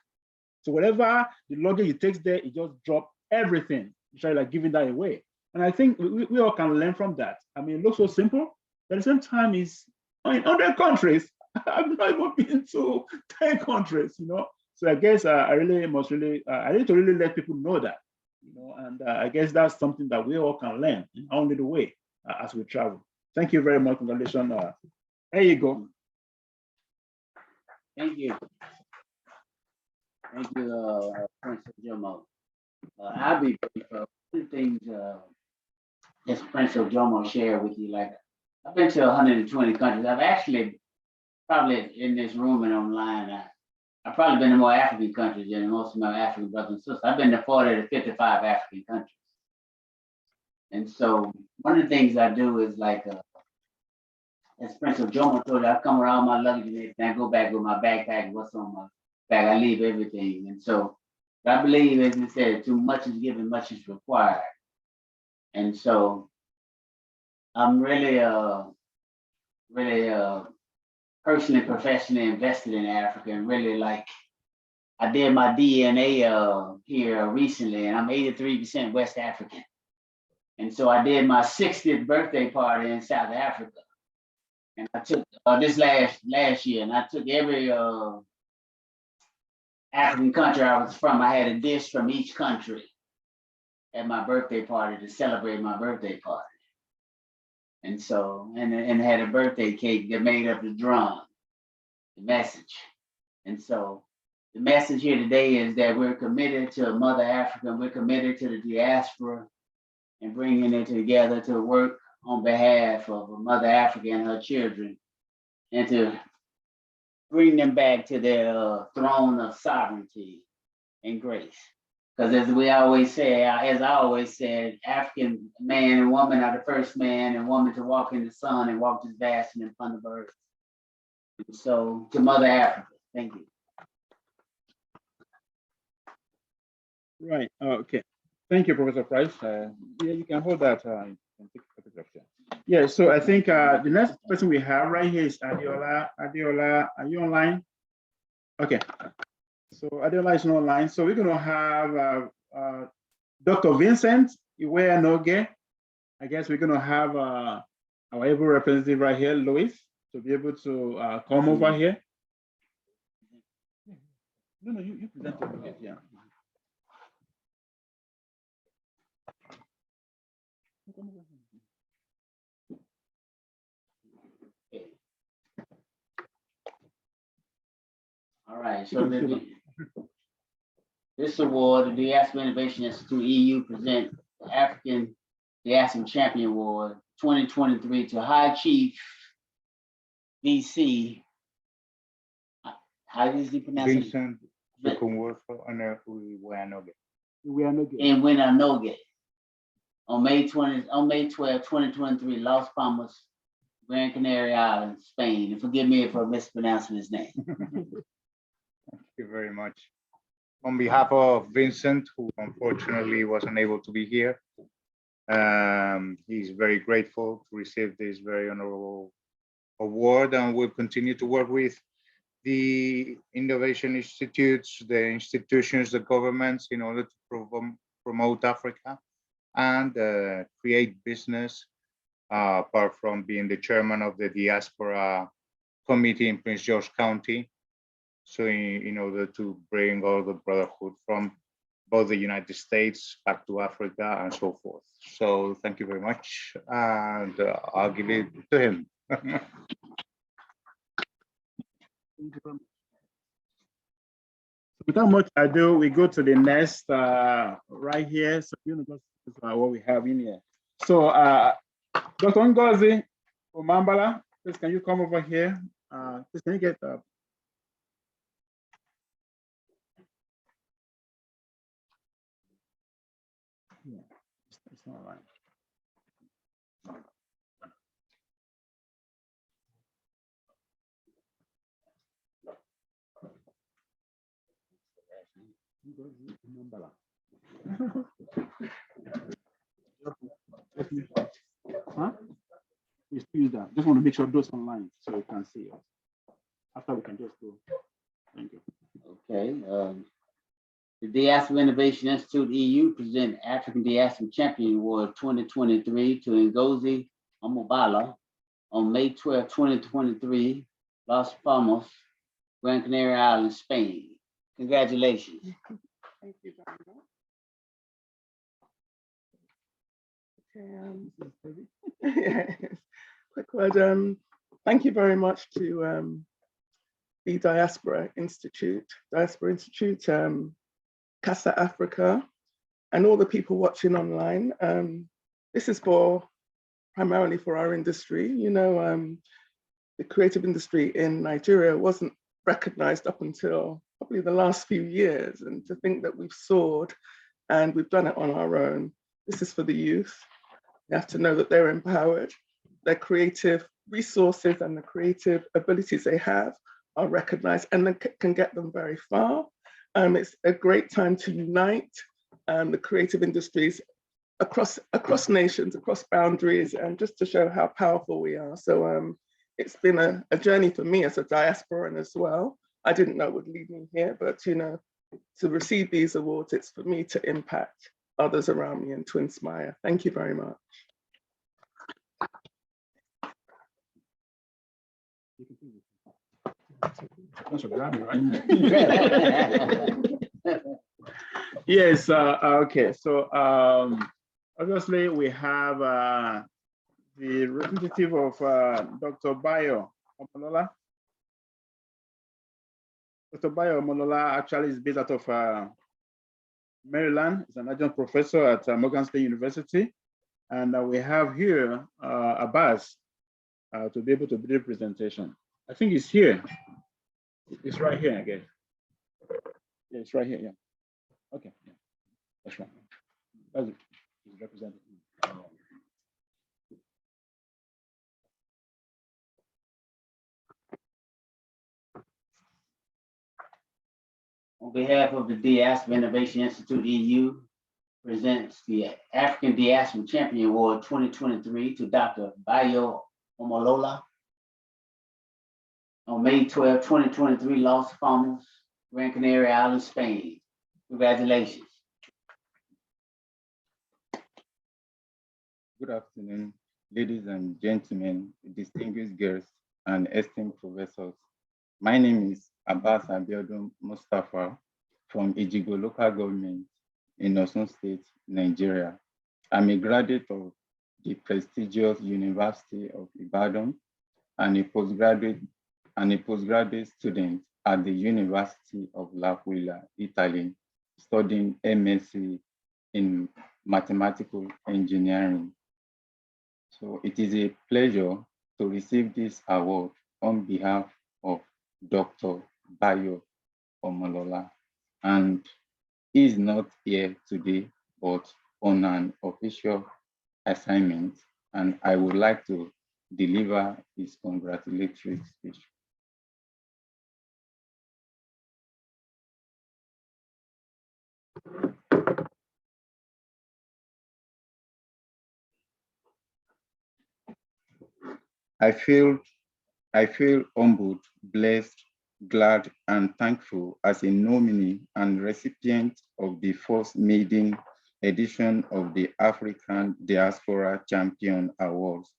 So whatever the luggage he takes there, it just drop everything. It's like giving that away. And I think we all can learn from that. I mean, it looks so simple, but at the same time, it's in other countries. I've not even been to 10 countries, you know. So I guess I need to really let people know that, you know, and I guess that's something that we all can learn in our little way as we travel. Thank you very much. Congratulations. There you go. Thank you. Thank you, Prince Jomo. I'll be brief. Two things this Prince Jomo shared with you. Like, I've been to 120 countries. I've actually probably in this room and online, I've probably been to more African countries than most of my African brothers and sisters. I've been to 40 to 55 African countries. And so one of the things I do is like, as Prince Jomo told you, I come around my luggage and everything. I go back with my backpack, what's on my bag. I leave everything. And so I believe, as you said, too much is given, much is required. And so I'm really, personally, professionally invested in Africa, and really like, I did my DNA here recently, and I'm 83% West African. And so I did my 60th birthday party in South Africa. And I took this last year, and I took every African country I was from. I had a dish from each country at my birthday party to celebrate my birthday party. And so, and had a birthday cake that made up the drum, the message. And so the message here today is that we're committed to Mother Africa, we're committed to the diaspora and bringing it together to work on behalf of Mother Africa and her children, and to bring them back to their throne of sovereignty and grace. Because as we always say, as I always said, African man and woman are the first man and woman to walk in the sun and walk this vast and upon the earth. So to Mother Africa, thank you. Right. Okay. Thank you, Professor Price. Yeah, you can hold that. And take a picture. Yeah. So I think the next person we have right here is Adiola. Adiola, are you online? Okay. So Adiola is not online. So we're going to have Dr. Vincent Iwe-Anoge. I guess we're going to have our able representative right here, Louis, to be able to come over here. No, you present it. Yeah. All right, so this award, the Diaspora Innovation Institute EU present the African Diaspora Champion Award 2023 to High Chief VC How is he pronounced? Vincent Bukunwoso and Uwanoge. In Winanoge. On May 12, 2023, Las Palmas, Gran Canaria Island, Spain. And forgive me for mispronouncing his name. Thank you very much. On behalf of Vincent, who unfortunately wasn't able to be here, he's very grateful to receive this very honorable award, and we'll continue to work with the innovation institutes, the institutions, the governments in order to promote Africa and create business, apart from being the chairman of the Diaspora Committee in Prince George County. So in order to bring all the brotherhood from both the United States back to Africa and so forth. So thank you very much. And I'll give it to him. Without much ado, we go to the next right here. So that's what we have in here. So Dr. Ngozi Omambala, please can you come over here? Please can you get up? Yeah, it's not right. Huh? We still use that. Just want to make sure those online so you can see us. After we can just go. Thank you. Okay. The Diaspora Innovation Institute EU present African Diaspora Champion Awards 2023 to Ngozi Omambala on May 12, 2023, Las Palmas, Gran Canaria Island, Spain. Congratulations. Thank you very much. Okay, yes. Quick word. Thank you very much to the Diaspora Institute, CASA Africa, and all the people watching online. This is primarily for our industry. You know, the creative industry in Nigeria wasn't recognized up until probably the last few years, and to think that we've soared and we've done it on our own. This is for the youth. They have to know that they're empowered, their creative resources and the creative abilities they have are recognized and then can get them very far. It's a great time to unite the creative industries across nations, across boundaries, and just to show how powerful we are. So it's been a journey for me as a diasporan as well. I didn't know it would lead me here, but you know, to receive these awards, it's for me to impact others around me and to inspire. Thank you very much. Yes, okay. So obviously we have the representative of Dr. Bayo Omolola. Dr. Bayo Omolola actually is based out of Maryland. He's an adjunct professor at Morgan State University. And we have here Abbas to be able to do the presentation. I think he's here. It's right here, I guess. Yeah, it's right here, yeah. Okay, yeah, that's right. That's it. He's represented. On behalf of the Diaspora Innovation Institute EU, presents the African Diaspora Champion Award 2023 to Dr. Bayo Omolola on May 12, 2023, Las Palmas, Gran Canaria Island, Spain. Congratulations. Good afternoon, ladies and gentlemen, distinguished guests and esteemed professors. My name is Abbas Abiodun Mustafa from Ejigo Local Government in Osun State, Nigeria. I'm a graduate of the prestigious University of Ibadan and a postgraduate student at the University of L'Aquila, Italy, studying MSc in mathematical engineering. So it is a pleasure to receive this award on behalf of Dr. Bayo Omolola, and he is not here today, but on an official assignment, and I would like to deliver his congratulatory speech. I feel humbled, blessed, glad, and thankful as a nominee and recipient of the first maiden edition of the African Diaspora Champion Awards,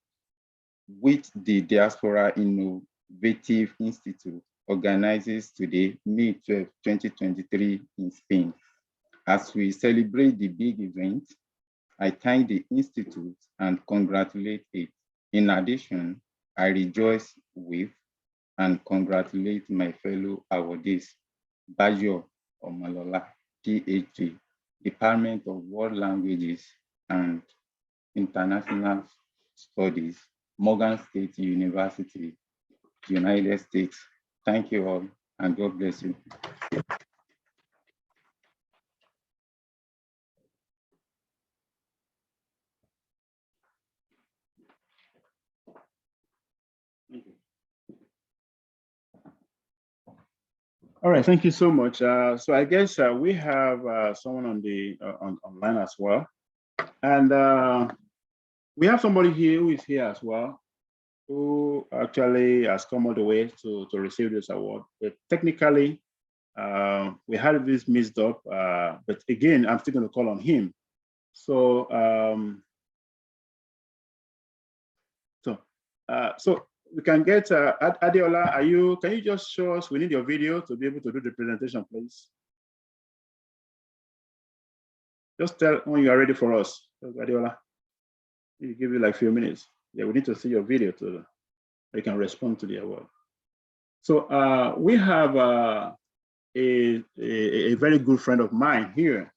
which the Diaspora Innovation Institute organizes today, May 12, 2023 in Spain. As we celebrate the big event, I thank the Institute and congratulate it. In addition, I rejoice with and congratulate my fellow awardees, Bayo Omolola, PhD, Department of World Languages and International Studies, Morgan State University, United States. Thank you all, and God bless you. All right, thank you so much. So I guess we have someone on the online as well, and we have somebody here who is here as well, who actually has come all the way to receive this award. But technically, we had this mixed up, but again, I'm still going to call on him. So, so we can get Adiola. Can you just show us? We need your video to be able to do the presentation, please. Just tell when you are ready for us, Adiola. We'll give you like a few minutes. Yeah, we need to see your video so you can respond to the award. So we have a very good friend of mine here,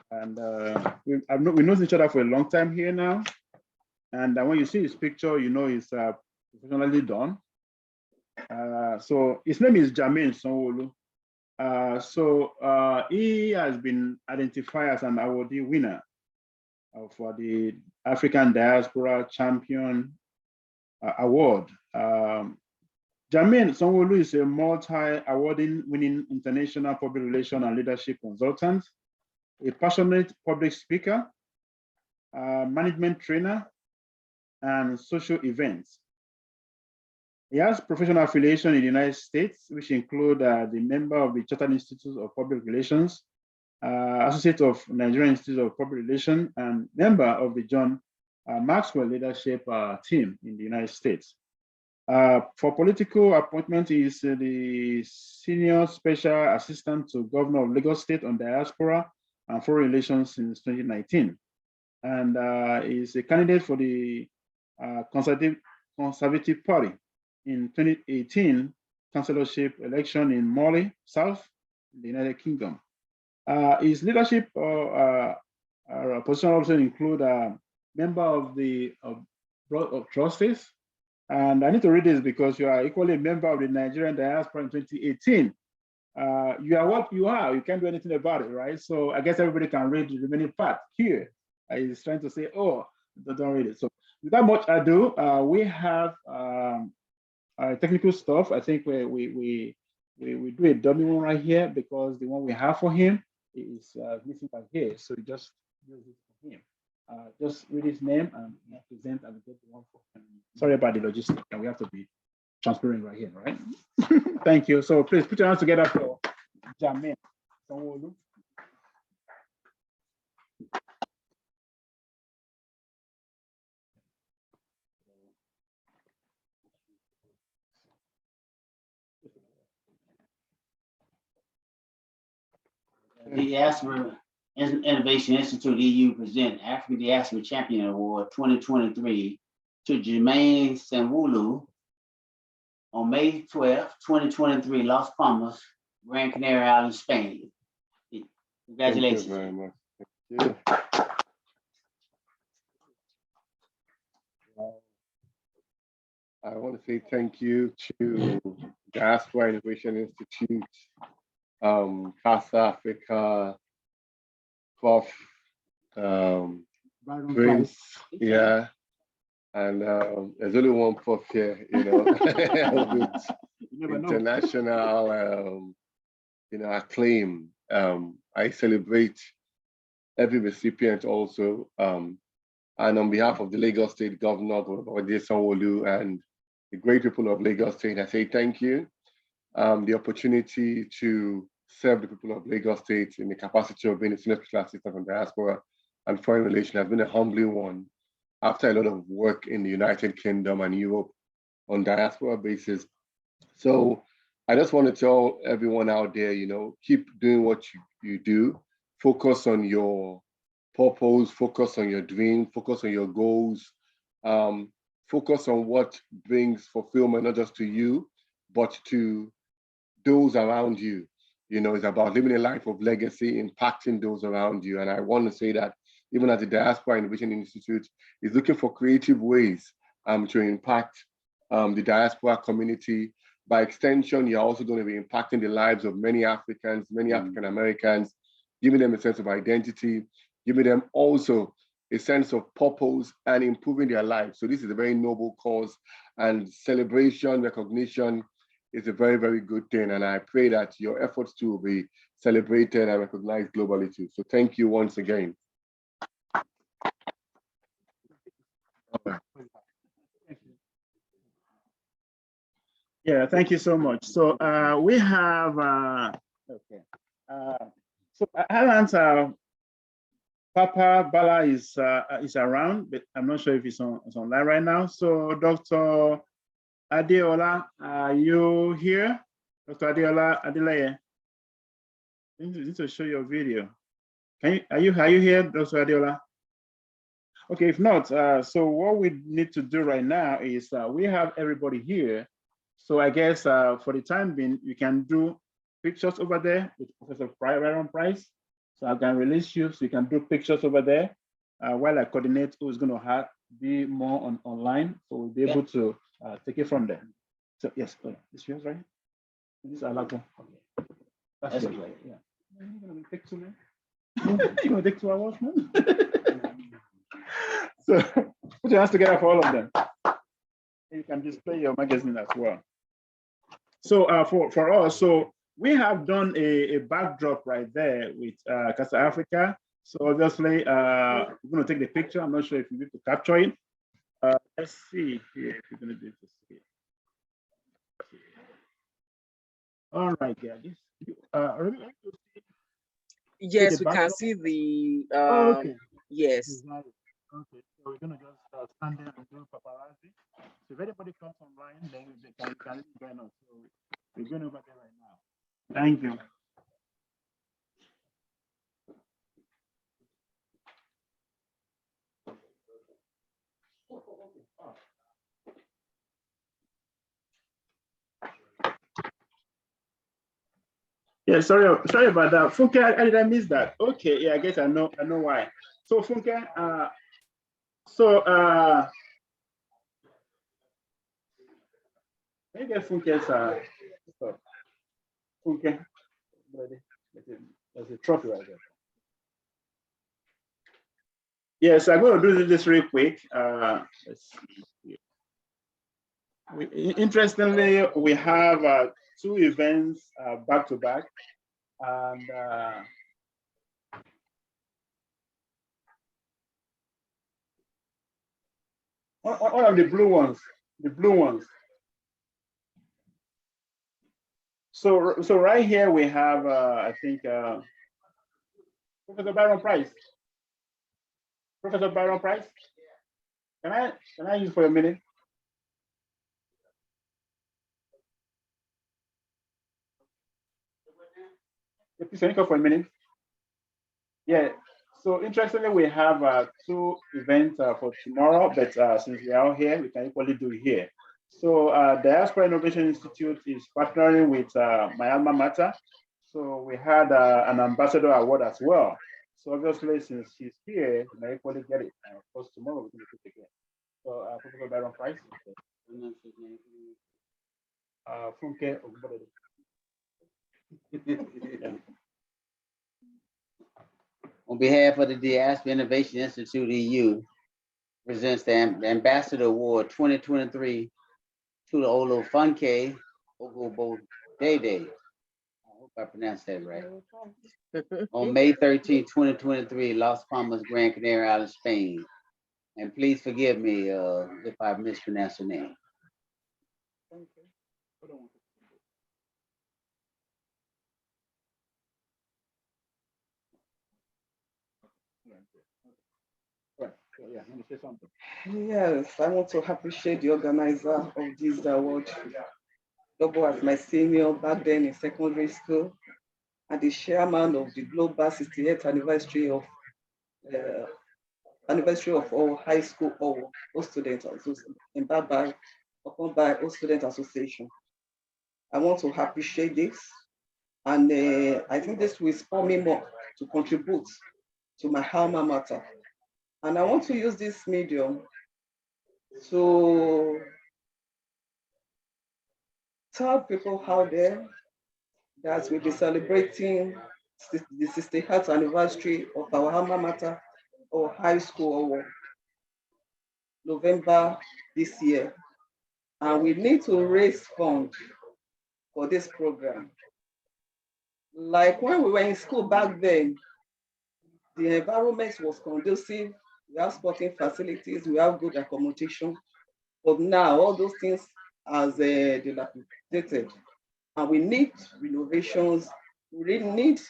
and we know each other for a long time here now. And when you see his picture, you know he's professionally done. So his name is Jermaine Sanwo-Olu. He has been identified as an awardee winner for the African Diaspora Champion Award. Jermaine Sanwo-Olu is a multi-awarding winning international public relation and leadership consultant, a passionate public speaker, management trainer, and social events. He has professional affiliation in the United States, which include the member of the Chartered Institute of Public Relations, associate of Nigerian Institute of Public Relations, and member of the John Maxwell Leadership Team in the United States. For political appointment, he is the Senior Special Assistant to Governor of Lagos State on Diaspora and Foreign Relations since 2019. And is a candidate for the Conservative Party in 2018 councillorship election in Mali, South, the United Kingdom. His leadership position also include a member of the Board of Trustees. And I need to read this because you are equally a member of the Nigerian diaspora in 2018. You are what you are, you can't do anything about it, right? So I guess everybody can read the remaining part here. He's trying to say, oh, don't read it. So without much ado, we have technical stuff. I think we do a dummy one right here because the one we have for him is missing right here. So we just use it for him. Just read his name and present and get the one for him. Sorry about the logistics, and we have to be transparent right here, right? Thank you. So please put your hands together for Jermaine Sanwo-Olu. The Diaspora Innovation Institute EU present African Diaspora Champion Award 2023 to Jermaine Sanwo-Olu on May 12, 2023, Las Palmas, Gran Canaria Island, Spain. Congratulations. Thank you very much. Thank you. I want to say thank you to Diaspora Innovation Institute, CASA AFRICA, Prof. Prince, yeah. And there's only one prof here, you know, with international, you know, acclaim. I celebrate every recipient also. And on behalf of the Lagos State Governor, Sanwo-Olu, and the great people of Lagos State, I say thank you. The opportunity to serve the people of Lagos State in the capacity of being a senior special assistant on diaspora and foreign relations has been a humbling one after a lot of work in the United Kingdom and Europe on diaspora basis. So I just want to tell everyone out there, you know, keep doing what you do. Focus on your purpose, focus on your dream, focus on your goals, focus on what brings fulfillment, not just to you, but to those around you. You know, it's about living a life of legacy, impacting those around you. And I want to say that even as the Diaspora Innovation Institute is looking for creative ways to impact the diaspora community. By extension, you're also going to be impacting the lives of many Africans, many African Americans, giving them a sense of identity, giving them also a sense of purpose and improving their lives. So this is a very noble cause, and celebration, recognition is a very, very good thing. And I pray that your efforts too will be celebrated and recognized globally too. So thank you once again. Yeah, thank you so much. So we have, so Alan, Papa Bala is around, but I'm not sure if he's online right now. So Dr. Adeola, are you here? Dr. Adeola Adeleye, you need to show your video. Are you here, Dr. Adeola? Okay, if not, so what we need to do right now is we have everybody here. So I guess for the time being, you can do pictures over there with Professor Byron Price. So I can release you so you can do pictures over there while I coordinate who's going to be more online. So we'll be able to take it from there. So yes, it's yours, right? This is Alago. Okay. That's yours, right? Yeah. You're going to take 2 minutes? You're going to take 2 hours, man? So put your hands together for all of them. You can display your magazine as well. So for us, so we have done a backdrop right there with CASA Africa. So obviously, we're going to take the picture. I'm not sure if you need to capture it. Let's see here if you're going to do this. All right, guys. Yes, we can see the. Okay. Yes. Okay, so we're going to just stand there and do paparazzi. So if anybody comes online, then they can join us. So we're going over there right now. Thank you. Yeah, sorry about that. Funke, how did I miss that? Okay, yeah, I guess I know why. So Funke, let me get Funke's Funke. There's a trophy right there. Yes, I'm going to do this real quick. Let's see. Interestingly, we have 2 events back to back, and one of the blue ones, So right here we have, I think, Professor Byron Price. Professor Byron Price, can I use for a minute? Please, can you come for a minute? Yeah. So interestingly, we have 2 events for tomorrow, but since we are all here, we can equally do it here. So Diaspora Innovation Institute is partnering with my alma mater. So we had an ambassador award as well. So obviously, since she's here, we may equally get it. And of course, tomorrow we're going to do it again. So Professor Byron Price. Funke Ogbodede. On behalf of the Diaspora Innovation Institute EU, presents the Ambassador Award 2023 to the Olo Funke Ogbodede. I hope I pronounced that right. On May 13, 2023, Las Palmas, Gran Canaria, Island, Spain. And please forgive me if I mispronounced your name. Yeah, let me say something. Yes, I want to appreciate the organizer of this award. Double as my senior back then in secondary school, and the chairman of the Global 68th anniversary of all high school all students embarked by all student association. I want to appreciate this, and I think this will spur me more to contribute to my alma mater. And I want to use this medium to tell people out there that we'll be celebrating the 68th anniversary of our alma mater or high school or November this year. And we need to raise funds for this program. Like when we were in school back then, the environment was conducive. We have sporting facilities, we have good accommodation. But now all those things are dilapidated. And we need renovations. We really need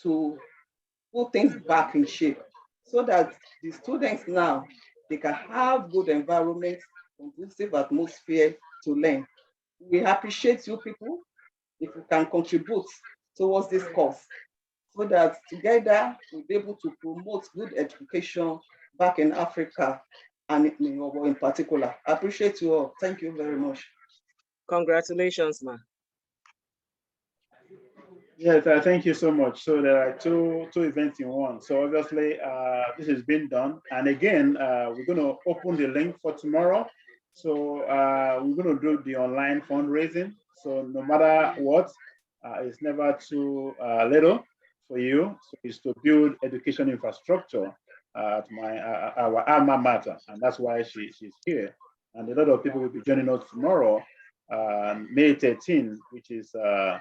to put things back in shape so that the students now, they can have good environment, conducive atmosphere to learn. We appreciate you people if you can contribute towards this cause so that together we'll be able to promote good education back in Africa and in particular. I appreciate you all. Thank you very much. Congratulations, man. Yes, thank you so much. So there are two events in one. So obviously this has been done. And again, we're going to open the link for tomorrow. So we're going to do the online fundraising. So no matter what, it's never too little for you. So it's to build education infrastructure at our alma mater. And that's why she's here. And a lot of people will be joining us tomorrow, May 13, which is a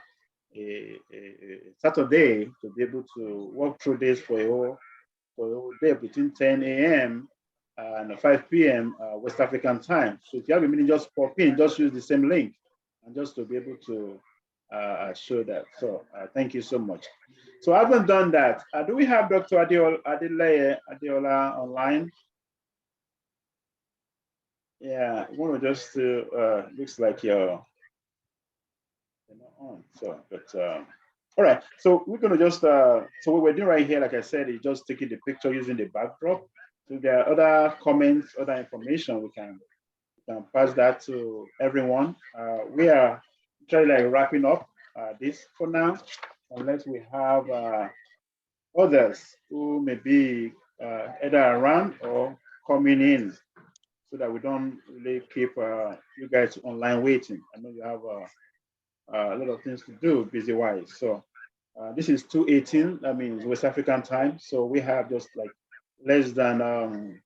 Saturday, to be able to walk through this for a whole day between 10 a.m. and 5 p.m. West African time. So if you have a minute, just pop in, just use the same link, and just to be able to show that. So thank you so much. So I haven't done that. Do we have Dr. Adeola online? Yeah, I want to just looks like you're not on. So, but all right. So we're gonna just so what we're doing right here, like I said, is just taking the picture using the backdrop. So there are other comments, other information we can pass that to everyone. We are trying like wrapping up this for now, unless we have others who may be either around or coming in, so that we don't really keep you guys online waiting. I know you have a lot of things to do busy-wise. So this is 2:18. That means West African time. So we have just like less than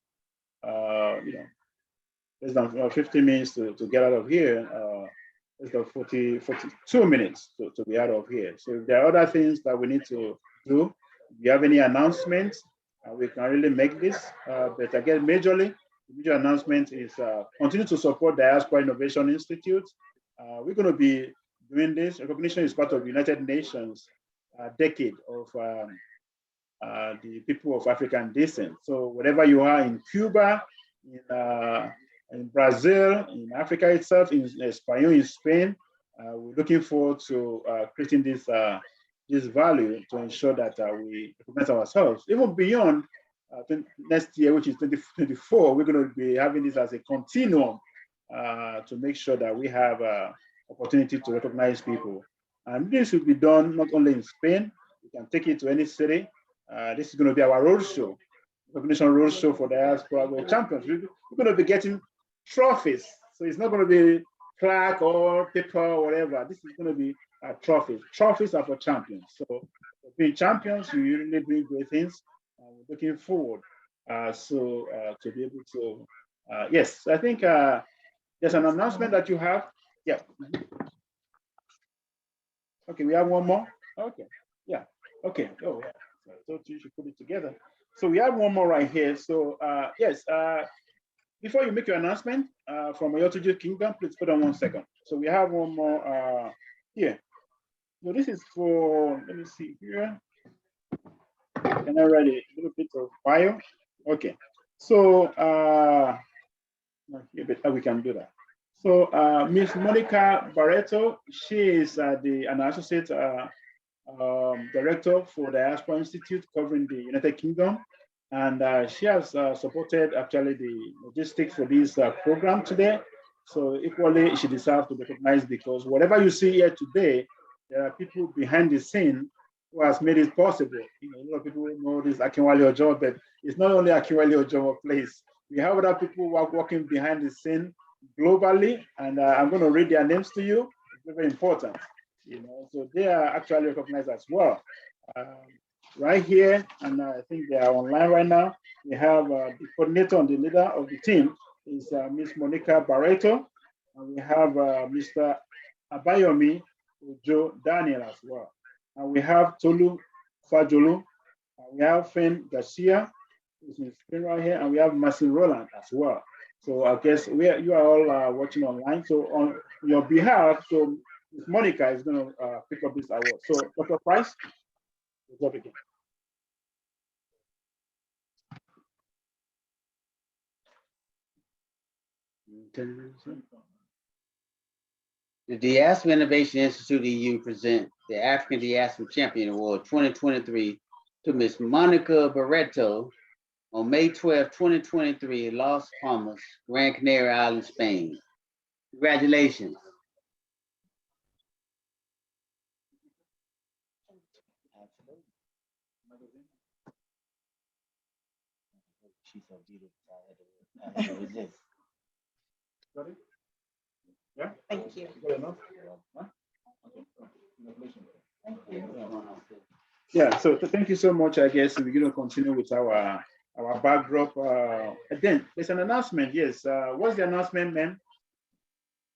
less than 50 minutes to get out of here. Less than 42 minutes to be out of here. So if there are other things that we need to do, if you have any announcements, we can really make this. But again, majorly, the major announcement is continue to support Diaspora Innovation Institute. We're going to be doing this. Recognition is part of the United Nations decade of the people of African descent. So wherever you are in Cuba, in Brazil, in Africa itself, in Spain, in Spain, we're looking forward to creating this value to ensure that we recognize ourselves. Even beyond next year, which is 2024, we're going to be having this as a continuum to make sure that we have opportunity to recognize people. And this will be done not only in Spain, we can take it to any city. This is going to be our roadshow, recognition roadshow for Diaspora champions. We're going to be getting trophies. So it's not going to be plaque or paper or whatever. This is going to be trophies. Trophies are for champions. So for being champions, you really bring great things. We're looking forward to be able to, yes, I think there's an announcement that you have. Yeah. Okay, we have one more. Okay, yeah. Okay. Oh, yeah. So I thought you should put it together. So we have one more right here. So yes, before you make your announcement from Oyotuji Kingdom, please hold on 1 second. So we have one more here. So this is for, let me see here. Can I write a little bit of bio? Okay. So we can do that. So Miss Monica Barreto, she is an associate director for Diaspora Institute covering the United Kingdom. And she has supported actually the logistics for this program today. So equally, she deserves to be recognized because whatever you see here today, there are people behind the scene who has made it possible. You know, a lot of people know this Akinwale Ojomo, but it's not only Akinwale Ojomo place. We have other people who are working behind the scene globally, and I'm going to read their names to you. It's very important, you know. So they are actually recognized as well. Right here, and I think they are online right now. We have the coordinator and the leader of the team is Miss Monica Barreto, and we have Mr. Abayomi Joe Daniel as well. And we have Tolu Fajolu, we have Fen Garcia, who's in screen right here, and we have Marcin Roland as well. So I guess you are all watching online. So on your behalf, so Ms. Monica is going to pick up this award. So Dr. Price, let's go begin. The Diaspora Innovation Institute EU present the African Diaspora Champion Award 2023 to Ms. Monica Barreto on May 12, 2023 in Las Palmas, Gran Canaria Island, Spain. Congratulations. Yeah. Thank you. Yeah. So thank you so much. I guess we're going to continue with our backdrop. Then there's an announcement. Yes. What's the announcement, ma'am?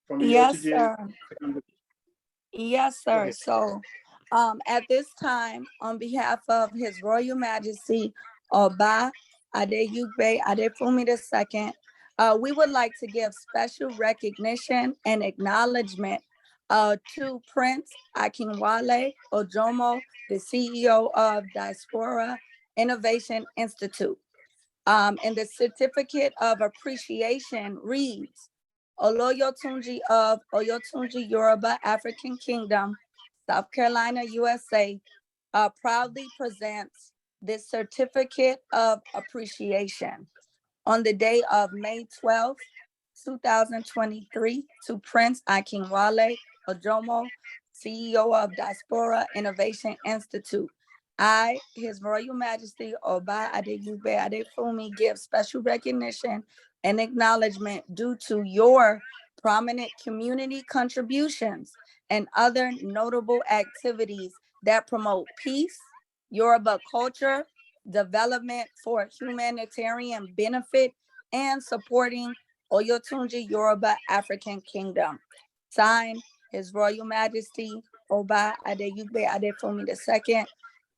From Yes, UTG? sir. Yes, sir. So at this time, on behalf of His Royal Majesty Oba Adeyugbe Adefumi II, we would like to give special recognition and acknowledgement to Prince Akinwale Ojomo, the CEO of Diaspora Innovation Institute. And the certificate of appreciation reads, Oloyotunji of Oyotunji Yoruba African Kingdom, South Carolina, USA, proudly presents this certificate of appreciation on the day of May 12th, 2023 to Prince Akinwale Ojomo, CEO of Diaspora Innovation Institute. I, His Royal Majesty Oba Adeyugbe Adefumi, give special recognition and acknowledgement due to your prominent community contributions and other notable activities that promote peace, Yoruba culture, development for humanitarian benefit, and supporting Oyotunji Yoruba African Kingdom. Signed, His Royal Majesty Oba Adeyugbe Adefumi II,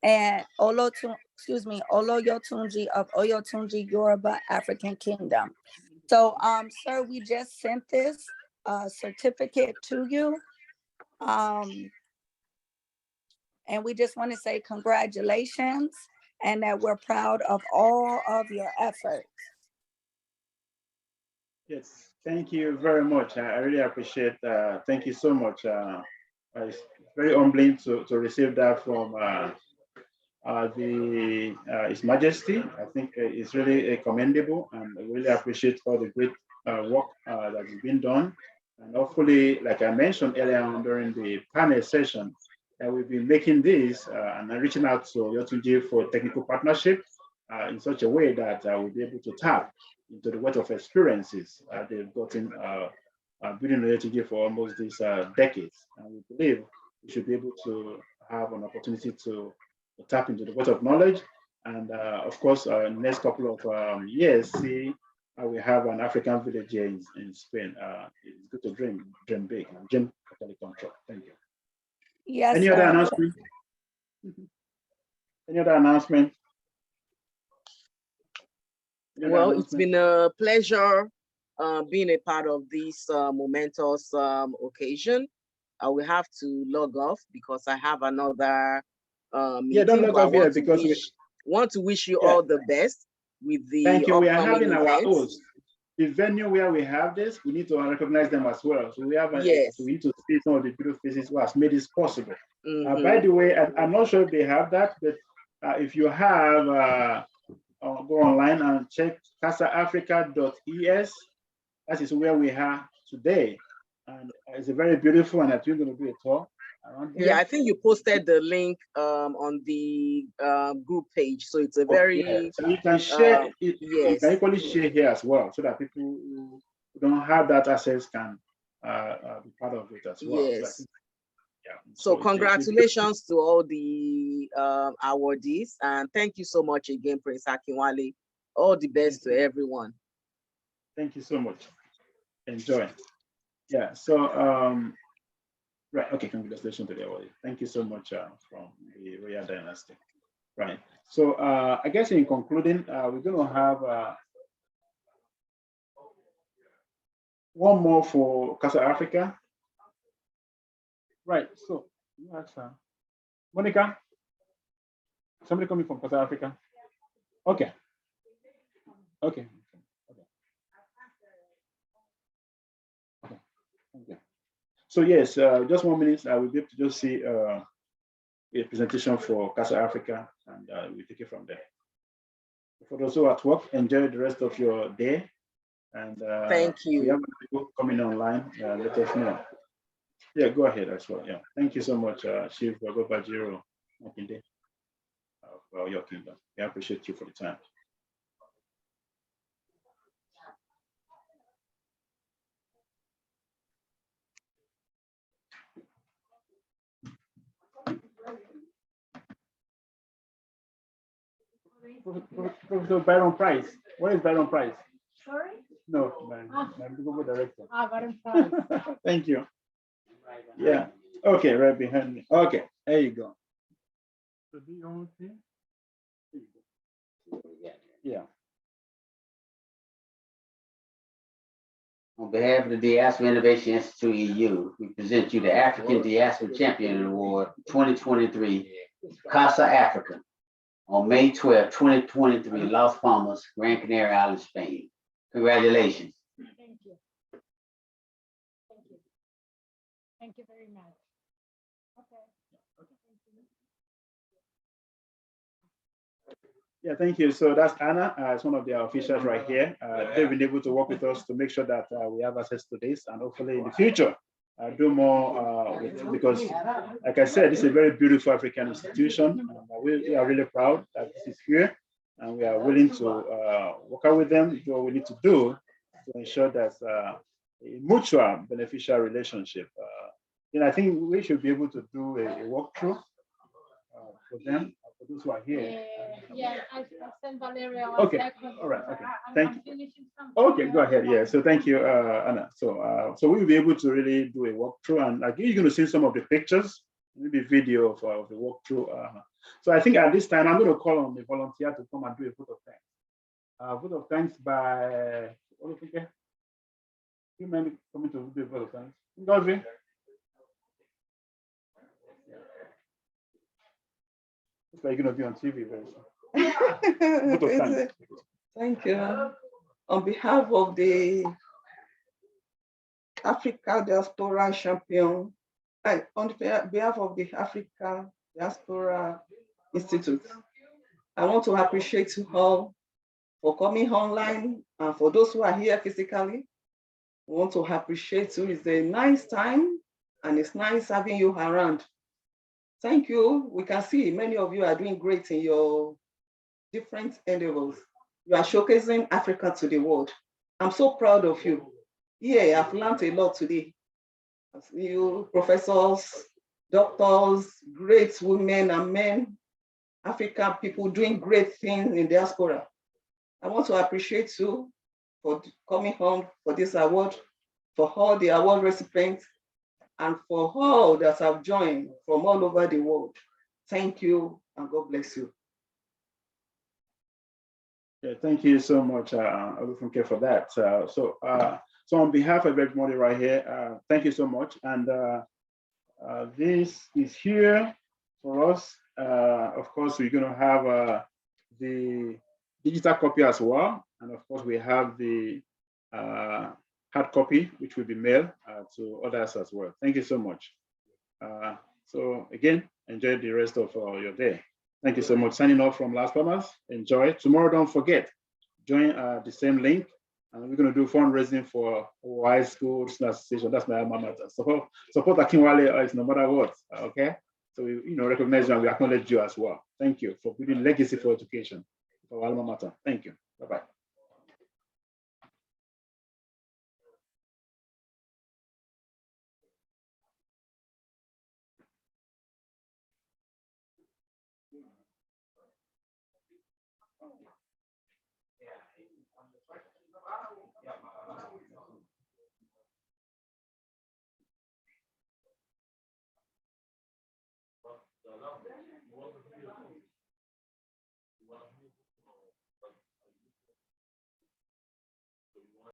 and Oloyotunji of Oyotunji Yoruba African Kingdom. So, sir, we just sent this certificate to you. And we just want to say congratulations and that we're proud of all of your efforts. Yes, thank you very much. I really appreciate thank you so much. It's very humbling to receive that from His Majesty. I think it's really commendable, and I really appreciate all the great work that has been done. And hopefully, like I mentioned earlier on during the panel session, we've been making this and reaching out to Oyotunji for technical partnership in such a way that we'll be able to tap into the wealth of experiences they've gotten building loyalty for almost these decades. And we believe we should be able to have an opportunity to tap into the wealth of knowledge. And of course, in the next couple of years, see how we have an African village here in Spain. It's good to dream big, and dream totally control. Thank you. Yes, Any sir. other announcement? Any other announcement? Well, it's been a pleasure being a part of this momentous occasion. I will have to log off because I have another meeting. Yeah, don't log off yet because we want to wish you all the best with the thank you. We are upcoming having our events. host. The venue where we have this, we need to recognize them as well. So we have Yes. so we need to see some of the beautiful faces who has made this possible. Mhm. By the way, I'm not sure if they have that, but if you have, go online and check casaafrica.es. That is where we are today. And it's a very beautiful, and I think we're going to do a tour around here. Yeah, I think you posted the link on the group page. So it's a very Yeah. So you can share it. yes. You can equally share here as well, so that people who don't have that access can be part of it as well. Yes. So yeah. So congratulations to all the awardees, and thank you so much again, Prince Akinwale. All the best to everyone. Thank you so much. Enjoy. Yeah. So right. Okay. Congratulations to the awardee. Thank you so much from the Royal Dynasty. Right. So I guess in concluding, we're going to have one more for CASA Africa. Right. So Monica, somebody coming from CASA Africa. Okay. Okay. Okay. So yes, just 1 minute. I will be able to just see a presentation for CASA Africa, and we'll take it from there. For those who are at work, enjoy the rest of your day. And thank you. If you have people coming online, let us know. Yeah, go ahead as well. Yeah, thank you so much, Chief Bajiro Makinde of your kingdom. I appreciate you for the time. Professor Byron Price. What is Byron Price? Sorry? No, my global director. Byron Price. Thank you. Yeah. Okay, right behind me. Okay, there you go. So do you want to see? Yeah. On behalf of the Diaspora Innovation Institute EU, we present you the African Diaspora Champion Award 2023, CASA Africa, on May 12, 2023, in Las Palmas, Gran Canaria Island, Spain. Congratulations. Thank you. Thank you. Thank you very much. Okay. Yeah, thank you. So that's Anna. It's one of the officials right here. They've been able to work with us to make sure that we have access to this, and hopefully in the future do more because, like I said, this is a very beautiful African institution. We are really proud that this is here, and we are willing to work out with them, do what we need to do to ensure that a mutual beneficial relationship. I think we should be able to do a walkthrough for them. For those who are here. Yeah, I sent Valeria. Okay, all right, okay, thank you. Okay, go ahead, yeah, so thank you, Anna. So we will be able to really do a walkthrough, and like you're going to see some of the pictures, maybe video of the walkthrough. So I think at this time, I'm going to call on the volunteer to come and do a vote of thanks. Vote of thanks by, what do you think? You mind coming to do a vote of thanks? Ngozi? It's like you're going to be on TV very soon. Thank you. On behalf of the African Diaspora Champion, on behalf of the African Diaspora Institute, I want to appreciate you all for coming online, and for those who are here physically, I want to appreciate you. It's a nice time, and it's nice having you around. Thank you. We can see many of you are doing great in your different endeavors. You are showcasing Africa to the world. I'm so proud of you. Yeah, I've learned a lot today. You professors, doctors, great women and men, African people doing great things in diaspora. I want to appreciate you for coming home for this award, for all the award recipients, and for all that have joined from all over the world. Thank you, and God bless you. Yeah, thank you so much, Olufunke, for that. So on behalf of everybody right here, thank you so much. And this is here for us. Of course, we're going to have the digital copy as well. And of course, we have the hard copy, which will be mailed to others as well. Thank you so much. So again, enjoy the rest of your day. Thank you so much. Signing off from Las Palmas. Enjoy. Tomorrow, don't forget, join the same link. And we're going to do fundraising for High School Association. That's my alma matter. Support Akinwale no matter what. Okay. So we recognize you and we acknowledge you as well. Thank you for building legacy for education for alma mater. Thank you. Bye-bye. But